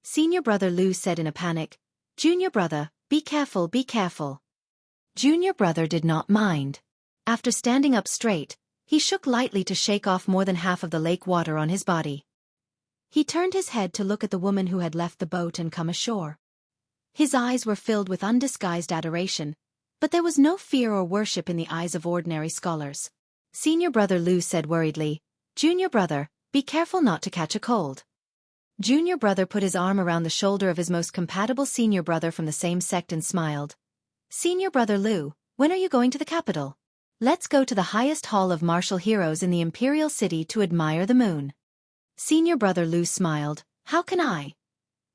Senior brother Lu said in a panic. Junior brother, be careful, be careful. Junior brother did not mind. After standing up straight, he shook lightly to shake off more than half of the lake water on his body. He turned his head to look at the woman who had left the boat and come ashore. His eyes were filled with undisguised adoration, but there was no fear or worship in the eyes of ordinary scholars. Senior brother Lu said worriedly, Junior brother, be careful not to catch a cold. Junior brother put his arm around the shoulder of his most compatible senior brother from the same sect and smiled. Senior brother Lu, when are you going to the capital? Let's go to the highest hall of martial heroes in the imperial city to admire the moon. Senior brother Lu smiled, how can I?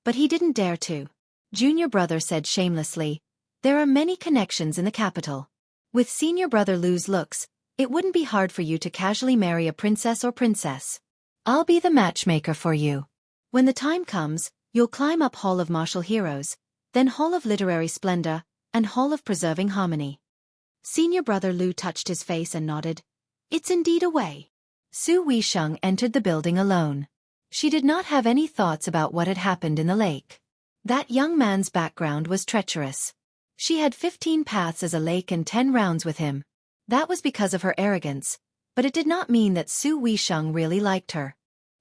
But he didn't dare to. Junior brother said shamelessly, there are many connections in the capital. With senior brother Lu's looks, it wouldn't be hard for you to casually marry a princess or princess. I'll be the matchmaker for you. When the time comes, you'll climb up Hall of Martial Heroes, then Hall of Literary Splendor, and Hall of Preserving Harmony. Senior brother Lu touched his face and nodded. It's indeed a way. Su Weisheng entered the building alone. She did not have any thoughts about what had happened in the lake. That young man's background was treacherous. She had 15 paths as a lake and 10 rounds with him. That was because of her arrogance, but it did not mean that Su Weisheng really liked her.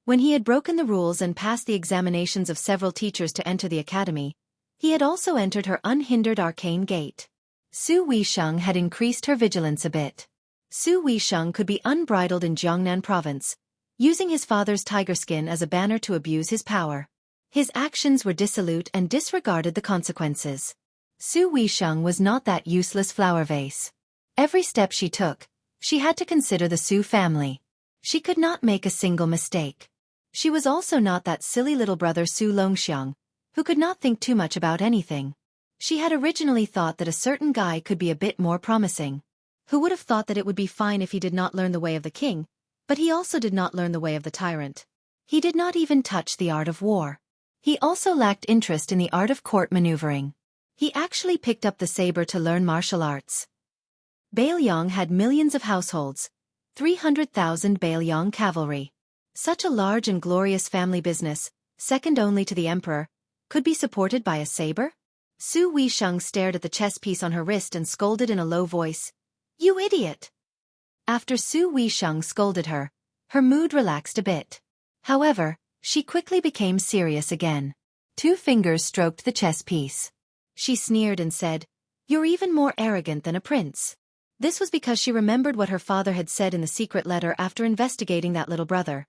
When he had broken the rules and passed the examinations of several teachers to enter the academy, he had also entered her unhindered arcane gate. Su Weisheng had increased her vigilance a bit. Su Weisheng could be unbridled in Jiangnan province, using his father's tiger skin as a banner to abuse his power. His actions were dissolute and disregarded the consequences. Su Weisheng was not that useless flower vase. Every step she took, she had to consider the Su family. She could not make a single mistake. She was also not that silly little brother Su Longxiang, who could not think too much about anything. She had originally thought that a certain guy could be a bit more promising. Who would have thought that it would be fine if he did not learn the way of the king, but he also did not learn the way of the tyrant. He did not even touch the art of war. He also lacked interest in the art of court maneuvering. He actually picked up the saber to learn martial arts. Bailiang had millions of households, 300,000 Bailiang cavalry. Such a large and glorious family business, second only to the emperor, could be supported by a saber? Su Weisheng stared at the chess piece on her wrist and scolded in a low voice, "You idiot!" After Su Weisheng scolded her, her mood relaxed a bit. However, she quickly became serious again. 2 fingers stroked the chess piece. She sneered and said, "You're even more arrogant than a prince." This was because she remembered what her father had said in the secret letter after investigating that little brother.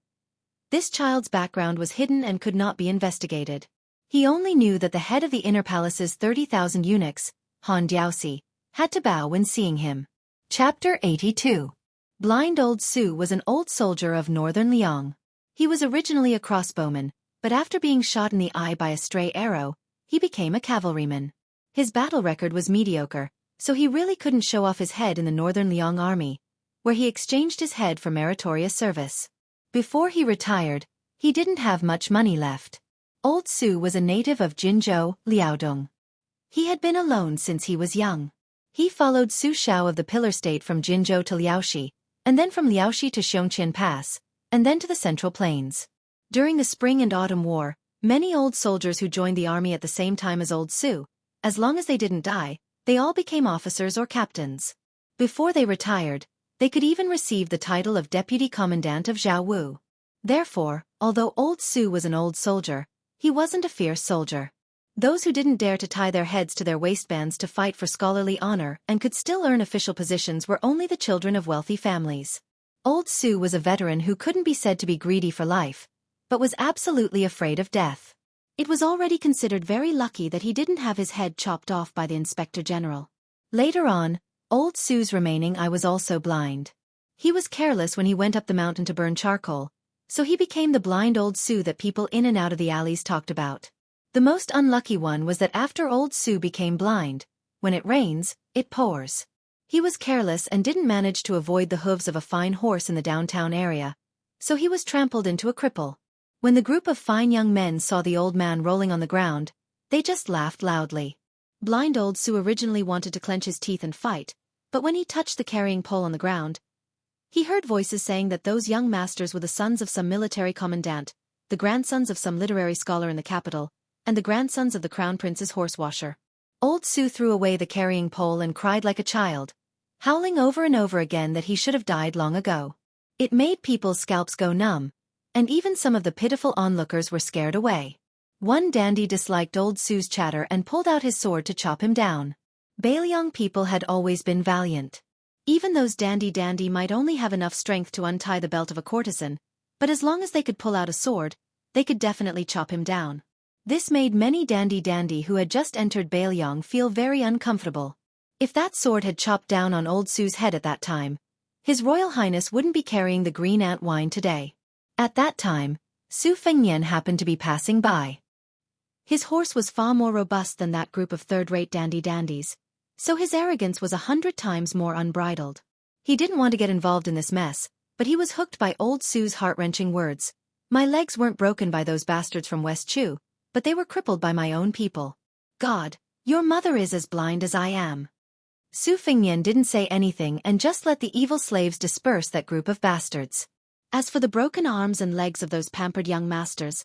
This child's background was hidden and could not be investigated. He only knew that the head of the inner palace's 30,000 eunuchs, Han Diaoxi, had to bow when seeing him. Chapter 82. Blind Old Su was an old soldier of northern Liang. He was originally a crossbowman, but after being shot in the eye by a stray arrow, he became a cavalryman. His battle record was mediocre, so he really couldn't show off his head in the northern Liang army, where he exchanged his head for meritorious service. Before he retired, he didn't have much money left. Old Su was a native of Jinzhou, Liaodong. He had been alone since he was young. He followed Su Shao of the Pillar State from Jinzhou to Liaoxi, and then from Liaoxi to Xianxia Pass, and then to the Central Plains. During the Spring and Autumn War, many old soldiers who joined the army at the same time as Old Su, as long as they didn't die, they all became officers or captains. Before they retired, they could even receive the title of Deputy Commandant of Zhao. Therefore, although Old Su was an old soldier, he wasn't a fierce soldier. Those who didn't dare to tie their heads to their waistbands to fight for scholarly honor and could still earn official positions were only the children of wealthy families. Old Su was a veteran who couldn't be said to be greedy for life, but was absolutely afraid of death. It was already considered very lucky that he didn't have his head chopped off by the Inspector General. Later on, Old Su's remaining eye was also blind. He was careless when he went up the mountain to burn charcoal, so he became the blind Old Su that people in and out of the alleys talked about. The most unlucky one was that after Old Su became blind, when it rains, it pours. He was careless and didn't manage to avoid the hooves of a fine horse in the downtown area, so he was trampled into a cripple. When the group of fine young men saw the old man rolling on the ground, they just laughed loudly. Blind Old Su originally wanted to clench his teeth and fight, but when he touched the carrying pole on the ground, he heard voices saying that those young masters were the sons of some military commandant, the grandsons of some literary scholar in the capital, and the grandsons of the crown prince's horse washer. Old Su threw away the carrying pole and cried like a child, howling over and over again that he should have died long ago. It made people's scalps go numb, and even some of the pitiful onlookers were scared away. One dandy disliked Old Su's chatter and pulled out his sword to chop him down. Bailiang people had always been valiant. Even those dandy might only have enough strength to untie the belt of a courtesan, but as long as they could pull out a sword, they could definitely chop him down. This made many dandy who had just entered Bailiang feel very uncomfortable. If that sword had chopped down on Old Su's head at that time, His Royal Highness wouldn't be carrying the green ant wine today. At that time, Su Fengnian happened to be passing by. His horse was far more robust than that group of third-rate dandies, so his arrogance was 100 times more unbridled. He didn't want to get involved in this mess, but he was hooked by Old Su's heart-wrenching words. My legs weren't broken by those bastards from West Chu, but they were crippled by my own people. God, your mother is as blind as I am. Su Fengnian didn't say anything and just let the evil slaves disperse that group of bastards. As for the broken arms and legs of those pampered young masters,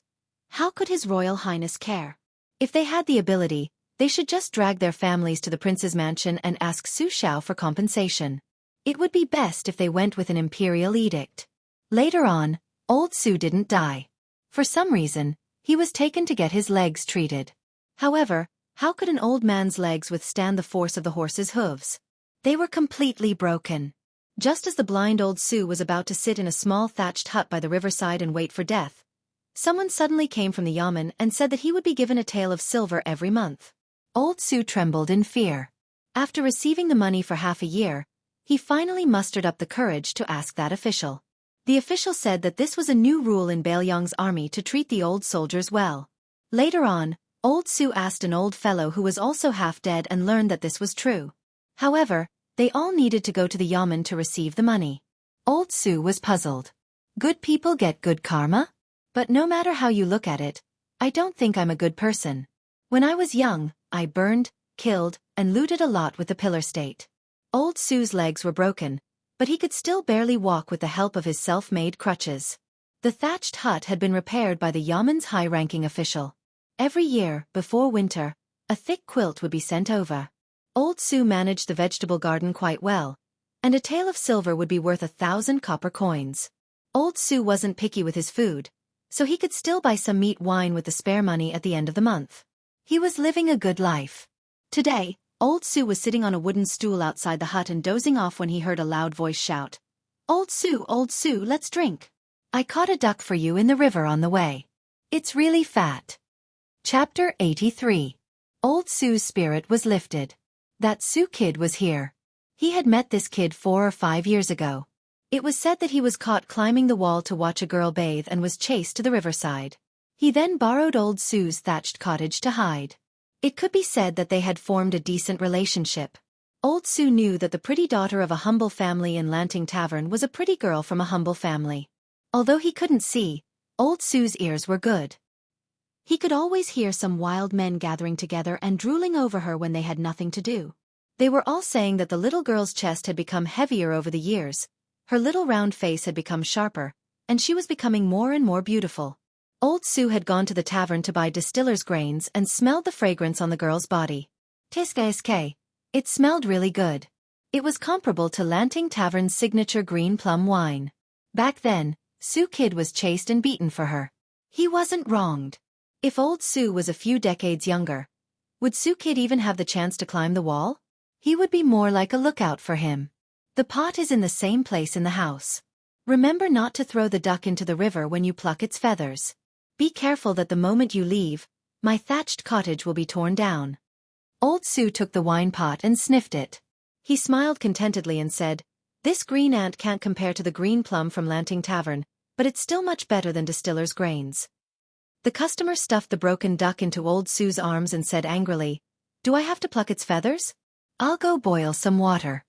how could His Royal Highness care? If they had the ability, they should just drag their families to the prince's mansion and ask Su Shao for compensation. It would be best if they went with an imperial edict. Later on, old Su didn't die. For some reason, he was taken to get his legs treated. However, how could an old man's legs withstand the force of the horse's hooves? They were completely broken. Just as the blind old Su was about to sit in a small thatched hut by the riverside and wait for death, someone suddenly came from the yamen and said that he would be given a tael of silver every month. Old Su trembled in fear. After receiving the money for half a year, he finally mustered up the courage to ask that official. The official said that this was a new rule in Baelyong's army to treat the old soldiers well. Later on, old Su asked an old fellow who was also half dead and learned that this was true. However, they all needed to go to the yamen to receive the money. Old Su was puzzled. Good people get good karma? But no matter how you look at it, I don't think I'm a good person. When I was young, I burned, killed, and looted a lot with the pillar state. Old Su's legs were broken, but he could still barely walk with the help of his self-made crutches. The thatched hut had been repaired by the yamen's high-ranking official. Every year, before winter, a thick quilt would be sent over. Old Su managed the vegetable garden quite well, and a tael of silver would be worth 1,000 copper coins. Old Su wasn't picky with his food, so he could still buy some meat wine with the spare money at the end of the month. He was living a good life. Today, old Su was sitting on a wooden stool outside the hut and dozing off when he heard a loud voice shout, old Su, let's drink. I caught a duck for you in the river on the way. It's really fat." Chapter 83. Old Su's spirit was lifted. That Su kid was here. He had met this kid 4 or 5 years ago. It was said that he was caught climbing the wall to watch a girl bathe and was chased to the riverside. He then borrowed old Su's thatched cottage to hide. It could be said that they had formed a decent relationship. Old Su knew that the pretty daughter of a humble family in Lanting Tavern was a pretty girl from a humble family. Although he couldn't see, old Su's ears were good. He could always hear some wild men gathering together and drooling over her when they had nothing to do. They were all saying that the little girl's chest had become heavier over the years, her little round face had become sharper, and she was becoming more and more beautiful. Old Su had gone to the tavern to buy distiller's grains and smelled the fragrance on the girl's body. Tiske. It smelled really good. It was comparable to Lanting Tavern's signature green plum wine. Back then, Su Kid was chased and beaten for her. He wasn't wronged. If old Su was a few decades younger, would Su Kid even have the chance to climb the wall? He would be more like a lookout for him. The pot is in the same place in the house. Remember not to throw the duck into the river when you pluck its feathers. Be careful that the moment you leave, my thatched cottage will be torn down. Old Su took the wine pot and sniffed it. He smiled contentedly and said, "This green ant can't compare to the green plum from Lanting Tavern, but it's still much better than distiller's grains." The customer stuffed the broken duck into old Su's arms and said angrily, "Do I have to pluck its feathers? I'll go boil some water."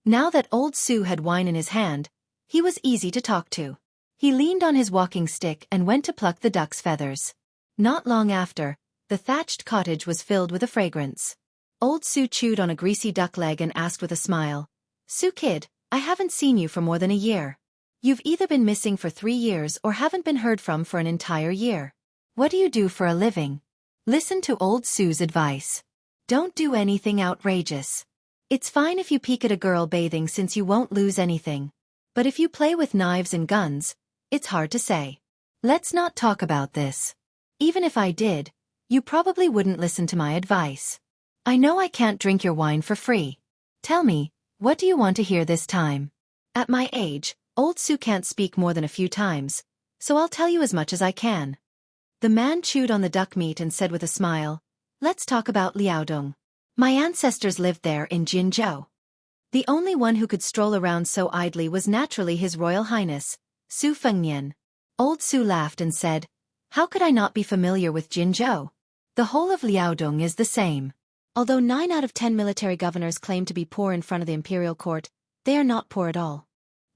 Now that old Su had wine in his hand, he was easy to talk to. He leaned on his walking stick and went to pluck the duck's feathers. Not long after, the thatched cottage was filled with a fragrance. Old Su chewed on a greasy duck leg and asked with a smile, "Su Kid, I haven't seen you for more than a year. You've either been missing for 3 years or haven't been heard from for an entire year. What do you do for a living?" Listen to old Su's advice. Don't do anything outrageous. It's fine if you peek at a girl bathing since you won't lose anything. But if you play with knives and guns, it's hard to say. Let's not talk about this. Even if I did, you probably wouldn't listen to my advice. I know I can't drink your wine for free. Tell me, what do you want to hear this time? At my age, old Su can't speak more than a few times, so I'll tell you as much as I can. The man chewed on the duck meat and said with a smile, "Let's talk about Liaodong. My ancestors lived there in Jinzhou. The only one who could stroll around so idly was naturally His Royal Highness, Su Fengnian." Old Su laughed and said, "How could I not be familiar with Jinzhou? The whole of Liaodong is the same. Although 9 out of 10 military governors claim to be poor in front of the imperial court, they are not poor at all.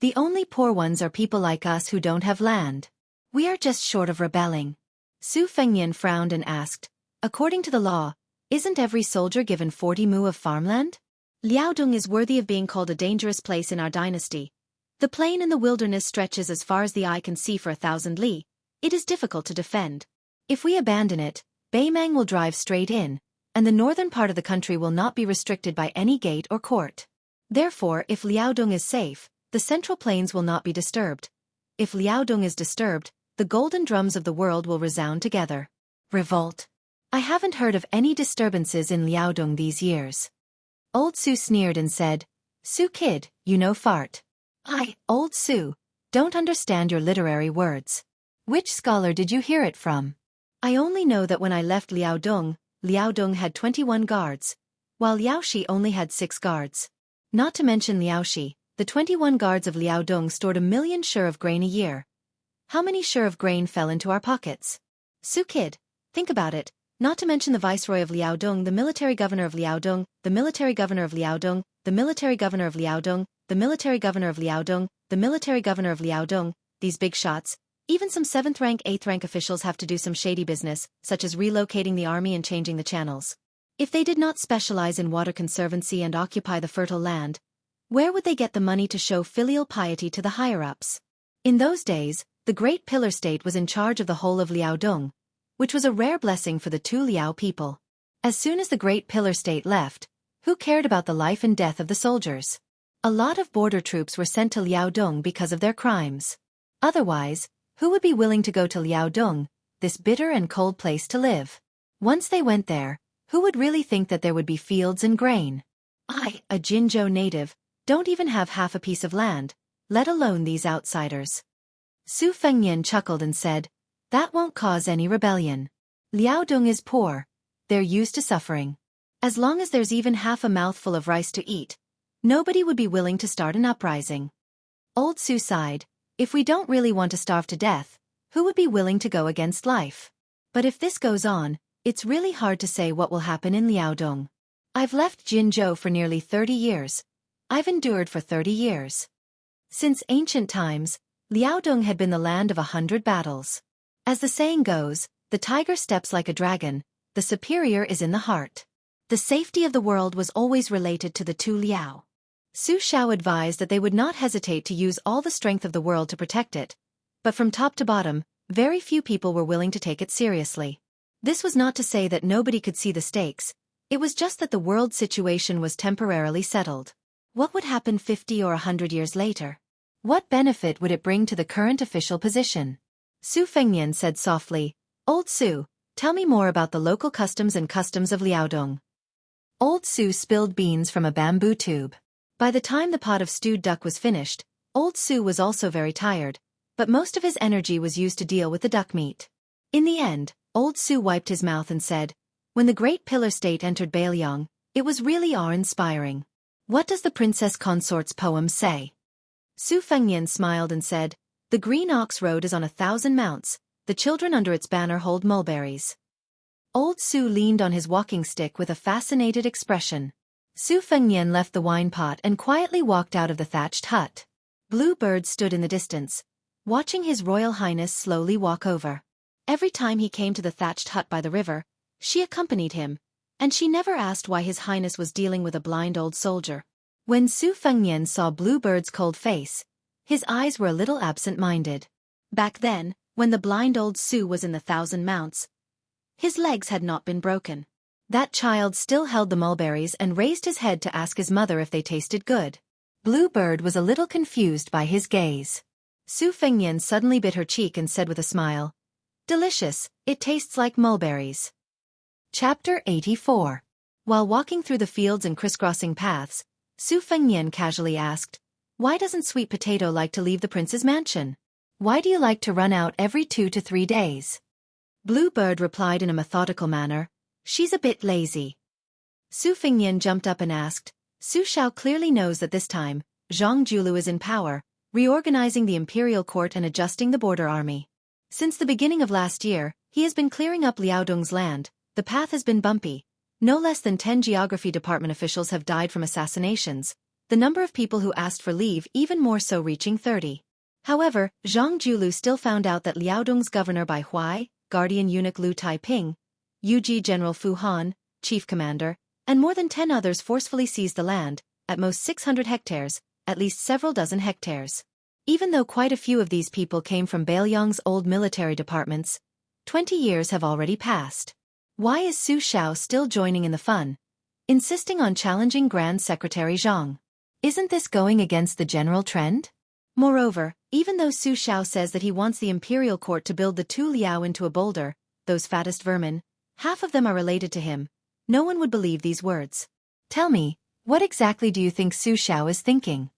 The only poor ones are people like us who don't have land. We are just short of rebelling." Su Fengnian frowned and asked, "According to the law, isn't every soldier given 40 mu of farmland? Liaodong is worthy of being called a dangerous place in our dynasty. The plain in the wilderness stretches as far as the eye can see for 1,000 li. It is difficult to defend. If we abandon it, Beimang will drive straight in, and the northern part of the country will not be restricted by any gate or court. Therefore, if Liaodong is safe, the central plains will not be disturbed. If Liaodong is disturbed, the golden drums of the world will resound together. Revolt. I haven't heard of any disturbances in Liaodong these years. Old Su sneered and said, Su kid, you know fart. Old Su, don't understand your literary words. Which scholar did you hear it from? I only know that when I left Liaodong, Liaodong had 21 guards, while Liaoxi only had 6 guards. Not to mention Liaoxi, the 21 guards of Liaodong stored 1,000,000 shur of grain a year. How many shur of grain fell into our pockets? Su kid, think about it, not to mention the viceroy of Liaodong, the military governor of Liaodong, the military governor of Liaodong, the military governor of Liaodong, the military governor of Liaodong, the military governor of Liaodong, these big shots. Even some 7th rank, 8th rank officials have to do some shady business, such as relocating the army and changing the channels. If they did not specialize in water conservancy and occupy the fertile land, where would they get the money to show filial piety to the higher-ups? In those days, the Great Pillar State was in charge of the whole of Liaodong, which was a rare blessing for the two Liao people. As soon as the Great Pillar State left, who cared about the life and death of the soldiers? A lot of border troops were sent to Liaodong because of their crimes. Otherwise, who would be willing to go to Liaodong, this bitter and cold place to live? Once they went there, who would really think that there would be fields and grain? I, a Jinzhou native, don't even have half a piece of land, let alone these outsiders. Su Fengnian chuckled and said, that won't cause any rebellion. Liaodong is poor. They're used to suffering. As long as there's even half a mouthful of rice to eat, nobody would be willing to start an uprising. Old Su sighed. If we don't really want to starve to death, who would be willing to go against life? But if this goes on, it's really hard to say what will happen in Liaodong. I've left Jinzhou for nearly 30 years. I've endured for 30 years. Since ancient times, Liaodong had been the land of 100 battles. As the saying goes, the tiger steps like a dragon, the superior is in the heart. The safety of the world was always related to the two Liao. Su Shao advised that they would not hesitate to use all the strength of the world to protect it, but from top to bottom, very few people were willing to take it seriously. This was not to say that nobody could see the stakes, it was just that the world situation was temporarily settled. What would happen 50 or 100 years later? What benefit would it bring to the current official position? Su Fengnian said softly, Old Su, tell me more about the local customs and customs of Liaodong. Old Su spilled beans from a bamboo tube. By the time the pot of stewed duck was finished, Old Su was also very tired, but most of his energy was used to deal with the duck meat. In the end, Old Su wiped his mouth and said, when the Great Pillar State entered Bailiang, it was really awe-inspiring. What does the Princess Consort's poem say? Su Fengnian smiled and said, the green ox road is on 1,000 mounts, the children under its banner hold mulberries. Old Su leaned on his walking stick with a fascinated expression. Su Fengnian left the wine pot and quietly walked out of the thatched hut. Blue Bird stood in the distance, watching His Royal Highness slowly walk over. Every time he came to the thatched hut by the river, she accompanied him, and she never asked why His Highness was dealing with a blind old soldier. When Su Fengnian saw Blue Bird's cold face, his eyes were a little absent-minded. Back then, when the blind old Su was in the 1,000 mounts, his legs had not been broken. That child still held the mulberries and raised his head to ask his mother if they tasted good. Blue Bird was a little confused by his gaze. Su Fengnian suddenly bit her cheek and said with a smile, delicious, it tastes like mulberries. Chapter 84. While walking through the fields and crisscrossing paths, Su Fengnian casually asked, why doesn't Sweet Potato like to leave the prince's mansion? Why do you like to run out every 2 to 3 days? Blue Bird replied in a methodical manner, she's a bit lazy. Su Fengnian jumped up and asked, Su Shao clearly knows that this time, Zhang Julu is in power, reorganizing the imperial court and adjusting the border army. Since the beginning of last year, he has been clearing up Liaodong's land, the path has been bumpy. No less than 10 geography department officials have died from assassinations, the number of people who asked for leave even more so reaching 30. However, Zhang Julu still found out that Liaodong's governor Bai Huai, guardian eunuch Lu Taiping, Yuji General Fu Han, chief commander, and more than 10 others forcefully seized the land, at most 600 hectares, at least several dozen hectares. Even though quite a few of these people came from Bailiang's old military departments, 20 years have already passed. Why is Su Shao still joining in the fun, insisting on challenging Grand Secretary Zhang? Isn't this going against the general trend? Moreover, even though Su Xiao says that he wants the imperial court to build the Tu Liao into a boulder, those fattest vermin, half of them are related to him, no one would believe these words. Tell me, what exactly do you think Su Xiao is thinking?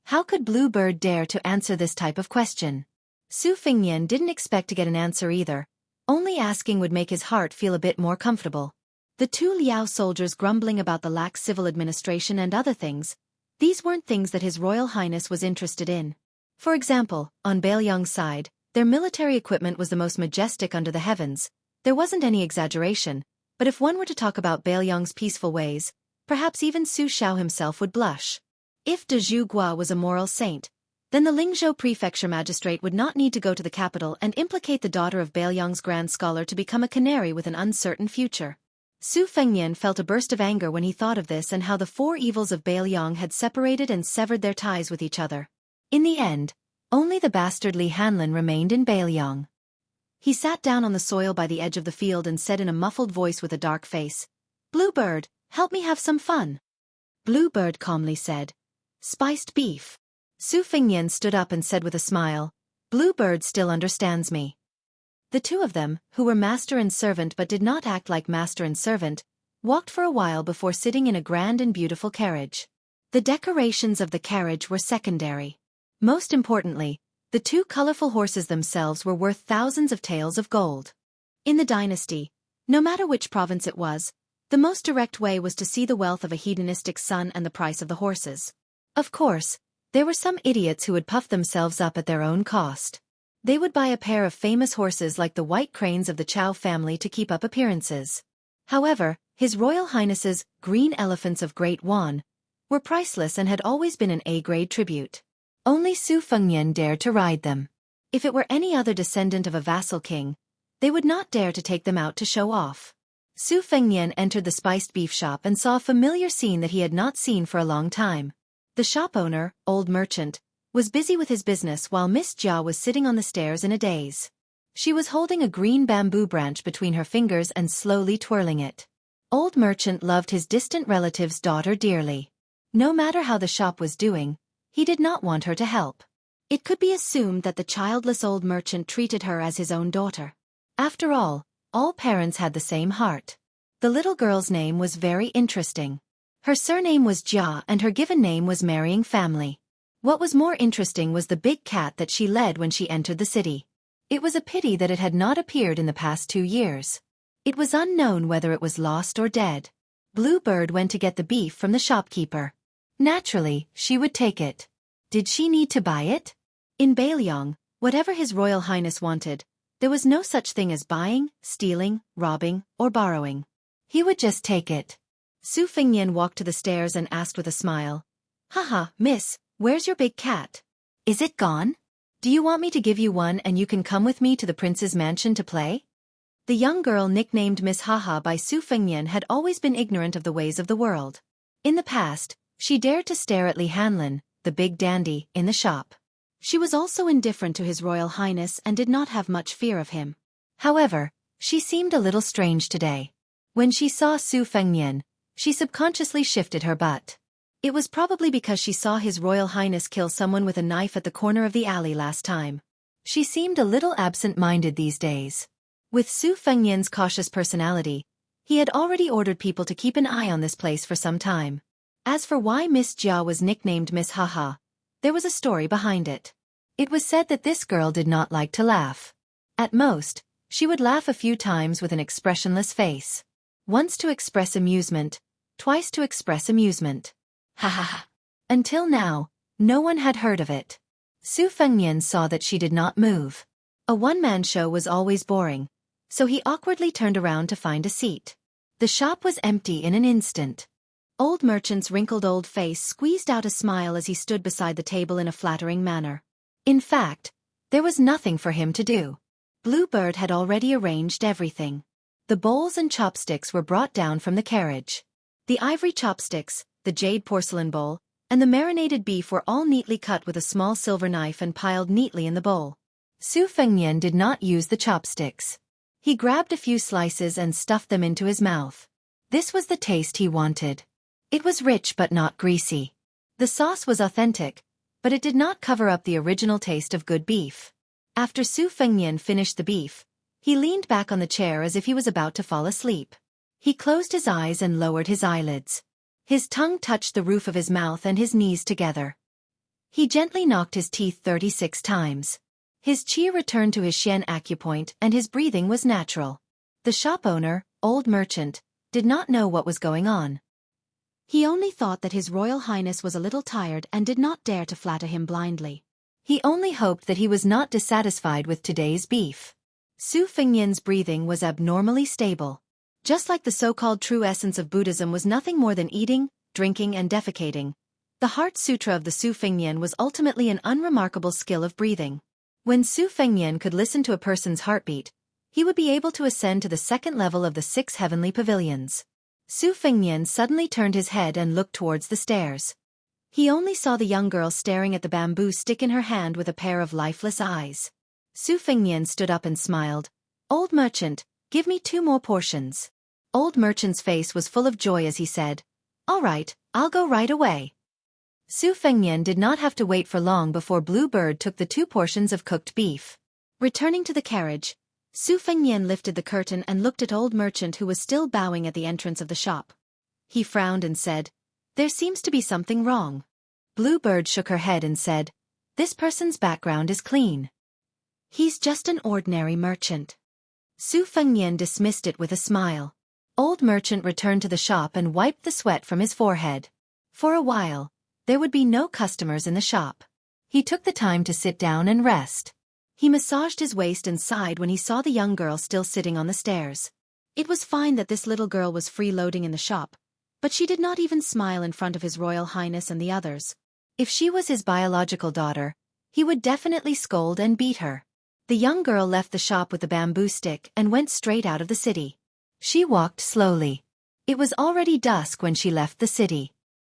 How could Blue Bird dare to answer this type of question? Su Fengnian didn't expect to get an answer either. Only asking would make his heart feel a bit more comfortable. The Tu Liao soldiers grumbling about the lax civil administration and other things, these weren't things that His Royal Highness was interested in. For example, on Bailiang's side, their military equipment was the most majestic under the heavens. There wasn't any exaggeration, but if one were to talk about Bailiang's peaceful ways, perhaps even Su Xiao himself would blush. If De Zhuguo was a moral saint, then the Lingzhou prefecture magistrate would not need to go to the capital and implicate the daughter of Bailiang's grand scholar to become a canary with an uncertain future. Su Fengnian felt a burst of anger when he thought of this and how the four evils of Bailiang had separated and severed their ties with each other. In the end, only the bastard Li Hanlin remained in Bailiang. He sat down on the soil by the edge of the field and said in a muffled voice with a dark face, "Blue Bird, help me have some fun." Blue Bird calmly said, "Spiced beef." Su Fengnian stood up and said with a smile, "Blue Bird still understands me." The two of them, who were master and servant but did not act like master and servant, walked for a while before sitting in a grand and beautiful carriage. The decorations of the carriage were secondary. Most importantly, the two colorful horses themselves were worth thousands of taels of gold. In the dynasty, no matter which province it was, the most direct way was to see the wealth of a hedonistic son and the price of the horses. Of course, there were some idiots who would puff themselves up at their own cost. They would buy a pair of famous horses like the white cranes of the Chow family to keep up appearances. However, His Royal Highness's green elephants of Great Wan were priceless and had always been an A-grade tribute. Only Su Fengnian dared to ride them. If it were any other descendant of a vassal king, they would not dare to take them out to show off. Su Fengnian entered the spiced beef shop and saw a familiar scene that he had not seen for a long time. The shop owner, old merchant, was busy with his business while Miss Jia was sitting on the stairs in a daze. She was holding a green bamboo branch between her fingers and slowly twirling it. Old merchant loved his distant relative's daughter dearly. No matter how the shop was doing, he did not want her to help. It could be assumed that the childless old merchant treated her as his own daughter. After all parents had the same heart. The little girl's name was very interesting. Her surname was Jia and her given name was Marrying Family. What was more interesting was the big cat that she led when she entered the city. It was a pity that it had not appeared in the past 2 years. It was unknown whether it was lost or dead. Blue Bird went to get the beef from the shopkeeper. Naturally, she would take it. Did she need to buy it? In Bailiang, whatever His Royal Highness wanted, there was no such thing as buying, stealing, robbing, or borrowing. He would just take it. Su Fengnian walked to the stairs and asked with a smile, "Haha, miss, where's your big cat? Is it gone? Do you want me to give you one and you can come with me to the prince's mansion to play?" The young girl nicknamed Miss Haha by Su Fengnian had always been ignorant of the ways of the world. In the past, she dared to stare at Li Hanlin, the big dandy, in the shop. She was also indifferent to His Royal Highness and did not have much fear of him. However, she seemed a little strange today. When she saw Su Fengnian, she subconsciously shifted her butt. It was probably because she saw His Royal Highness kill someone with a knife at the corner of the alley last time. She seemed a little absent-minded these days. With Su Fengnian's cautious personality, he had already ordered people to keep an eye on this place for some time. As for why Miss Jia was nicknamed Miss Haha, there was a story behind it. It was said that this girl did not like to laugh. At most, she would laugh a few times with an expressionless face. Once to express amusement, twice to express amusement. Ha ha ha. Until now, no one had heard of it. Su Fengnian saw that she did not move. A one-man show was always boring, so he awkwardly turned around to find a seat. The shop was empty in an instant. Old merchant's wrinkled old face squeezed out a smile as he stood beside the table in a flattering manner. In fact, there was nothing for him to do. Blue Bird had already arranged everything. The bowls and chopsticks were brought down from the carriage. The ivory chopsticks, the jade porcelain bowl, and the marinated beef were all neatly cut with a small silver knife and piled neatly in the bowl. Su Fengnian did not use the chopsticks. He grabbed a few slices and stuffed them into his mouth. This was the taste he wanted. It was rich but not greasy. The sauce was authentic, but it did not cover up the original taste of good beef. After Su Fengnian finished the beef, he leaned back on the chair as if he was about to fall asleep. He closed his eyes and lowered his eyelids. His tongue touched the roof of his mouth and his knees together. He gently knocked his teeth 36 times. His qi returned to his Xian acupoint and his breathing was natural. The shop owner, old merchant, did not know what was going on. He only thought that His Royal Highness was a little tired and did not dare to flatter him blindly. He only hoped that he was not dissatisfied with today's beef. Su Fengnian's breathing was abnormally stable. Just like the so-called true essence of Buddhism was nothing more than eating, drinking and defecating, the Heart Sutra of the Su Fengnian was ultimately an unremarkable skill of breathing. When Su Fengnian could listen to a person's heartbeat, he would be able to ascend to the second level of the 6 heavenly pavilions. Su Fengnian suddenly turned his head and looked towards the stairs. He only saw the young girl staring at the bamboo stick in her hand with a pair of lifeless eyes. Su Fengnian stood up and smiled. "Old merchant, give me 2 more portions." Old merchant's face was full of joy as he said, "All right, I'll go right away." Su Fengnian did not have to wait for long before Blue Bird took the 2 portions of cooked beef. Returning to the carriage, Su Fengnian lifted the curtain and looked at old merchant who was still bowing at the entrance of the shop. He frowned and said, "There seems to be something wrong." Blue Bird shook her head and said, "This person's background is clean. He's just an ordinary merchant." Su Fengnian dismissed it with a smile. Old merchant returned to the shop and wiped the sweat from his forehead. For a while, there would be no customers in the shop. He took the time to sit down and rest. He massaged his waist and sighed when he saw the young girl still sitting on the stairs. It was fine that this little girl was freeloading in the shop, but she did not even smile in front of His Royal Highness and the others. If she was his biological daughter, he would definitely scold and beat her. The young girl left the shop with the bamboo stick and went straight out of the city. She walked slowly. It was already dusk when she left the city.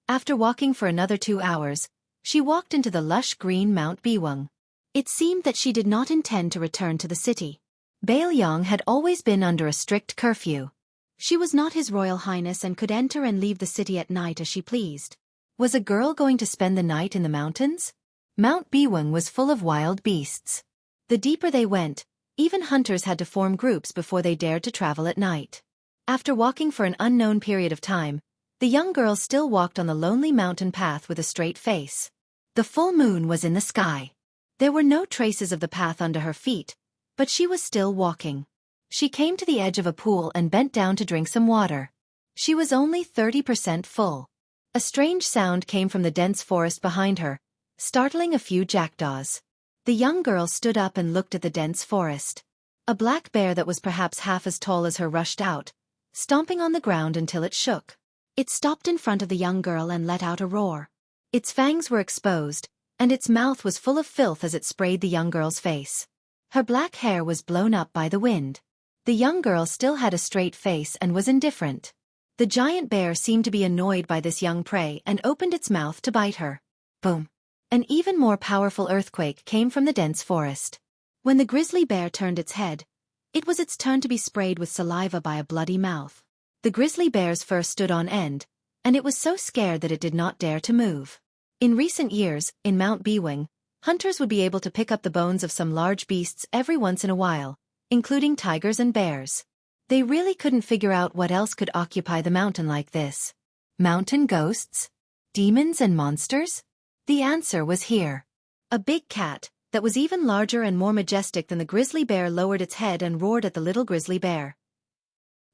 After walking for another 2 hours, she walked into the lush green Mount Biweng. It seemed that she did not intend to return to the city. Bailiang had always been under a strict curfew. She was not His Royal Highness and could enter and leave the city at night as she pleased. Was a girl going to spend the night in the mountains? Mount Biweng was full of wild beasts. The deeper they went, even hunters had to form groups before they dared to travel at night. After walking for an unknown period of time, the young girl still walked on the lonely mountain path with a straight face. The full moon was in the sky. There were no traces of the path under her feet, but she was still walking. She came to the edge of a pool and bent down to drink some water. She was only 30% full. A strange sound came from the dense forest behind her, startling a few jackdaws. The young girl stood up and looked at the dense forest. A black bear that was perhaps half as tall as her rushed out, stomping on the ground until it shook. It stopped in front of the young girl and let out a roar. Its fangs were exposed, and its mouth was full of filth as it sprayed the young girl's face. Her black hair was blown up by the wind. The young girl still had a straight face and was indifferent. The giant bear seemed to be annoyed by this young prey and opened its mouth to bite her. Boom! An even more powerful earthquake came from the dense forest. When the grizzly bear turned its head, it was its turn to be sprayed with saliva by a bloody mouth. The grizzly bear's fur stood on end, and it was so scared that it did not dare to move. In recent years, in Mount Biweng, hunters would be able to pick up the bones of some large beasts every once in a while, including tigers and bears. They really couldn't figure out what else could occupy the mountain like this. Mountain ghosts? Demons and monsters? The answer was here. A big cat, that was even larger and more majestic than the grizzly bear, lowered its head and roared at the little grizzly bear.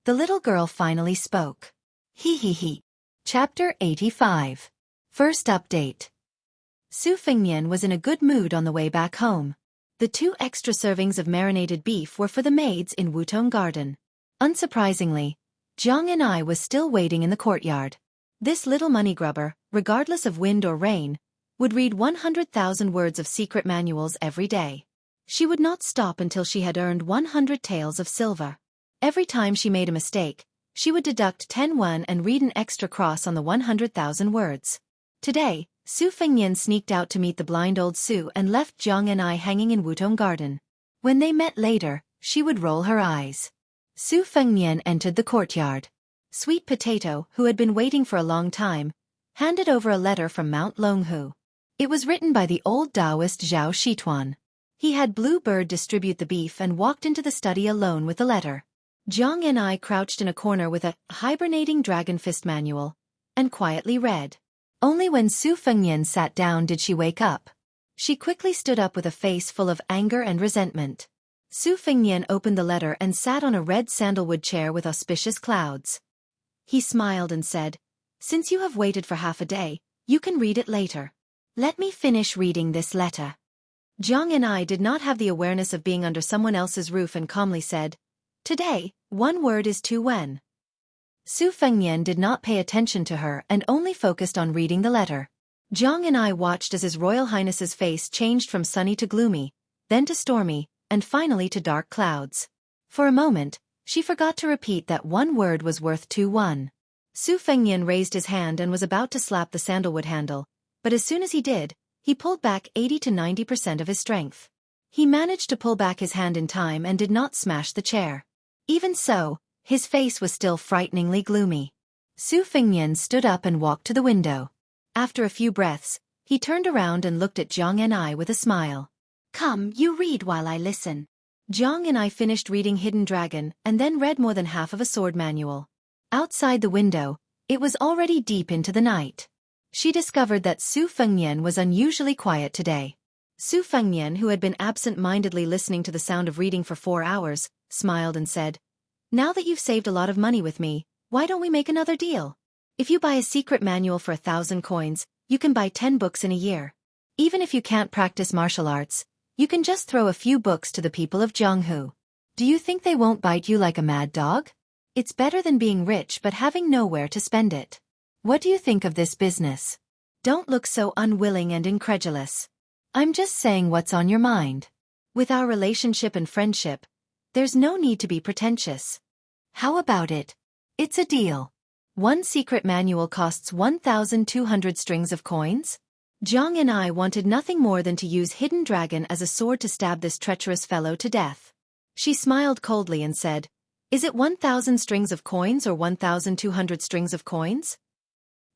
The little girl finally spoke. Hee hee hee. Chapter 85. First update. Su Fengnian was in a good mood on the way back home. The 2 extra servings of marinated beef were for the maids in Wutong Garden. Unsurprisingly, Jiang and I was still waiting in the courtyard. This little money grubber, regardless of wind or rain, would read 100,000 words of secret manuals every day. She would not stop until she had earned 100 taels of silver. Every time she made a mistake, she would deduct 10 yuan and read an extra cross on the 100,000 words. Today, Su Fengnian sneaked out to meet the blind old Su and left Jiang and I hanging in Wutong Garden. When they met later, she would roll her eyes. Su Fengnian entered the courtyard. Sweet Potato, who had been waiting for a long time, handed over a letter from Mount Longhu. It was written by the old Taoist Zhao Shituan. He had Blue Bird distribute the beef and walked into the study alone with the letter. Zhang and I crouched in a corner with a hibernating dragon fist manual, and quietly read. Only when Su Fengnian sat down did she wake up. She quickly stood up with a face full of anger and resentment. Su Fengnian opened the letter and sat on a red sandalwood chair with auspicious clouds. He smiled and said, "Since you have waited for half a day, you can read it later. Let me finish reading this letter." Zhang and I did not have the awareness of being under someone else's roof and calmly said, "Today, one word is 2 wen." Su Fengnian did not pay attention to her and only focused on reading the letter. Zhang and I watched as His Royal Highness's face changed from sunny to gloomy, then to stormy, and finally to dark clouds. For a moment, she forgot to repeat that one word was worth 2 won. Su Fengnian raised his hand and was about to slap the sandalwood handle, but as soon as he did, he pulled back 80 to 90% of his strength. He managed to pull back his hand in time and did not smash the chair. Even so, his face was still frighteningly gloomy. Su Fengnian stood up and walked to the window. After a few breaths, he turned around and looked at Zhang and I with a smile. "Come, you read while I listen." Zhang and I finished reading Hidden Dragon and then read more than half of a sword manual. Outside the window, it was already deep into the night. She discovered that Su Fengnian was unusually quiet today. Su Fengnian, who had been absent-mindedly listening to the sound of reading for 4 hours, smiled and said, "Now that you've saved a lot of money with me, why don't we make another deal? If you buy a secret manual for 1,000 coins, you can buy 10 books in a year. Even if you can't practice martial arts, you can just throw a few books to the people of Jianghu. Do you think they won't bite you like a mad dog? It's better than being rich but having nowhere to spend it. What do you think of this business? Don't look so unwilling and incredulous. I'm just saying what's on your mind. With our relationship and friendship, there's no need to be pretentious. How about it? It's a deal. One secret manual costs 1,200 strings of coins?" Zhang and I wanted nothing more than to use Hidden Dragon as a sword to stab this treacherous fellow to death. She smiled coldly and said, "Is it 1,000 strings of coins or 1,200 strings of coins?"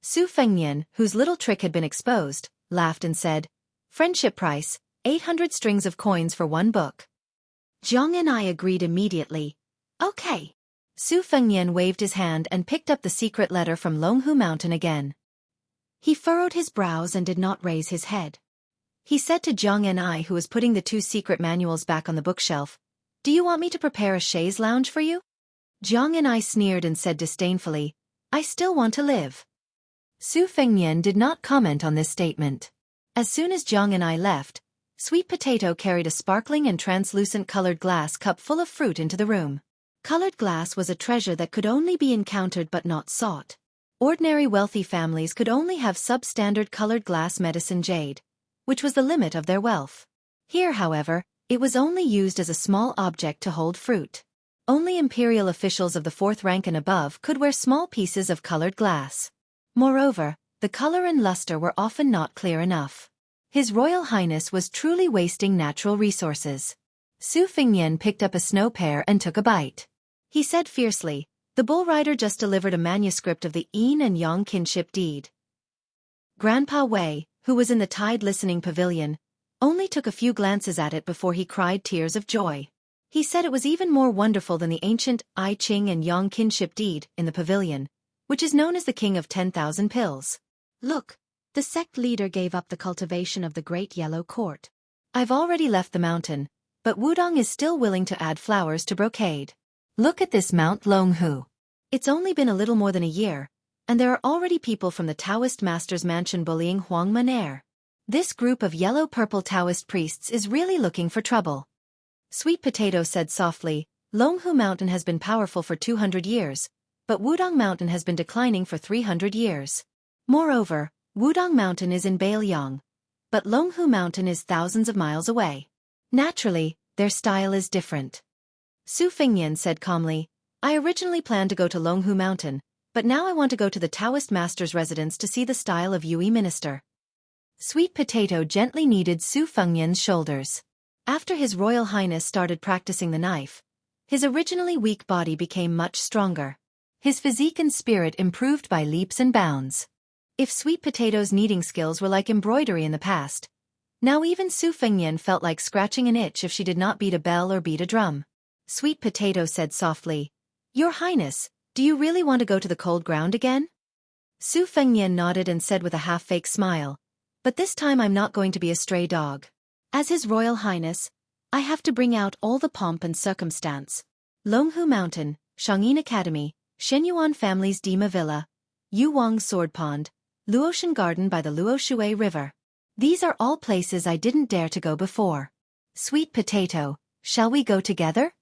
Su Fengnian, whose little trick had been exposed, laughed and said, "Friendship price, 800 strings of coins for 1 book." Zhang and I agreed immediately. "Okay." Su Fengnian waved his hand and picked up the secret letter from Longhu Mountain again. He furrowed his brows and did not raise his head. He said to Zhang and I, who was putting the 2 secret manuals back on the bookshelf, "Do you want me to prepare a chaise lounge for you?" Zhang and I sneered and said disdainfully, "I still want to live." Su Fengnian did not comment on this statement. As soon as Zhang and I left, Sweet Potato carried a sparkling and translucent colored glass cup full of fruit into the room. Colored glass was a treasure that could only be encountered but not sought. Ordinary wealthy families could only have substandard colored glass medicine jade, which was the limit of their wealth. Here, however, it was only used as a small object to hold fruit. Only imperial officials of the 4th rank and above could wear small pieces of colored glass. Moreover, the color and luster were often not clear enough. His Royal Highness was truly wasting natural resources. Su Fengnian picked up a snow pear and took a bite. He said fiercely, "The bull rider just delivered a manuscript of the yin and yang kinship deed." Grandpa Wei, who was in the Tide listening pavilion, only took a few glances at it before he cried tears of joy. He said it was even more wonderful than the ancient I Ching and Yang kinship deed in the pavilion, which is known as the King of 10,000 Pills. "Look, the sect leader gave up the cultivation of the Great Yellow Court. I've already left the mountain, but Wudong is still willing to add flowers to brocade. Look at this Mount Longhu. It's only been a little more than a year, and there are already people from the Taoist master's mansion bullying Huang Maner. This group of yellow-purple Taoist priests is really looking for trouble." Sweet Potato said softly, "Longhu Mountain has been powerful for 200 years, but Wudong Mountain has been declining for 300 years. Moreover, Wudong Mountain is in Bailiang, but Longhu Mountain is thousands of miles away. Naturally, their style is different." Su Fengnian said calmly, "I originally planned to go to Longhu Mountain, but now I want to go to the Taoist master's residence to see the style of Yui minister." Sweet Potato gently kneaded Su Fengnian's shoulders. After His Royal Highness started practicing the knife, his originally weak body became much stronger. His physique and spirit improved by leaps and bounds. If Sweet Potato's kneading skills were like embroidery in the past, now even Su Fengnian felt like scratching an itch if she did not beat a bell or beat a drum. Sweet Potato said softly, "Your Highness, do you really want to go to the cold ground again?" Su Fengnian nodded and said with a half-fake smile, "But this time I'm not going to be a stray dog. As His Royal Highness, I have to bring out all the pomp and circumstance. Longhu Mountain, Shangyin Academy, Shenyuan family's Dima Villa, Yu Wang Sword Pond, Luotian Garden by the Luoshui River. These are all places I didn't dare to go before. Sweet Potato, shall we go together?"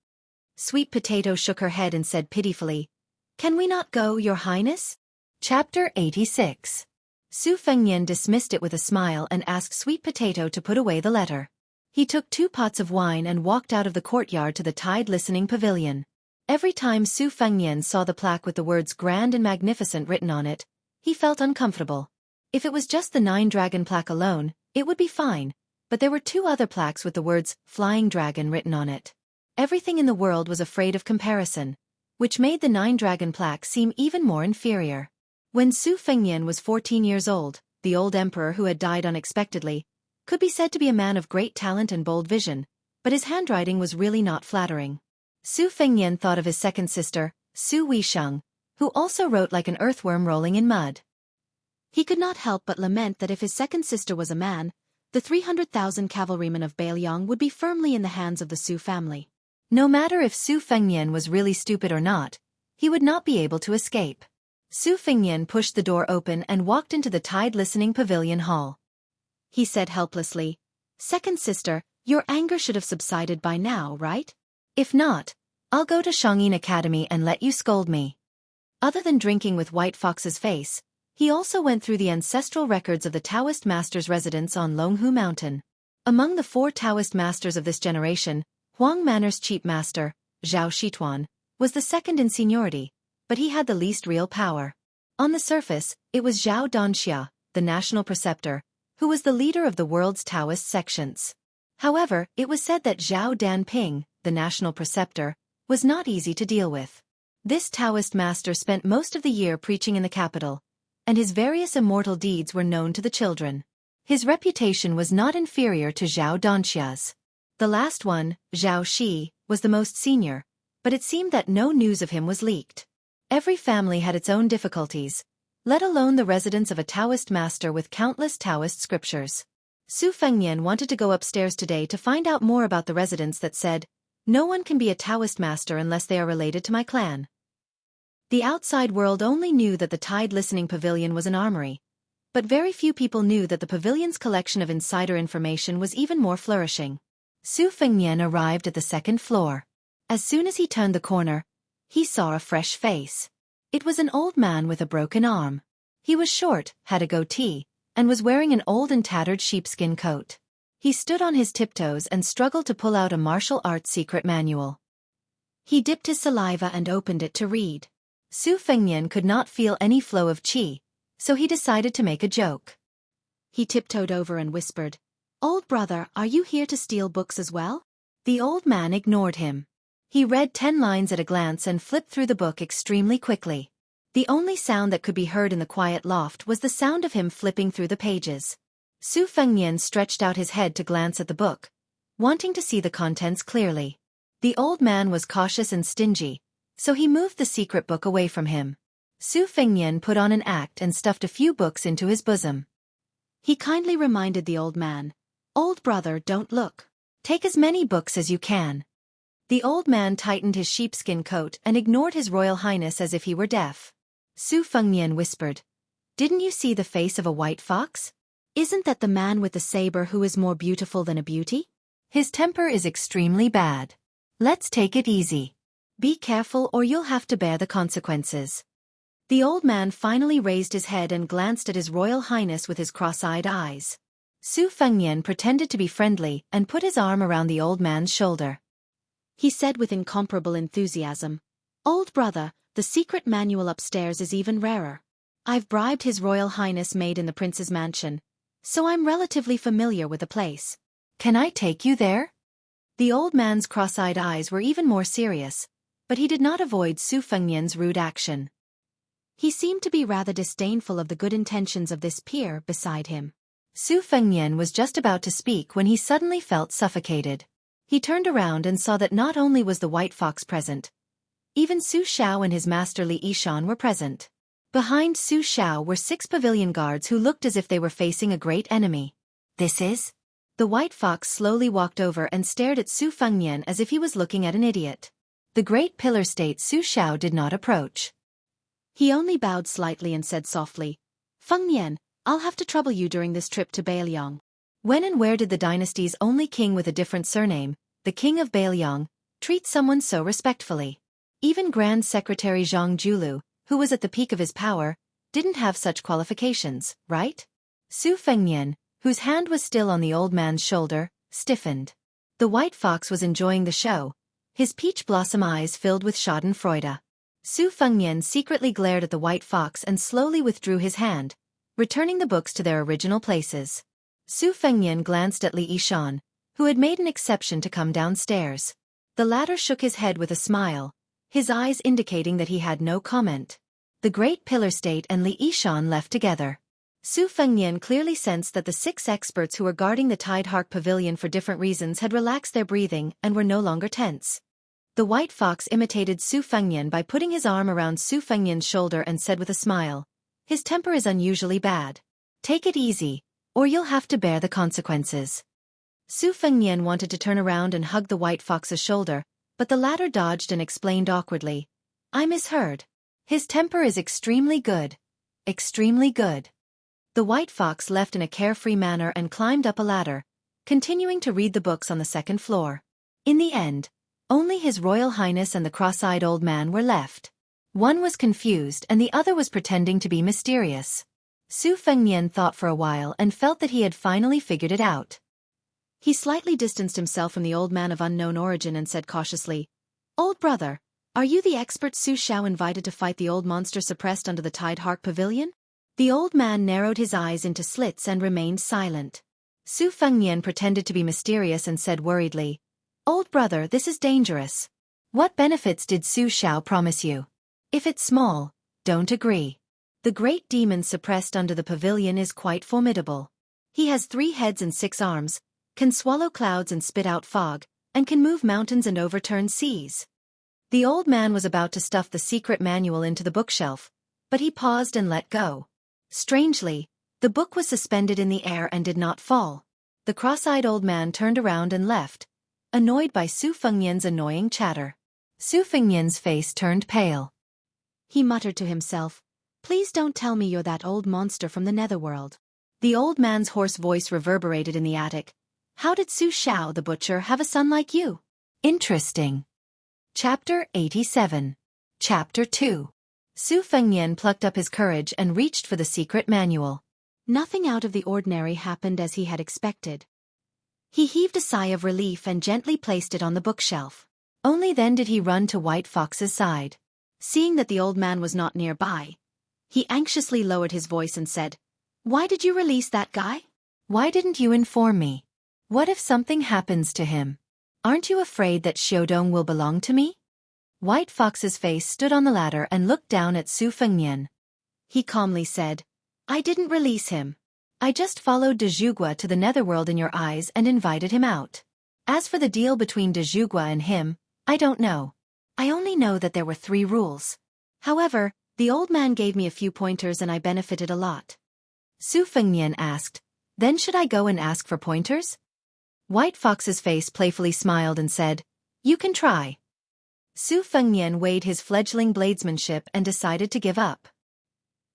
Sweet Potato shook her head and said pitifully, "Can we not go, Your Highness?" Chapter 86. Su Fengnian dismissed it with a smile and asked Sweet Potato to put away the letter. He took 2 pots of wine and walked out of the courtyard to the Tide Listening Pavilion. Every time Su Fengnian saw the plaque with the words Grand and Magnificent written on it, he felt uncomfortable. If it was just the 9-dragon plaque alone, it would be fine, but there were 2 other plaques with the words Flying Dragon written on it. Everything in the world was afraid of comparison, which made the 9-dragon plaque seem even more inferior. When Su Fengnian was 14 years old, the old emperor who had died unexpectedly could be said to be a man of great talent and bold vision, but his handwriting was really not flattering. Su Fengnian thought of his second sister, Su Weisheng, who also wrote like an earthworm rolling in mud. He could not help but lament that if his second sister was a man, the 300,000 cavalrymen of Bailiang would be firmly in the hands of the Su family. No matter if Su Fengnian was really stupid or not, he would not be able to escape. Su Fengnian pushed the door open and walked into the Tide Listening Pavilion hall. He said helplessly, "Second sister, your anger should have subsided by now, right? If not, I'll go to Shangyin Academy and let you scold me." Other than drinking with White Fox's face, he also went through the ancestral records of the Taoist masters' residence on Longhu Mountain. Among the 4 Taoist masters of this generation, Huang Manor's chief master, Zhao Shituan, was the second in seniority, but he had the least real power. On the surface, it was Zhao Danxia, the national preceptor, who was the leader of the world's Taoist sections. However, it was said that Zhao Danping, the national preceptor, was not easy to deal with. This Taoist master spent most of the year preaching in the capital, and his various immortal deeds were known to the children. His reputation was not inferior to Zhao Danxia's. The last one, Zhao Shi, was the most senior, but it seemed that no news of him was leaked. Every family had its own difficulties, let alone the residence of a Taoist master with countless Taoist scriptures. Su Fengnian wanted to go upstairs today to find out more about the residence that said, "No one can be a Taoist master unless they are related to my clan." The outside world only knew that the Tide Listening Pavilion was an armory, but very few people knew that the pavilion's collection of insider information was even more flourishing. Su Fengnian arrived at the 2nd floor. As soon as he turned the corner, he saw a fresh face. It was an old man with a broken arm. He was short, had a goatee, and was wearing an old and tattered sheepskin coat. He stood on his tiptoes and struggled to pull out a martial arts secret manual. He dipped his saliva and opened it to read. Su Fengnian could not feel any flow of qi, so he decided to make a joke. He tiptoed over and whispered, "Old brother, are you here to steal books as well?" The old man ignored him. He read 10 lines at a glance and flipped through the book extremely quickly. The only sound that could be heard in the quiet loft was the sound of him flipping through the pages. Su Fengnian stretched out his head to glance at the book, wanting to see the contents clearly. The old man was cautious and stingy, so he moved the secret book away from him. Su Fengnian put on an act and stuffed a few books into his bosom. He kindly reminded the old man, "Old brother, don't look. Take as many books as you can." The old man tightened his sheepskin coat and ignored His Royal Highness as if he were deaf. Su Fengnian whispered, "Didn't you see the face of a white fox? Isn't that the man with the saber who is more beautiful than a beauty? His temper is extremely bad. Let's take it easy. Be careful or you'll have to bear the consequences." The old man finally raised his head and glanced at His Royal Highness with his cross-eyed eyes. Su Fengnian pretended to be friendly and put his arm around the old man's shoulder. He said with incomparable enthusiasm, "Old brother, the secret manual upstairs is even rarer. I've bribed His Royal Highness maid in the prince's mansion, so I'm relatively familiar with the place. Can I take you there?" The old man's cross-eyed eyes were even more serious, but he did not avoid Su Fengnian's rude action. He seemed to be rather disdainful of the good intentions of this peer beside him. Su Fengnian was just about to speak when he suddenly felt suffocated. He turned around and saw that not only was the white fox present, even Su Xiao and his master Li Yishan were present. Behind Su Xiao were 6 pavilion guards who looked as if they were facing a great enemy. This is? The white fox slowly walked over and stared at Su Fengnian as if he was looking at an idiot. The great pillar state Su Xiao did not approach. He only bowed slightly and said softly, "Fengnian, I'll have to trouble you during this trip to Bailiang." When and where did the dynasty's only king with a different surname, the king of Bailiang, treat someone so respectfully? Even Grand Secretary Zhang Julu, who was at the peak of his power, didn't have such qualifications, right? Su Fengnian, whose hand was still on the old man's shoulder, stiffened. The white fox was enjoying the show, his peach blossom eyes filled with schadenfreude. Su Fengnian secretly glared at the white fox and slowly withdrew his hand, returning the books to their original places. Su Fengnian glanced at Li Yishan, who had made an exception to come downstairs. The latter shook his head with a smile, his eyes indicating that he had no comment. The great pillar state and Li Yishan left together. Su Fengnian clearly sensed that the 6 experts who were guarding the Tide Hark Pavilion for different reasons had relaxed their breathing and were no longer tense. The white fox imitated Su Fengnian by putting his arm around Su Fengnian's shoulder and said with a smile, "His temper is unusually bad. Take it easy, or you'll have to bear the consequences." Su Fengnian wanted to turn around and hug the white fox's shoulder, but the latter dodged and explained awkwardly, "I misheard. His temper is extremely good. Extremely good." The white fox left in a carefree manner and climbed up a ladder, continuing to read the books on the 2nd floor. In the end, only His Royal Highness and the cross-eyed old man were left. One was confused and the other was pretending to be mysterious. Su Fengnian thought for a while and felt that he had finally figured it out. He slightly distanced himself from the old man of unknown origin and said cautiously, "Old brother, are you the expert Su Xiao invited to fight the old monster suppressed under the Tide Hark Pavilion?" The old man narrowed his eyes into slits and remained silent. Su Fengnian pretended to be mysterious and said worriedly, "Old brother, this is dangerous. What benefits did Su Xiao promise you? If it's small, don't agree. The great demon suppressed under the pavilion is quite formidable. He has 3 heads and 6 arms, can swallow clouds and spit out fog, and can move mountains and overturn seas." The old man was about to stuff the secret manual into the bookshelf, but he paused and let go. Strangely, the book was suspended in the air and did not fall. The cross-eyed old man turned around and left, annoyed by Su Fengnian's annoying chatter. Su Fengnian's face turned pale. He muttered to himself, "Please don't tell me you're that old monster from the netherworld." The old man's hoarse voice reverberated in the attic. "How did Su Xiao the butcher have a son like you?" Interesting. Chapter 87. Chapter 2. Su Fengnian plucked up his courage and reached for the secret manual. Nothing out of the ordinary happened as he had expected. He heaved a sigh of relief and gently placed it on the bookshelf. Only then did he run to White Fox's side. Seeing that the old man was not nearby, he anxiously lowered his voice and said, "Why did you release that guy? Why didn't you inform me? What if something happens to him? Aren't you afraid that Xiaodong will belong to me?" White Fox's face stood on the ladder and looked down at Su Fengnian. He calmly said, "I didn't release him. I just followed De Zhugua to the netherworld in your eyes and invited him out. As for the deal between De Zhugua and him, I don't know. I only know that there were 3 rules. However, the old man gave me a few pointers and I benefited a lot." Su Fengnian asked, "Then should I go and ask for pointers?" White Fox's face playfully smiled and said, "You can try." Su Fengnian weighed his fledgling bladesmanship and decided to give up.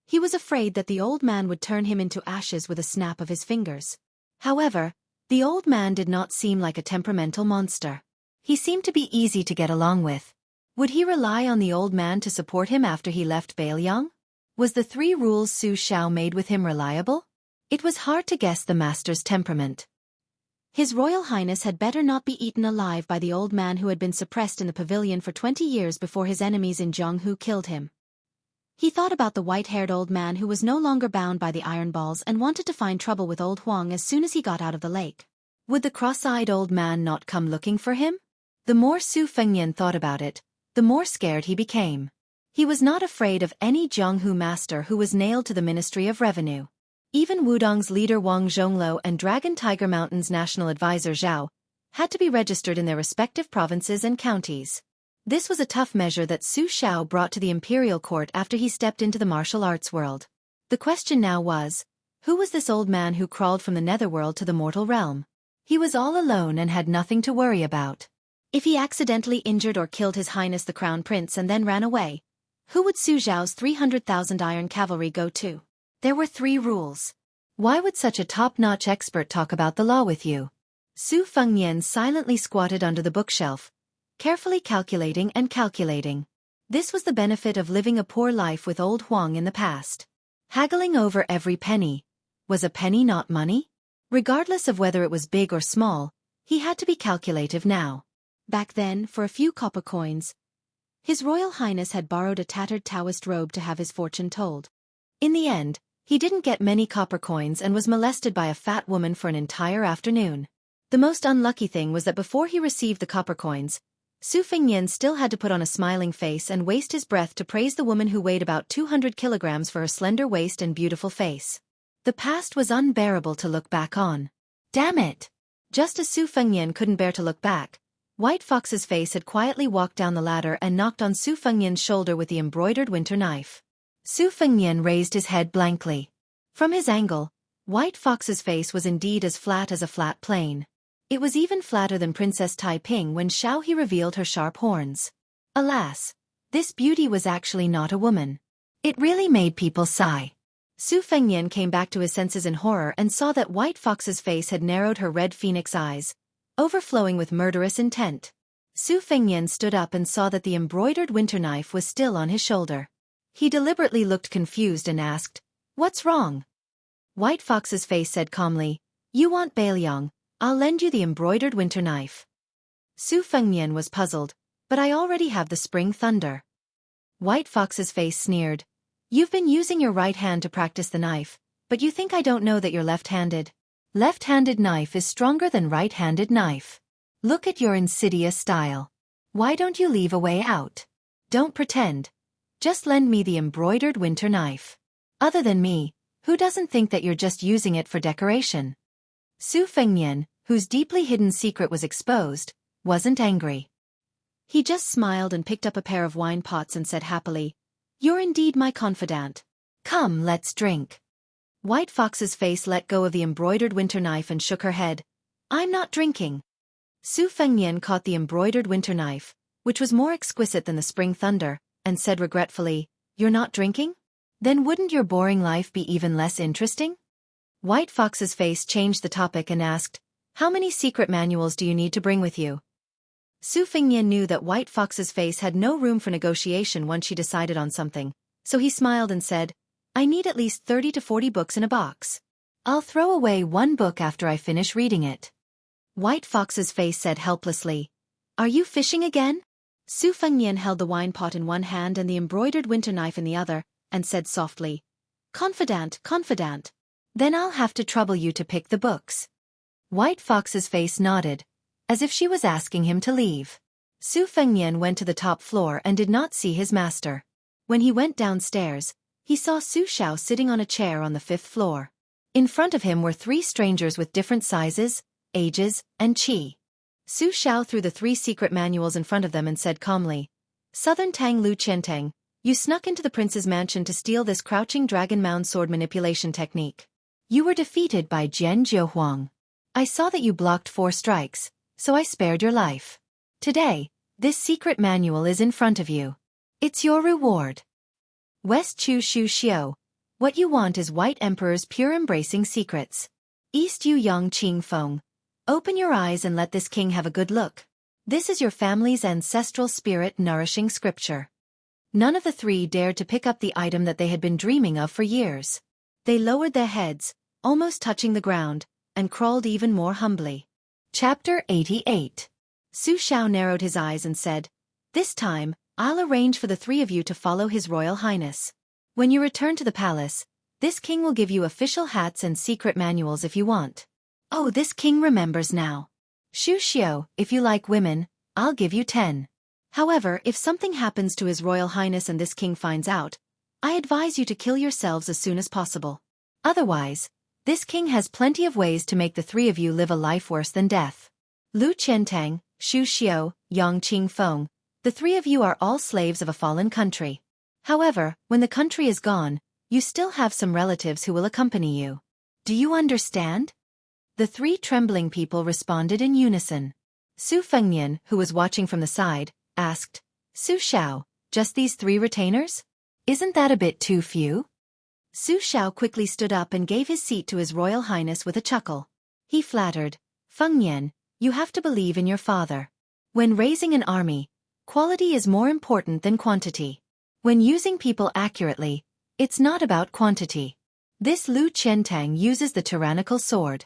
He was afraid that the old man would turn him into ashes with a snap of his fingers. However, the old man did not seem like a temperamental monster. He seemed to be easy to get along with. Would he rely on the old man to support him after he left Bailiang? Was the 3 rules Su Xiao made with him reliable? It was hard to guess the master's temperament. His Royal Highness had better not be eaten alive by the old man who had been suppressed in the pavilion for 20 years before his enemies in Zhonghu killed him. He thought about the white-haired old man who was no longer bound by the iron balls and wanted to find trouble with old Huang as soon as he got out of the lake. Would the cross-eyed old man not come looking for him? The more Su Fengnian thought about it, the more scared he became. He was not afraid of any Jianghu master who was nailed to the Ministry of Revenue. Even Wudong's leader Wang Zhongluo and Dragon Tiger Mountain's national advisor Zhao had to be registered in their respective provinces and counties. This was a tough measure that Su Xiao brought to the imperial court after he stepped into the martial arts world. The question now was, who was this old man who crawled from the netherworld to the mortal realm? He was all alone and had nothing to worry about. If he accidentally injured or killed His Highness the Crown Prince and then ran away, who would Su Zhao's 300,000 iron cavalry go to? There were 3 rules. Why would such a top-notch expert talk about the law with you? Su Fengnian silently squatted under the bookshelf, carefully calculating and calculating. This was the benefit of living a poor life with old Huang in the past. Haggling over every penny. Was a penny not money? Regardless of whether it was big or small, he had to be calculative now. Back then, for a few copper coins, His Royal Highness had borrowed a tattered Taoist robe to have his fortune told. In the end, he didn't get many copper coins and was molested by a fat woman for an entire afternoon. The most unlucky thing was that before he received the copper coins, Su Fengnian still had to put on a smiling face and waste his breath to praise the woman who weighed about 200 kilograms for her slender waist and beautiful face. The past was unbearable to look back on. Damn it! Just as Su Fengnian couldn't bear to look back, White Fox's face had quietly walked down the ladder and knocked on Su Fengnian's shoulder with the embroidered winter knife. Su Fengnian raised his head blankly. From his angle, White Fox's face was indeed as flat as a flat plane. It was even flatter than Princess Taiping when Xiaohe revealed her sharp horns. Alas, this beauty was actually not a woman. It really made people sigh. Su Fengnian came back to his senses in horror and saw that White Fox's face had narrowed her red phoenix eyes, overflowing with murderous intent. Su Fengnian stood up and saw that the embroidered winter knife was still on his shoulder. He deliberately looked confused and asked, "What's wrong?" White Fox's face said calmly, "You want Bailiang, I'll lend you the embroidered winter knife." Su Fengnian was puzzled, "But I already have the spring thunder." White Fox's face sneered, "You've been using your right hand to practice the knife, but you think I don't know that you're left-handed? Left-handed knife is stronger than right-handed knife. Look at your insidious style. Why don't you leave a way out? Don't pretend. Just lend me the embroidered winter knife. Other than me, who doesn't think that you're just using it for decoration?" Su Fengnian, whose deeply hidden secret was exposed, wasn't angry. He just smiled and picked up a pair of wine pots and said happily, "You're indeed my confidant. Come, let's drink." White Fox's face let go of the embroidered winter knife and shook her head. "I'm not drinking." Su Fengnian caught the embroidered winter knife, which was more exquisite than the spring thunder, and said regretfully, "You're not drinking? Then wouldn't your boring life be even less interesting?" White Fox's face changed the topic and asked, "How many secret manuals do you need to bring with you?" Su Fengnian knew that White Fox's face had no room for negotiation once she decided on something, so he smiled and said, "I need at least 30 to 40 books in a box. I'll throw away one book after I finish reading it." White Fox's face said helplessly, "Are you fishing again?" Su Fengnian held the wine pot in one hand and the embroidered winter knife in the other, and said softly, "Confidant, confidant. Then I'll have to trouble you to pick the books." White Fox's face nodded, as if she was asking him to leave. Su Fengnian went to the top floor and did not see his master. When he went downstairs, he saw Su Xiao sitting on a chair on the 5th floor. In front of him were 3 strangers with different sizes, ages, and qi. Su Xiao threw the 3 secret manuals in front of them and said calmly, "Southern Tang Lu Qiantang, you snuck into the prince's mansion to steal this crouching dragon mound sword manipulation technique. You were defeated by Jian Zhouhuang. I saw that you blocked 4 strikes, so I spared your life. Today, this secret manual is in front of you. It's your reward. West Chu Shu Xiu, what you want is White Emperor's pure embracing secrets. East Yu Yang Qing Feng, open your eyes and let this king have a good look. This is your family's ancestral spirit nourishing scripture." None of the 3 dared to pick up the item that they had been dreaming of for years. They lowered their heads, almost touching the ground, and crawled even more humbly. Chapter 88. Su Xiao narrowed his eyes and said, "This time, I'll arrange for the 3 of you to follow His Royal Highness. When you return to the palace, this king will give you official hats and secret manuals if you want. Oh, this king remembers now. Shu Xiu, if you like women, I'll give you 10. However, if something happens to His Royal Highness and this king finds out, I advise you to kill yourselves as soon as possible. Otherwise, this king has plenty of ways to make the three of you live a life worse than death. Lu Qiantang, Xu Xiao, Yang Qingfeng, the three of you are all slaves of a fallen country. However, when the country is gone, you still have some relatives who will accompany you. Do you understand? The three trembling people responded in unison. Su Fengnian, who was watching from the side, asked, Su Xiao, just these 3 retainers? Isn't that a bit too few? Su Xiao quickly stood up and gave his seat to His Royal Highness with a chuckle. He flattered, Fengnian, you have to believe in your father. When raising an army, quality is more important than quantity. When using people accurately, it's not about quantity. This Lu Qiantang uses the tyrannical sword.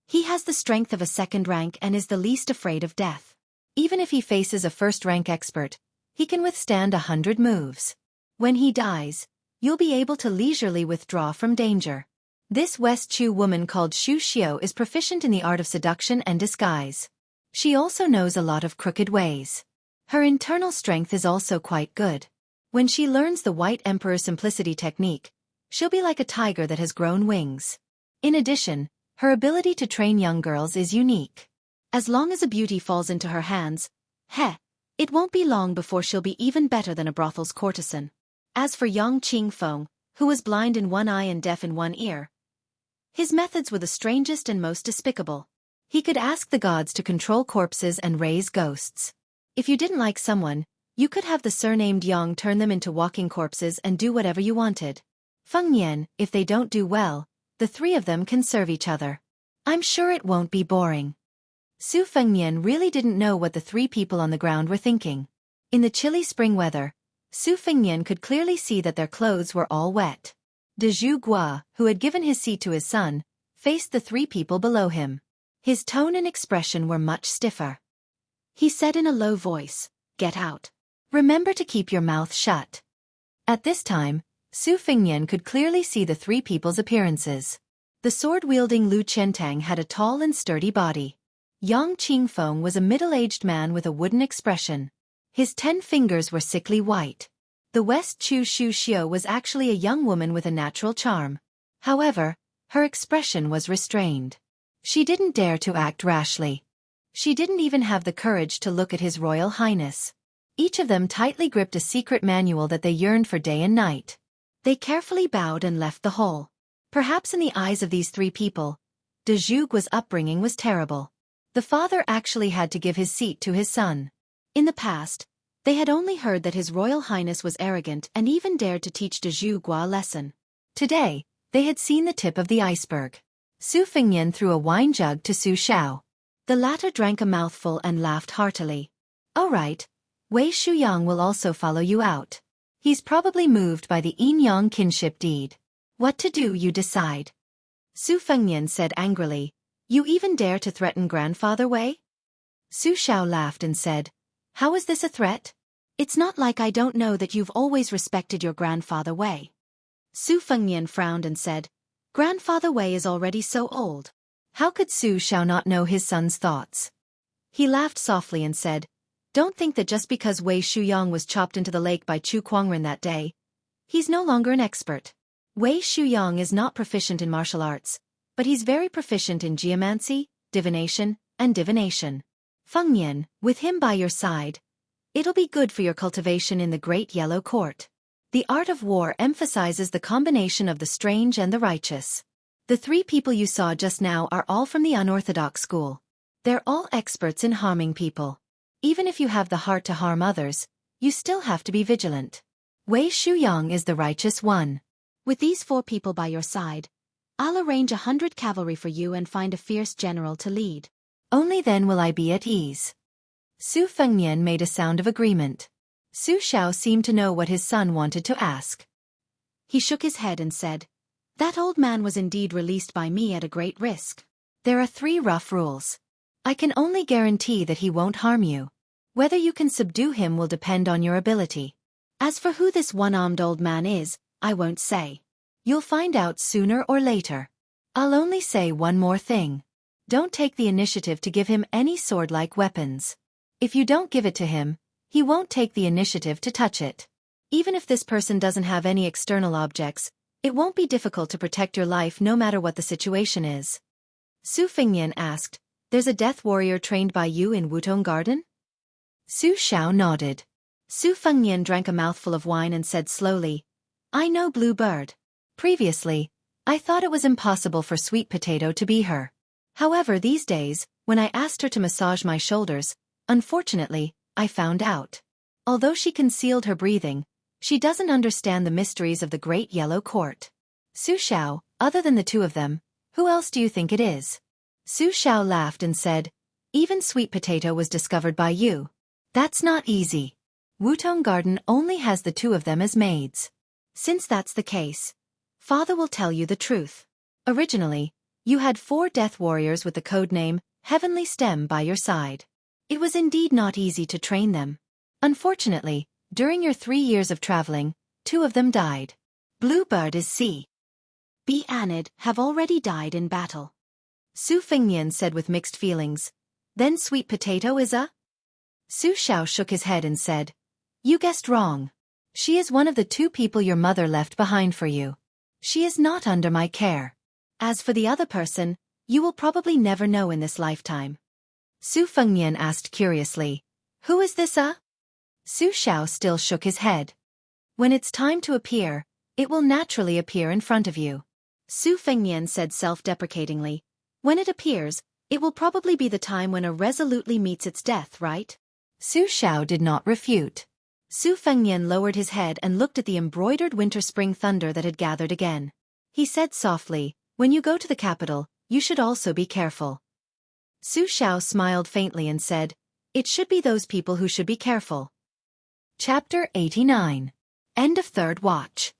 He has the strength of a second rank and is the least afraid of death. Even if he faces a first-rank expert, he can withstand 100 moves. When he dies, you'll be able to leisurely withdraw from danger. This West Chu woman called Xu Xiao is proficient in the art of seduction and disguise. She also knows a lot of crooked ways. Her internal strength is also quite good. When she learns the White Emperor Simplicity technique, she'll be like a tiger that has grown wings. In addition, her ability to train young girls is unique. As long as a beauty falls into her hands, it won't be long before she'll be even better than a brothel's courtesan. As for Yang Qingfeng, who was blind in one eye and deaf in one ear, his methods were the strangest and most despicable. He could ask the gods to control corpses and raise ghosts. If you didn't like someone, you could have the surnamed Yang turn them into walking corpses and do whatever you wanted. Fengnian, if they don't do well, the 3 of them can serve each other. I'm sure it won't be boring. Su Fengnian really didn't know what the 3 people on the ground were thinking. In the chilly spring weather, Su Fengnian could clearly see that their clothes were all wet. De Zhu Gua, who had given his seat to his son, faced the 3 people below him. His tone and expression were much stiffer. He said in a low voice, "Get out. Remember to keep your mouth shut." At this time, Su Fengnian could clearly see the 3 people's appearances. The sword-wielding Lu Qiantang had a tall and sturdy body. Yang Qingfeng was a middle-aged man with a wooden expression. His 10 fingers were sickly white. The West Chu Xu Xiao was actually a young woman with a natural charm. However, her expression was restrained. She didn't dare to act rashly. She didn't even have the courage to look at His Royal Highness. Each of them tightly gripped a secret manual that they yearned for day and night. They carefully bowed and left the hall. Perhaps in the eyes of these 3 people, De Zhugua's upbringing was terrible. The father actually had to give his seat to his son. In the past, they had only heard that His Royal Highness was arrogant and even dared to teach De Zhugua a lesson. Today, they had seen the tip of the iceberg. Su Fengnian threw a wine jug to Su Xiao. The latter drank a mouthful and laughed heartily. "All right, Wei Shuyang will also follow you out. He's probably moved by the Yin Yang kinship deed. What to do you decide." Su Fengnian said angrily, "You even dare to threaten Grandfather Wei?" Su Xiao laughed and said, "How is this a threat? It's not like I don't know that you've always respected your Grandfather Wei." Su Fengnian frowned and said, "Grandfather Wei is already so old. How could Su Xiao not know his son's thoughts?" He laughed softly and said, "Don't think that just because Wei Shuyang was chopped into the lake by Chu Kuangren that day, he's no longer an expert. Wei Shuyang is not proficient in martial arts, but he's very proficient in geomancy, divination, and divination. Fengnian, with him by your side, it'll be good for your cultivation in the Great Yellow Court. The art of war emphasizes the combination of the strange and the righteous. The 3 people you saw just now are all from the unorthodox school. They're all experts in harming people. Even if you have the heart to harm others, you still have to be vigilant. Wei Shuyang is the righteous one. With these 4 people by your side, I'll arrange 100 cavalry for you and find a fierce general to lead. Only then will I be at ease." Su Fengnian made a sound of agreement. Su Xiao seemed to know what his son wanted to ask. He shook his head and said, "That old man was indeed released by me at a great risk. There are 3 rough rules. I can only guarantee that he won't harm you. Whether you can subdue him will depend on your ability. As for who this one-armed old man is, I won't say. You'll find out sooner or later. I'll only say one more thing. Don't take the initiative to give him any sword-like weapons. If you don't give it to him, he won't take the initiative to touch it. Even if this person doesn't have any external objects, it won't be difficult to protect your life no matter what the situation is. Su Fengnian asked, "There's a death warrior trained by you in Wutong Garden?" Su Xiao nodded. Su Fengnian drank a mouthful of wine and said slowly, "I know Blue Bird. Previously, I thought it was impossible for Sweet Potato to be her. However, these days, when I asked her to massage my shoulders, unfortunately, I found out. Although she concealed her breathing, she doesn't understand the mysteries of the Great Yellow Court." Su Xiao, other than the two of them, who else do you think it is? Su Xiao laughed and said, "Even Sweet Potato was discovered by you. That's not easy. Wutong Garden only has the two of them as maids. Since that's the case, Father will tell you the truth. Originally, you had 4 death warriors with the codename Heavenly Stem by your side. It was indeed not easy to train them. Unfortunately, during your 3 years of traveling, 2 of them died. Blue Bird is C. B. Anid have already died in battle." Su Fengnian said with mixed feelings. "Then Sweet Potato is a?" Su Xiao shook his head and said, "You guessed wrong. She is one of the 2 people your mother left behind for you. She is not under my care. As for the other person, you will probably never know in this lifetime." Su Fengnian asked curiously, "Who is this a?" Su Xiao still shook his head. "When it's time to appear, it will naturally appear in front of you." Su Fengnian said self-deprecatingly, "When it appears, it will probably be the time when a resolutely meets its death, right?" Su Xiao did not refute. Su Fengnian lowered his head and looked at the embroidered winter-spring thunder that had gathered again. He said softly, "When you go to the capital, you should also be careful." Su Xiao smiled faintly and said, "It should be those people who should be careful." Chapter 89. End of Third Watch.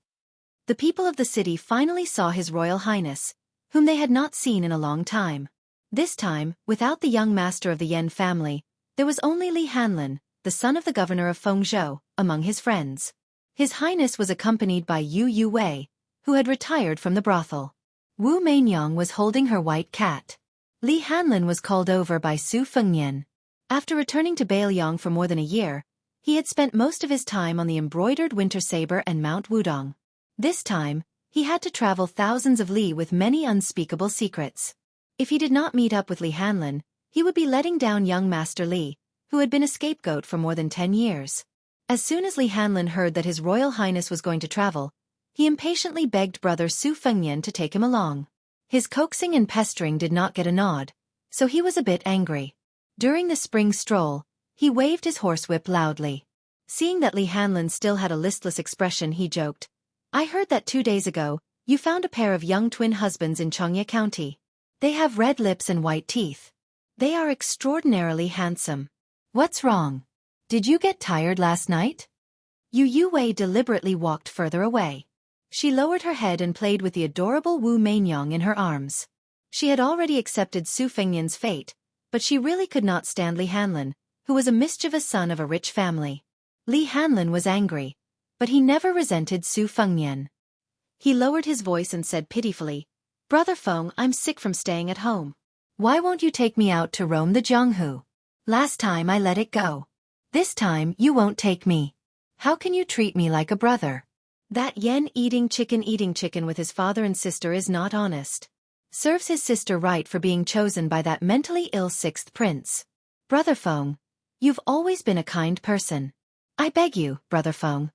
The people of the city finally saw His Royal Highness, whom they had not seen in a long time. This time, without the young master of the Yan family, there was only Li Hanlin, the son of the governor of Fengzhou, among his friends. His Highness was accompanied by Yu Wei, who had retired from the brothel. Wu Mainyang was holding her white cat. Li Hanlin was called over by Su Fengnian. After returning to Bailiang for more than a year, he had spent most of his time on the embroidered winter saber and Mount Wudong. This time, he had to travel thousands of li with many unspeakable secrets. If he did not meet up with Li Hanlin, he would be letting down young Master Li, who had been a scapegoat for more than 10 years. As soon as Li Hanlin heard that His Royal Highness was going to travel, he impatiently begged brother Su Fengnian to take him along. His coaxing and pestering did not get a nod, so he was a bit angry. During the spring stroll, he waved his horsewhip loudly. Seeing that Li Hanlin still had a listless expression, he joked, "I heard that 2 days ago, you found a pair of young twin husbands in Xianxia County. They have red lips and white teeth. They are extraordinarily handsome. What's wrong? Did you get tired last night?" Yu Wei deliberately walked further away. She lowered her head and played with the adorable Wu Mainyang in her arms. She had already accepted Su Fengnian's fate, but she really could not stand Li Hanlin, who was a mischievous son of a rich family. Li Hanlin was angry, but he never resented Su Fengnian. He lowered his voice and said pitifully, "Brother Feng, I'm sick from staying at home. Why won't you take me out to roam the Jianghu? Last time I let it go. This time you won't take me. How can you treat me like a brother? That yen eating chicken with his father and sister is not honest. Serves his sister right for being chosen by that mentally ill 6th prince. Brother Feng, you've always been a kind person. I beg you, Brother Feng.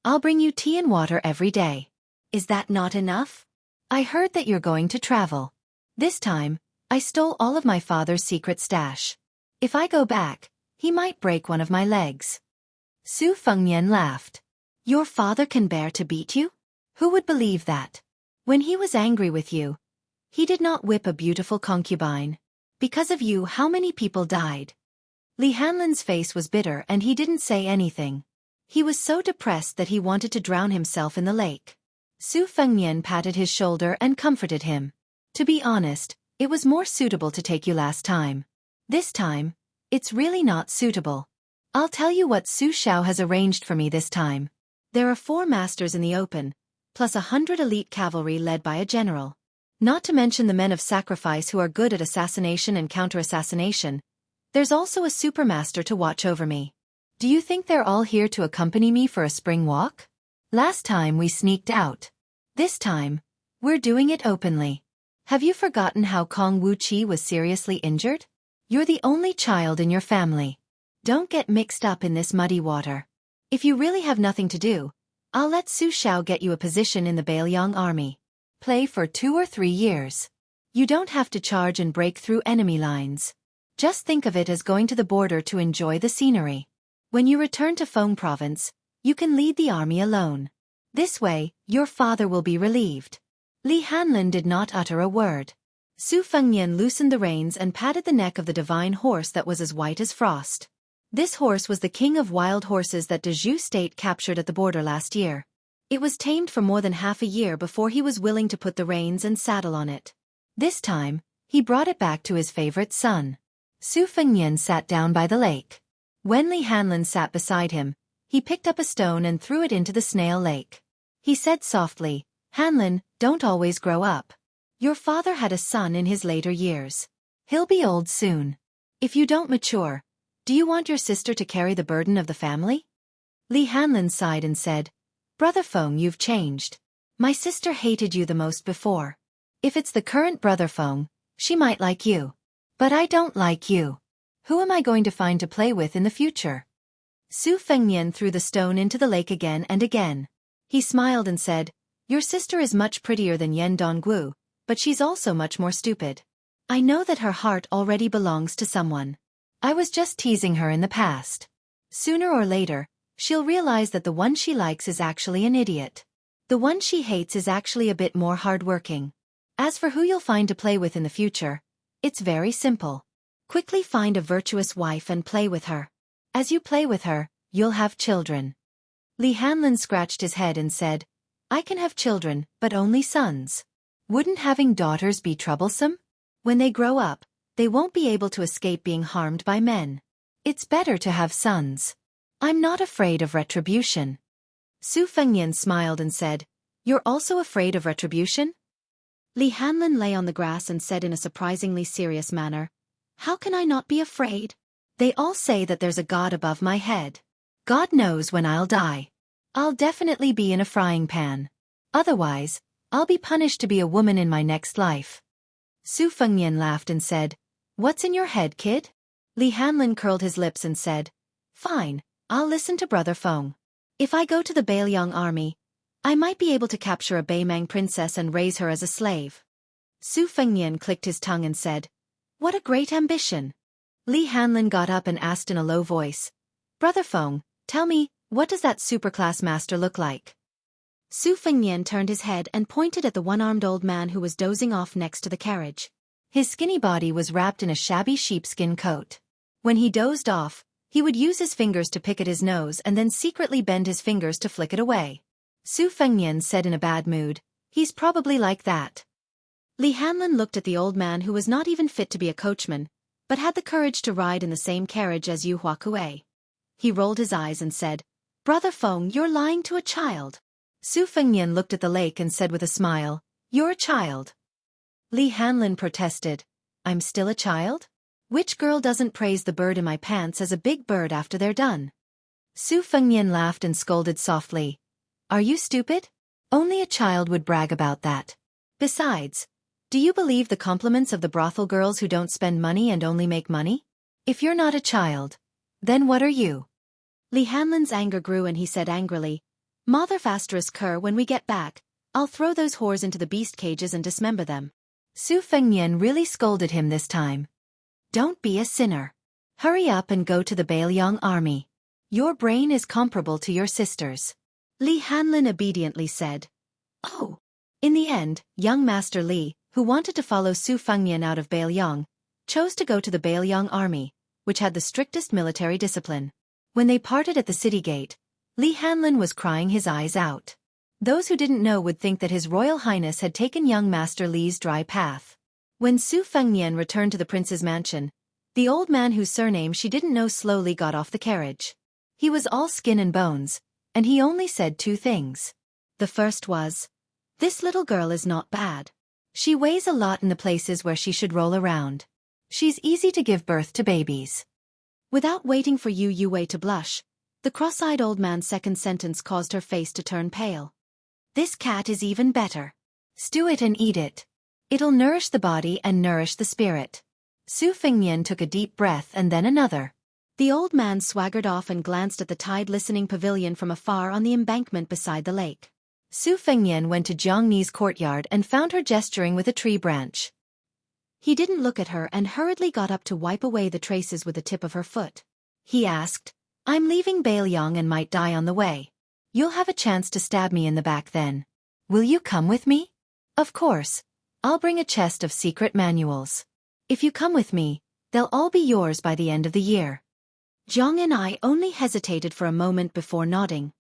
I'll bring you tea and water every day. Is that not enough? I heard that you're going to travel. This time, I stole all of my father's secret stash. If I go back, he might break one of my legs." Su Fengnian laughed. "Your father can bear to beat you? Who would believe that? When he was angry with you, he did not whip a beautiful concubine. Because of you, how many people died?" Li Hanlin's face was bitter and he didn't say anything. He was so depressed that he wanted to drown himself in the lake. Su Fengnian patted his shoulder and comforted him. "To be honest, it was more suitable to take you last time. This time, it's really not suitable. I'll tell you what Su Xiao has arranged for me this time. There are 4 masters in the open, plus 100 elite cavalry led by a general. Not to mention the men of sacrifice who are good at assassination and counter-assassination. There's also a supermaster to watch over me. Do you think they're all here to accompany me for a spring walk? Last time we sneaked out. This time, we're doing it openly. Have you forgotten how Kong Wuxia was seriously injured? You're the only child in your family. Don't get mixed up in this muddy water. If you really have nothing to do, I'll let Su Xiao get you a position in the Bailiang army. Play for 2 or 3 years. You don't have to charge and break through enemy lines. Just think of it as going to the border to enjoy the scenery. When you return to Feng province, you can lead the army alone. This way, your father will be relieved. Li Hanlin did not utter a word. Su Fengnian loosened the reins and patted the neck of the divine horse that was as white as frost. This horse was the king of wild horses that Dezhou state captured at the border last year. It was tamed for more than half a year before he was willing to put the reins and saddle on it. This time, he brought it back to his favorite son. Su Fengnian sat down by the lake. When Li Hanlin sat beside him, he picked up a stone and threw it into the snail lake. He said softly, "Hanlin, don't always grow up. Your father had a son in his later years. He'll be old soon. If you don't mature, do you want your sister to carry the burden of the family?" Li Hanlin sighed and said, "Brother Feng, you've changed. My sister hated you the most before. If it's the current Brother Feng, she might like you. But I don't like you. Who am I going to find to play with in the future?" Su Fengnian threw the stone into the lake again and again. He smiled and said, "Your sister is much prettier than Yan Donggu, but she's also much more stupid. I know that her heart already belongs to someone. I was just teasing her in the past. Sooner or later, she'll realize that the one she likes is actually an idiot. The one she hates is actually a bit more hardworking. As for who you'll find to play with in the future, it's very simple. Quickly find a virtuous wife and play with her. As you play with her, you'll have children." Li Hanlin scratched his head and said, "I can have children, but only sons. Wouldn't having daughters be troublesome? When they grow up, they won't be able to escape being harmed by men. It's better to have sons. I'm not afraid of retribution." Su Fengnian smiled and said, "You're also afraid of retribution?" Li Hanlin lay on the grass and said in a surprisingly serious manner, "How can I not be afraid? They all say that there's a god above my head. God knows when I'll die. I'll definitely be in a frying pan. Otherwise, I'll be punished to be a woman in my next life." Su Fengnian laughed and said, "What's in your head, kid?" Li Hanlin curled his lips and said, "Fine, I'll listen to Brother Feng. If I go to the Bailiang army, I might be able to capture a Beimang princess and raise her as a slave." Su Fengnian clicked his tongue and said, "What a great ambition." Li Hanlin got up and asked in a low voice, "Brother Feng, tell me, what does that superclass master look like?" Su Fengnian turned his head and pointed at the one-armed old man who was dozing off next to the carriage. His skinny body was wrapped in a shabby sheepskin coat. When he dozed off, he would use his fingers to pick at his nose and then secretly bend his fingers to flick it away. Su Fengnian said in a bad mood, "He's probably like that." Li Hanlin looked at the old man who was not even fit to be a coachman, but had the courage to ride in the same carriage as Yu Huakue. He rolled his eyes and said, "Brother Feng, you're lying to a child." Su Fengnian looked at the lake and said with a smile, "You're a child." Li Hanlin protested, "I'm still a child? Which girl doesn't praise the bird in my pants as a big bird after they're done?" Su Fengnian laughed and scolded softly, "Are you stupid? Only a child would brag about that. Besides, do you believe the compliments of the brothel girls who don't spend money and only make money? If you're not a child, then what are you?" Li Hanlin's anger grew and he said angrily, "Mother Fasterus Kerr, when we get back, I'll throw those whores into the beast cages and dismember them." Su Fengnian really scolded him this time. "Don't be a sinner. Hurry up and go to the Bailiang army. Your brain is comparable to your sister's." Li Hanlin obediently said, "Oh." In the end, young Master Li, who wanted to follow Su Fengnian out of Bailiang, chose to go to the Bailiang army, which had the strictest military discipline. When they parted at the city gate, Li Hanlin was crying his eyes out. Those who didn't know would think that His Royal Highness had taken young Master Li's dry path. When Su Fengnian returned to the prince's mansion, the old man whose surname she didn't know slowly got off the carriage. He was all skin and bones, and he only said 2 things. The first was, "This little girl is not bad. She weighs a lot in the places where she should roll around. She's easy to give birth to babies." Without waiting for Yu Wei to blush, the cross-eyed old man's second sentence caused her face to turn pale. This cat is even better. Stew it and eat it. It'll nourish the body and nourish the spirit. Su Fengnian took a deep breath and then another. The old man swaggered off and glanced at the tide-listening pavilion from afar on the embankment beside the lake. Su Fengnian went to Jiang Ni's courtyard and found her gesturing with a tree branch. He didn't look at her and hurriedly got up to wipe away the traces with the tip of her foot. He asked, "I'm leaving Bailiang and might die on the way. You'll have a chance to stab me in the back then. Will you come with me?" "Of course. I'll bring a chest of secret manuals. If you come with me, they'll all be yours by the end of the year." Jiang and I only hesitated for a moment before nodding.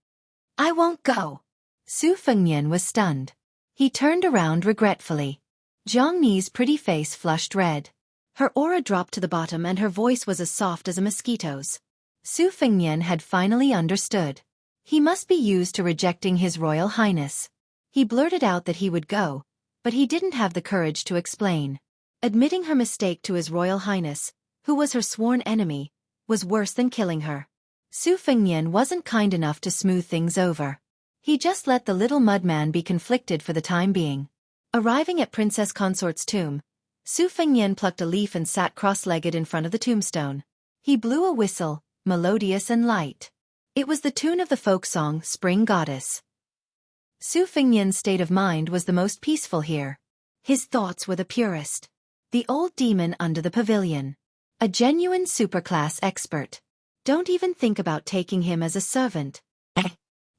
"I won't go." Su Fengnian was stunned. He turned around regretfully. Jiang Ni's pretty face flushed red. Her aura dropped to the bottom and her voice was as soft as a mosquito's. Su Fengnian had finally understood. He must be used to rejecting His Royal Highness. He blurted out that he would go, but he didn't have the courage to explain. Admitting her mistake to His Royal Highness, who was her sworn enemy, was worse than killing her. Su Fengnian wasn't kind enough to smooth things over. He just let the little mudman be conflicted for the time being. Arriving at Princess Consort's tomb, Su Fengnian plucked a leaf and sat cross-legged in front of the tombstone. He blew a whistle, melodious and light. It was the tune of the folk song, Spring Goddess. Su Fengnian's state of mind was the most peaceful here. His thoughts were the purest. The old demon under the pavilion. A genuine superclass expert. Don't even think about taking him as a servant.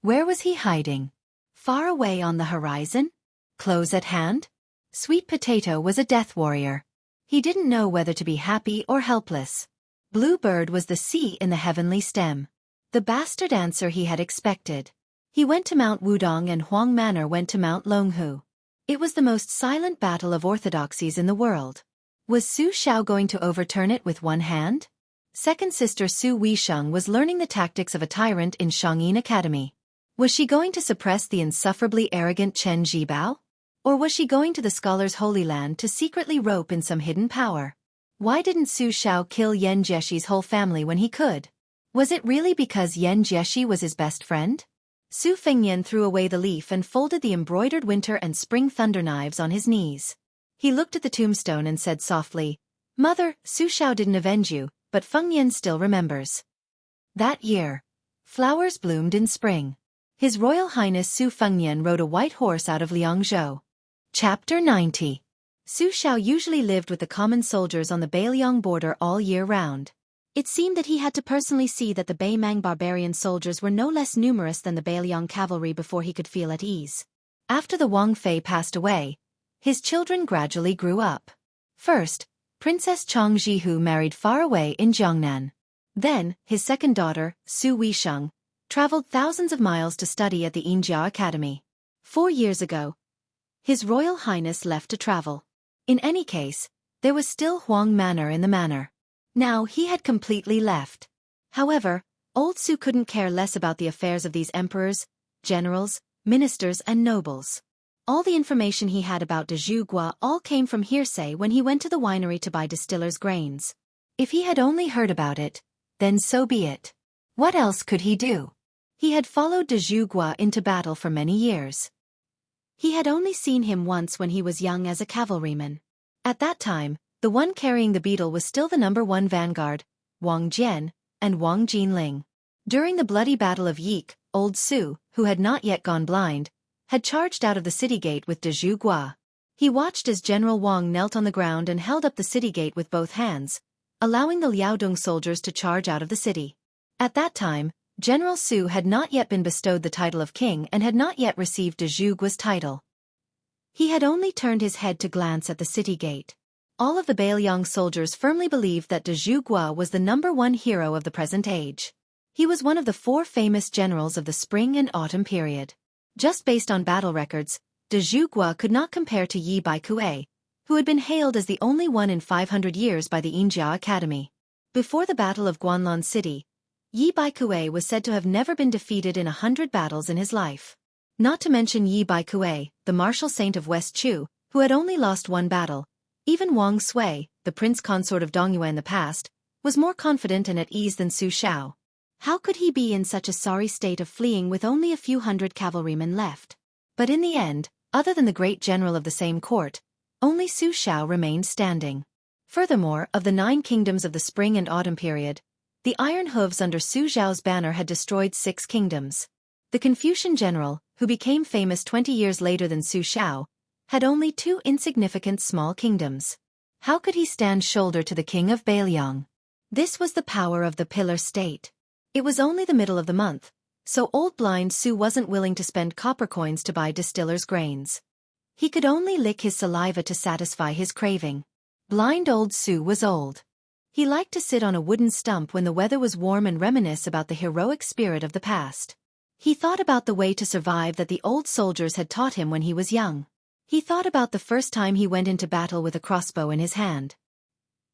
Where was he hiding? Far away on the horizon? Close at hand? Sweet Potato was a death warrior. He didn't know whether to be happy or helpless. Bluebird was the C in the heavenly stem. The bastard answer he had expected. He went to Mount Wudong and Huang Manor went to Mount Longhu. It was the most silent battle of orthodoxies in the world. Was Su Xiao going to overturn it with one hand? Second sister Su Weisheng was learning the tactics of a tyrant in Shangyin Academy. Was she going to suppress the insufferably arrogant Chen Zhibao? Or was she going to the scholar's holy land to secretly rope in some hidden power? Why didn't Su Xiao kill Yan Jiexi's whole family when he could? Was it really because Yan Jiexi was his best friend? Su Fengnian threw away the leaf and folded the embroidered winter and spring thunder knives on his knees. He looked at the tombstone and said softly, "Mother, Su Xiao didn't avenge you, but Fengnian still remembers." That year, flowers bloomed in spring. His Royal Highness Su Fengnian rode a white horse out of Liangzhou. Chapter 90. Su Xiao usually lived with the common soldiers on the Bailiang border all year round. It seemed that he had to personally see that the Baimang barbarian soldiers were no less numerous than the Bailiang cavalry before he could feel at ease. After the Wang Fei passed away, his children gradually grew up. First, Princess Chang Zhihu married far away in Jiangnan. Then, his second daughter, Su Weisheng, traveled thousands of miles to study at the Yinjia Academy. 4 years ago, His Royal Highness left to travel. In any case, there was still Huang Manor in the manor. Now he had completely left. However, old Su couldn't care less about the affairs of these emperors, generals, ministers and nobles. All the information he had about de Zhugua all came from hearsay when he went to the winery to buy distiller's grains. If he had only heard about it, then so be it. What else could he do? He had followed de Zhugua into battle for many years. He had only seen him once when he was young as a cavalryman. At that time, the one carrying the beetle was still the #1 vanguard, Wang Jian, and Wang Jinling. During the bloody Battle of Yik, old Su, who had not yet gone blind, had charged out of the city gate with de Zhugua. He watched as General Wang knelt on the ground and held up the city gate with both hands, allowing the Liaodong soldiers to charge out of the city. At that time, General Su had not yet been bestowed the title of king and had not yet received de Zhugua's title. He had only turned his head to glance at the city gate. All of the Bailiang soldiers firmly believed that de Zhugua was the #1 hero of the present age. He was one of the 4 famous generals of the spring and autumn period. Just based on battle records, de Zhugua could not compare to Yi Baikue, who had been hailed as the only one in 500 years by the Yinjia Academy. Before the Battle of Guanlan City, Yi Baikue was said to have never been defeated in 100 battles in his life. Not to mention Yi Baikue, the martial saint of West Chu, who had only lost 1 battle. Even Wang Sui, the prince consort of Dongyue in the past, was more confident and at ease than Su Xiao. How could he be in such a sorry state of fleeing with only a few hundred cavalrymen left? But in the end, other than the great general of the same court, only Su Xiao remained standing. Furthermore, of the 9 kingdoms of the spring and autumn period, the iron hooves under Su Xiao's banner had destroyed 6 kingdoms. The Confucian general, who became famous 20 years later than Su Xiao, had only 2 insignificant small kingdoms. How could he stand shoulder to the king of Bailiang? This was the power of the pillar state. It was only the middle of the month, so old blind Su wasn't willing to spend copper coins to buy distiller's grains. He could only lick his saliva to satisfy his craving. Blind old Su was old. He liked to sit on a wooden stump when the weather was warm and reminisce about the heroic spirit of the past. He thought about the way to survive that the old soldiers had taught him when he was young. He thought about the first time he went into battle with a crossbow in his hand.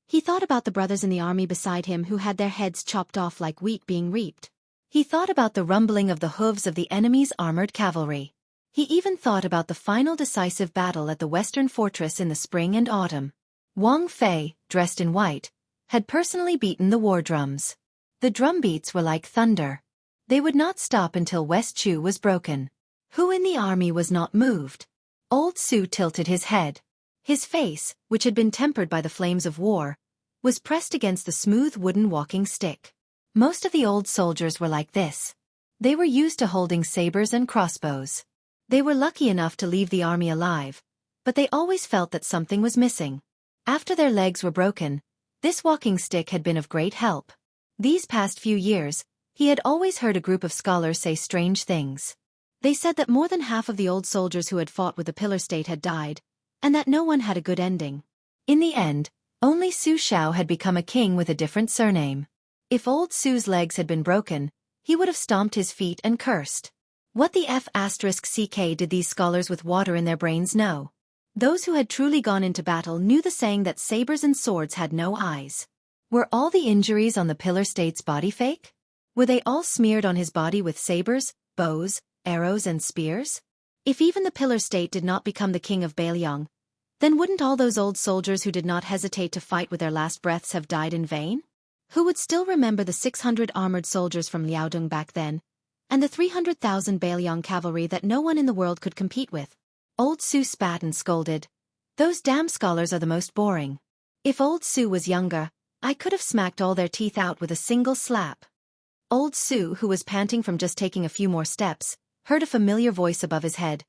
He thought about the brothers in the army beside him who had their heads chopped off like wheat being reaped. He thought about the rumbling of the hooves of the enemy's armored cavalry. He even thought about the final decisive battle at the western fortress in the spring and autumn. Wang Fei, dressed in white, had personally beaten the war drums. The drumbeats were like thunder. They would not stop until West Chu was broken. Who in the army was not moved? Old Su tilted his head. His face, which had been tempered by the flames of war, was pressed against the smooth wooden walking stick. Most of the old soldiers were like this. They were used to holding sabers and crossbows. They were lucky enough to leave the army alive, but they always felt that something was missing. After their legs were broken, this walking stick had been of great help. These past few years, he had always heard a group of scholars say strange things. They said that more than half of the old soldiers who had fought with the pillar state had died, and that no one had a good ending. In the end, only Su Xiao had become a king with a different surname. If old Su's legs had been broken, he would have stomped his feet and cursed. What the F***ck did these scholars with water in their brains know? Those who had truly gone into battle knew the saying that sabers and swords had no eyes. Were all the injuries on the pillar state's body fake? Were they all smeared on his body with sabers, bows, arrows and spears? If even the pillar state did not become the king of Bailiang, then wouldn't all those old soldiers who did not hesitate to fight with their last breaths have died in vain? Who would still remember the 600 armored soldiers from Liaodong back then, and the 300,000 Bailiang cavalry that no one in the world could compete with? Old Su spat and scolded. Those damn scholars are the most boring. If old Su was younger, I could have smacked all their teeth out with a single slap. Old Su, who was panting from just taking a few more steps, heard a familiar voice above his head.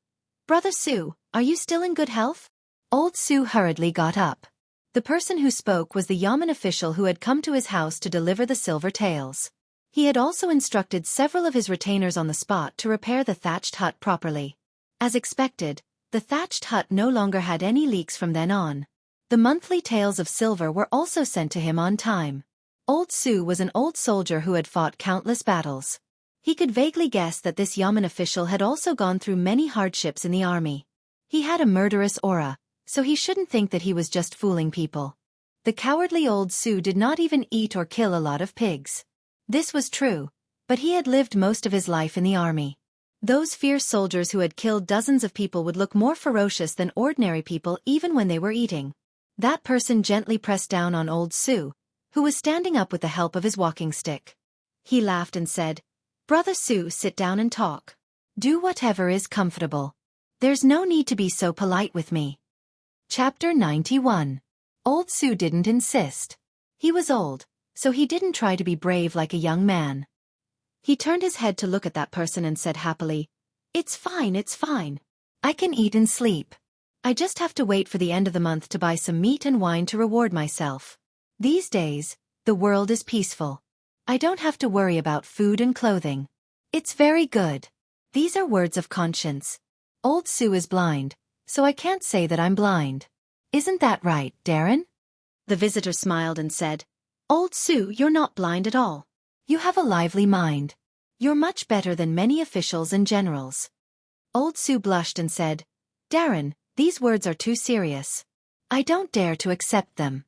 Brother Su, are you still in good health? Old Su hurriedly got up. The person who spoke was the Yamen official who had come to his house to deliver the silver taels. He had also instructed several of his retainers on the spot to repair the thatched hut properly. As expected, the thatched hut no longer had any leaks from then on. The monthly taels of silver were also sent to him on time. Old Su was an old soldier who had fought countless battles. He could vaguely guess that this Yamen official had also gone through many hardships in the army. He had a murderous aura, so he shouldn't think that he was just fooling people. The cowardly old Su did not even eat or kill a lot of pigs. This was true, but he had lived most of his life in the army. Those fierce soldiers who had killed dozens of people would look more ferocious than ordinary people even when they were eating. That person gently pressed down on old Su, who was standing up with the help of his walking stick. He laughed and said, Brother Su, sit down and talk. Do whatever is comfortable. There's no need to be so polite with me. Chapter 91. Old Su didn't insist. He was old, so he didn't try to be brave like a young man. He turned his head to look at that person and said happily, It's fine, it's fine. I can eat and sleep. I just have to wait for the end of the month to buy some meat and wine to reward myself. These days, the world is peaceful. I don't have to worry about food and clothing. It's very good. These are words of conscience. Old Su is blind, so I can't say that I'm blind. Isn't that right, Darren? The visitor smiled and said, Old Su, you're not blind at all. You have a lively mind. You're much better than many officials and generals. Old Su blushed and said, Darren, these words are too serious. I don't dare to accept them.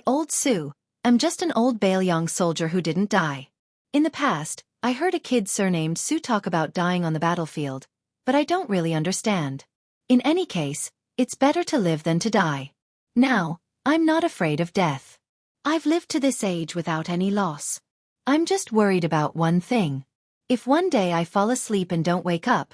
Old Su, am just an old Bailiang soldier who didn't die. In the past, I heard a kid surnamed Su talk about dying on the battlefield, but I don't really understand. In any case, it's better to live than to die. Now, I'm not afraid of death. I've lived to this age without any loss. I'm just worried about one thing. If one day I fall asleep and don't wake up,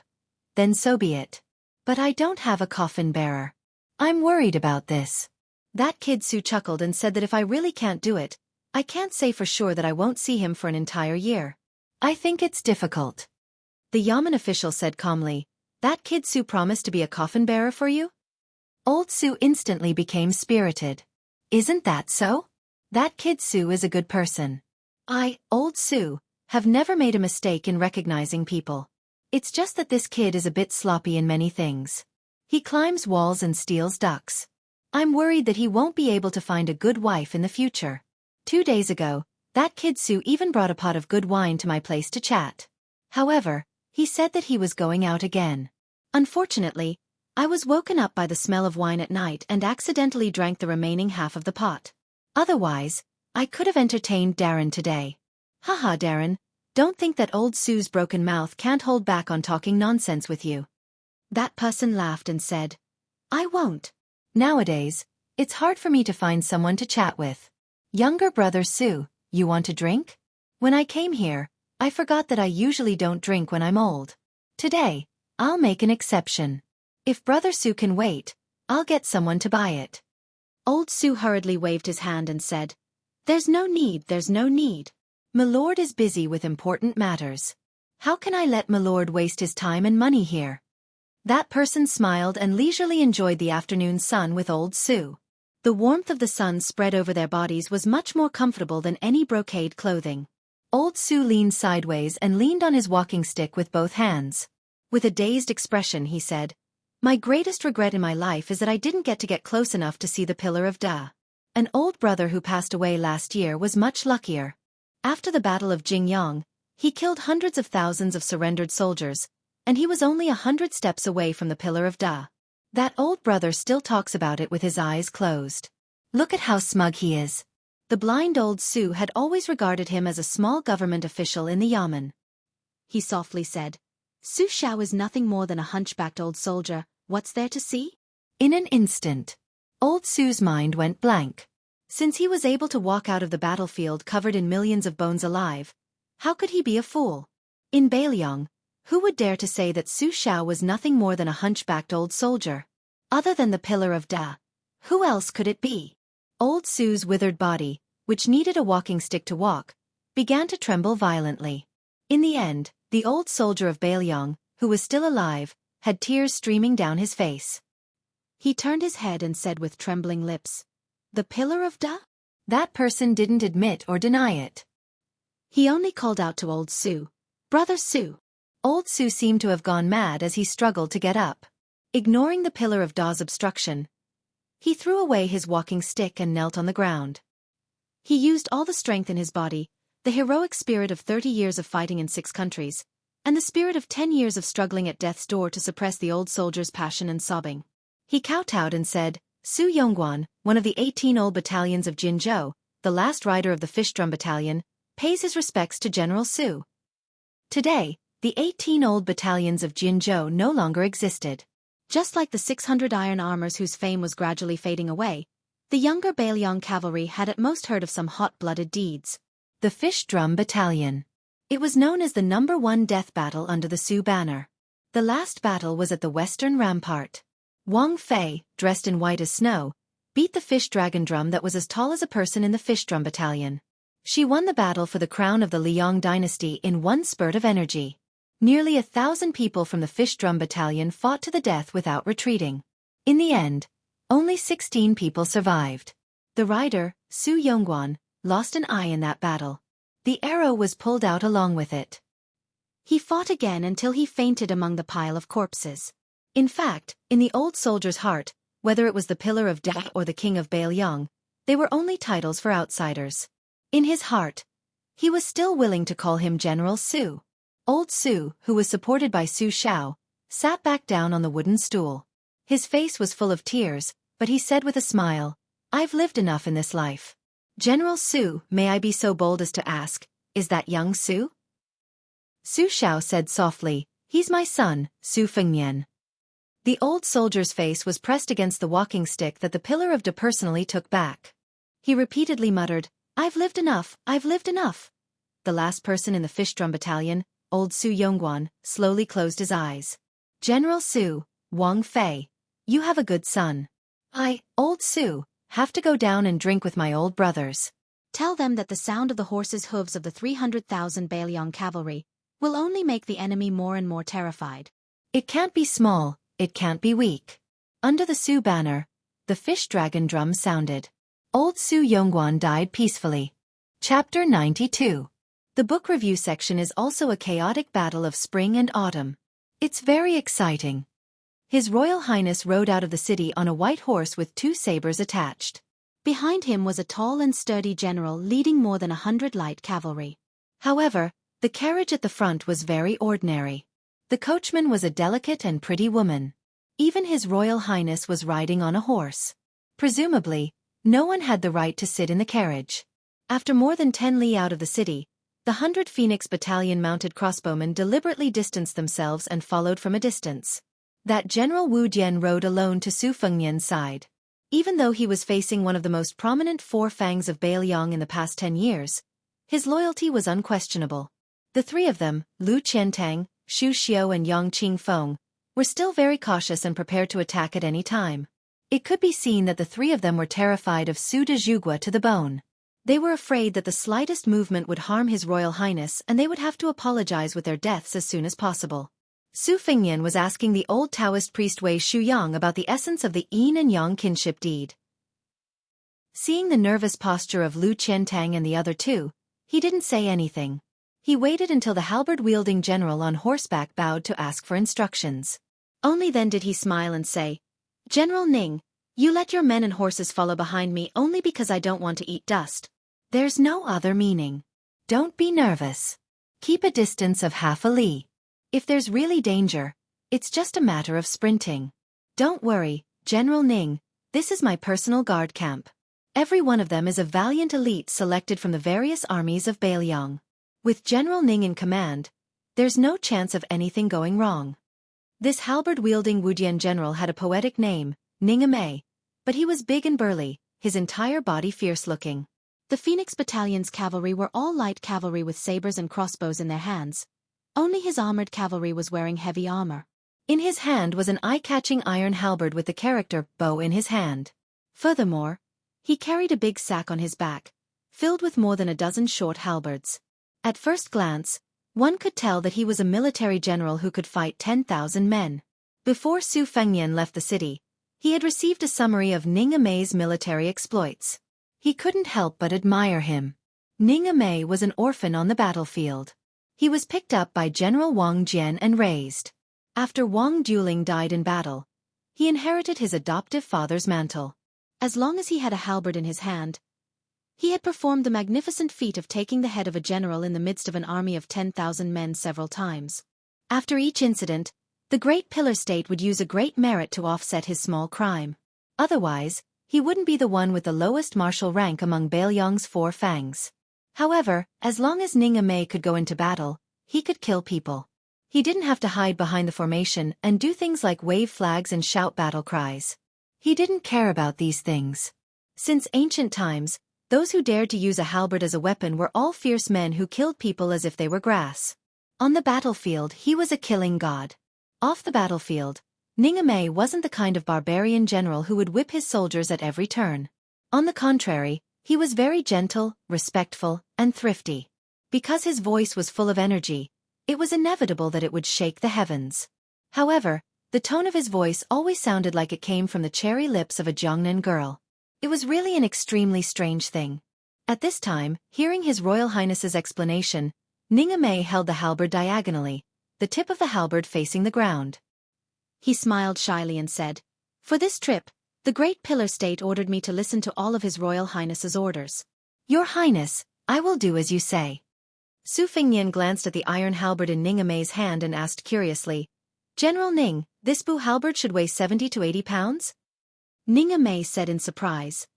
then so be it. But I don't have a coffin bearer. I'm worried about this. That kid Su chuckled and said that if I really can't do it, I can't say for sure that I won't see him for an entire year. I think it's difficult. The Yamen official said calmly, that kid Su promised to be a coffin bearer for you? Old Su instantly became spirited. Isn't that so? That kid Su is a good person. I, Old Su, have never made a mistake in recognizing people. It's just that this kid is a bit sloppy in many things. He climbs walls and steals ducks. I'm worried that he won't be able to find a good wife in the future. 2 days ago, that kid Su even brought a pot of good wine to my place to chat. However, he said that he was going out again. Unfortunately, I was woken up by the smell of wine at night and accidentally drank the remaining half of the pot. Otherwise, I could have entertained Darren today. Haha, Darren, don't think that Old Sue's broken mouth can't hold back on talking nonsense with you. That person laughed and said, I won't. Nowadays, it's hard for me to find someone to chat with. Younger brother Su, you want a drink? When I came here, I forgot that I usually don't drink when I'm old. Today, I'll make an exception. If brother Su can wait, I'll get someone to buy it. Old Su hurriedly waved his hand and said, there's no need. Milord is busy with important matters. How can I let Milord waste his time and money here? That person smiled and leisurely enjoyed the afternoon sun with Old Su. The warmth of the sun spread over their bodies was much more comfortable than any brocade clothing. Old Su leaned sideways and leaned on his walking stick with both hands. With a dazed expression he said, my greatest regret in my life is that I didn't get close enough to see the Pillar of Da. An old brother who passed away last year was much luckier. After the Battle of Jingyang, he killed hundreds of thousands of surrendered soldiers, and he was only 100 steps away from the Pillar of Da. That old brother still talks about it with his eyes closed. Look at how smug he is. The blind Old Su had always regarded him as a small government official in the Yamen. He softly said, Su Xiao is nothing more than a hunchbacked old soldier, what's there to see? In an instant, Old Su's mind went blank. Since he was able to walk out of the battlefield covered in millions of bones alive, how could he be a fool? In Bailiang, who would dare to say that Su Xiao was nothing more than a hunchbacked old soldier? Other than the Pillar of Da, who else could it be? Old Su's withered body, which needed a walking stick to walk, began to tremble violently. In the end, the old soldier of Bailiang, who was still alive, had tears streaming down his face. He turned his head and said with trembling lips, the Pillar of Da? That person didn't admit or deny it. He only called out to Old Su, Brother Su. Old Su seemed to have gone mad as he struggled to get up. Ignoring the Pillar of Da's obstruction, he threw away his walking stick and knelt on the ground. He used all the strength in his body, the heroic spirit of 30 years of fighting in 6 countries, and the spirit of 10 years of struggling at death's door to suppress the old soldier's passion and sobbing. He kowtowed and said, Su Yongguan, one of the 18 old battalions of Jinzhou, the last rider of the Fish Drum Battalion, pays his respects to General Su. Today, the 18 old battalions of Jinzhou no longer existed. Just like the 600 iron armors whose fame was gradually fading away, the younger Bailiang cavalry had at most heard of some hot-blooded deeds. The Fish Drum Battalion. It was known as the #1 death battle under the Su banner. The last battle was at the western rampart. Wang Fei, dressed in white as snow, beat the fish dragon drum that was as tall as a person in the Fish Drum Battalion. She won the battle for the crown of the Liang dynasty in one spurt of energy. Nearly 1,000 people from the Fish Drum Battalion fought to the death without retreating. In the end, only 16 people survived. The rider, Su Yongguan, lost an eye in that battle. The arrow was pulled out along with it. He fought again until he fainted among the pile of corpses. In fact, in the old soldier's heart, whether it was the Pillar of Da or the King of Bailiang, they were only titles for outsiders. In his heart, he was still willing to call him General Su. Old Su, who was supported by Su Xiao, sat back down on the wooden stool. His face was full of tears, but he said with a smile, I've lived enough in this life. General Su, may I be so bold as to ask, is that young Su? Su Xiao said softly, he's my son, Su Fengmian. The old soldier's face was pressed against the walking stick that the Pillar of Da personally took back. He repeatedly muttered, "I've lived enough, I've lived enough." The last person in the fish drum battalion, old Su Yongguan, slowly closed his eyes. "General Su, Wang Fei, you have a good son. I, old Su, have to go down and drink with my old brothers. Tell them that the sound of the horses' hooves of the 300,000 Bailiang cavalry will only make the enemy more and more terrified. It can't be small, it can't be weak." Under the Su banner, the fish dragon drum sounded. Old Su Yongguan died peacefully. Chapter 92. The book review section is also a chaotic battle of spring and autumn. It's very exciting. His Royal Highness rode out of the city on a white horse with 2 sabers attached. Behind him was a tall and sturdy general leading more than 100 light cavalry. However, the carriage at the front was very ordinary. The coachman was a delicate and pretty woman. Even His Royal Highness was riding on a horse. Presumably, no one had the right to sit in the carriage. After more than 10 li out of the city, the 100 Phoenix Battalion mounted crossbowmen deliberately distanced themselves and followed from a distance. That General Wu Jian rode alone to Su Fengnian's side. Even though he was facing one of the most prominent 4 fangs of Bailiang in the past 10 years, his loyalty was unquestionable. The 3 of them, Lu Qiantang, Xu Xiao and Yang Qingfeng, were still very cautious and prepared to attack at any time. It could be seen that the 3 of them were terrified of Su de Zhugua to the bone. They were afraid that the slightest movement would harm His Royal Highness and they would have to apologize with their deaths as soon as possible. Su Fengnian was asking the old Taoist priest Wei Shuyang about the essence of the yin and yang kinship deed. Seeing the nervous posture of Lu Qiantang and the other 2, he didn't say anything. He waited until the halberd-wielding general on horseback bowed to ask for instructions. Only then did he smile and say, "General Ning, you let your men and horses follow behind me only because I don't want to eat dust. There's no other meaning. Don't be nervous. Keep a distance of half a li. If there's really danger, it's just a matter of sprinting. Don't worry, General Ning, this is my personal guard camp. Every one of them is a valiant elite selected from the various armies of Bailiang. With General Ning in command, there's no chance of anything going wrong." This halberd-wielding Wujian general had a poetic name, Ning, but he was big and burly, his entire body fierce-looking. The Phoenix Battalion's cavalry were all light cavalry with sabers and crossbows in their hands. Only his armored cavalry was wearing heavy armor. In his hand was an eye-catching iron halberd with the character bow in his hand. Furthermore, he carried a big sack on his back, filled with more than a dozen short halberds. At first glance, one could tell that he was a military general who could fight 10,000 men. Before Su Fengnian left the city, he had received a summary of Ning Amei's military exploits. He couldn't help but admire him. Ning Amei was an orphan on the battlefield. He was picked up by General Wang Jian and raised. After Wang Dueling died in battle, he inherited his adoptive father's mantle. As long as he had a halberd in his hand, he had performed the magnificent feat of taking the head of a general in the midst of an army of 10,000 men several times. After each incident, the Great Pillar State would use a great merit to offset his small crime. Otherwise, he wouldn't be the one with the lowest martial rank among Bailiang's 4 fangs. However, as long as Ning Amei could go into battle, he could kill people. He didn't have to hide behind the formation and do things like wave flags and shout battle cries. He didn't care about these things. Since ancient times, those who dared to use a halberd as a weapon were all fierce men who killed people as if they were grass. On the battlefield, he was a killing god. Off the battlefield, Ning Amei wasn't the kind of barbarian general who would whip his soldiers at every turn. On the contrary, he was very gentle, respectful, and thrifty. Because his voice was full of energy, it was inevitable that it would shake the heavens. However, the tone of his voice always sounded like it came from the cherry lips of a Jiangnan girl. It was really an extremely strange thing. At this time, hearing His Royal Highness's explanation, Ning Amei held the halberd diagonally, the tip of the halberd facing the ground. He smiled shyly and said, "For this trip, the Great Pillar State ordered me to listen to all of His Royal Highness's orders." "Your Highness, I will do as you say." Su Fengnian glanced at the iron halberd in Ning Amei's hand and asked curiously, "General Ning, this Bu halberd should weigh 70 to 80 pounds? Ning Amei said in surprise,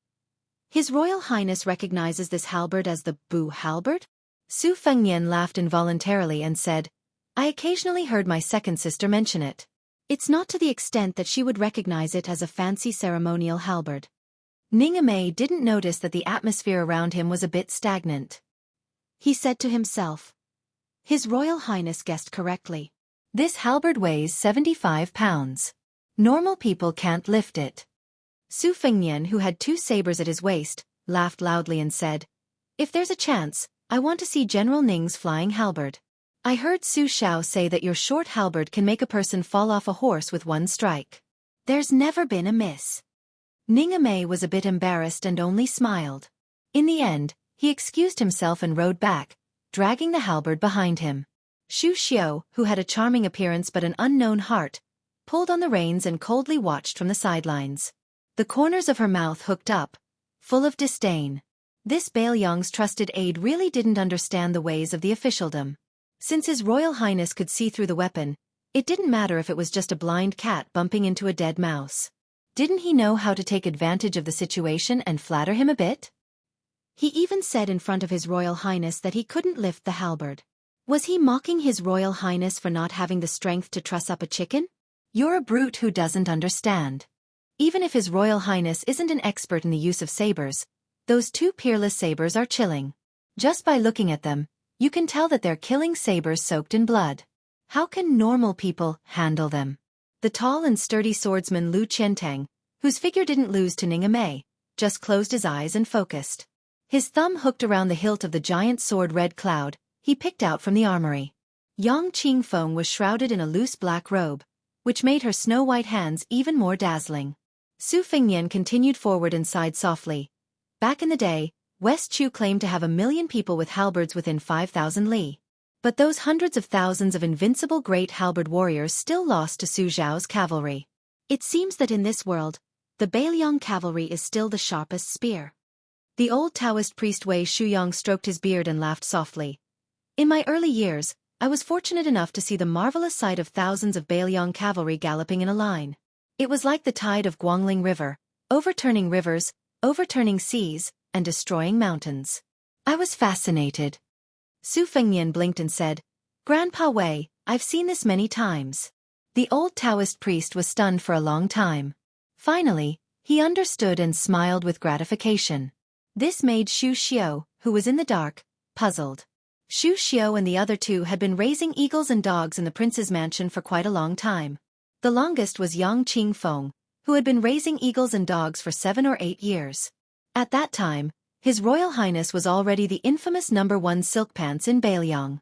"His Royal Highness recognizes this halberd as the Bu halberd?" Su Fengnian laughed involuntarily and said, "I occasionally heard my second sister mention it. It's not to the extent that she would recognize it as a fancy ceremonial halberd. Ningame didn't notice that the atmosphere around him was a bit stagnant. He said to himself, "His Royal Highness guessed correctly. This halberd weighs 75 pounds. Normal people can't lift it." Su Fengnian, who had 2 sabers at his waist, laughed loudly and said, "If there's a chance, I want to see General Ning's flying halberd. I heard Su Xiao say that your short halberd can make a person fall off a horse with one strike. There's never been a miss." Ningame was a bit embarrassed and only smiled. In the end, he excused himself and rode back, dragging the halberd behind him. Xu Xiao, who had a charming appearance but an unknown heart, pulled on the reins and coldly watched from the sidelines. The corners of her mouth hooked up, full of disdain. This Bailiang's trusted aide really didn't understand the ways of the officialdom. Since His Royal Highness could see through the weapon, it didn't matter if it was just a blind cat bumping into a dead mouse. Didn't he know how to take advantage of the situation and flatter him a bit? He even said in front of His Royal Highness that he couldn't lift the halberd. Was he mocking His Royal Highness for not having the strength to truss up a chicken? You're a brute who doesn't understand. Even if His Royal Highness isn't an expert in the use of sabers, those 2 peerless sabers are chilling. Just by looking at them, you can tell that they're killing sabers soaked in blood. How can normal people handle them? The tall and sturdy swordsman Lu Qiantang, whose figure didn't lose to Ningame, just closed his eyes and focused. His thumb hooked around the hilt of the giant sword Red Cloud he picked out from the armory. Yang Qingfeng was shrouded in a loose black robe, which made her snow-white hands even more dazzling. Su Fengnian continued forward and sighed softly. Back in the day, West Chu claimed to have 1,000,000 people with halberds within 5,000 li. But those hundreds of thousands of invincible great halberd warriors still lost to Su Zhao's cavalry. It seems that in this world, the Bailiang cavalry is still the sharpest spear. The old Taoist priest Wei Shuyang stroked his beard and laughed softly. In my early years, I was fortunate enough to see the marvelous sight of thousands of Bailiang cavalry galloping in a line. It was like the tide of Guangling River, overturning rivers, overturning seas, and destroying mountains. I was fascinated. Su Fengnian blinked and said, "Grandpa Wei, I've seen this many times." The old Taoist priest was stunned for a long time. Finally, he understood and smiled with gratification. This made Xu Xiao, who was in the dark, puzzled. Xu Xiao and the other 2 had been raising eagles and dogs in the prince's mansion for quite a long time. The longest was Yang Qingfeng, who had been raising eagles and dogs for 7 or 8 years. At that time, His Royal Highness was already the infamous #1 silk pants in Bailiang.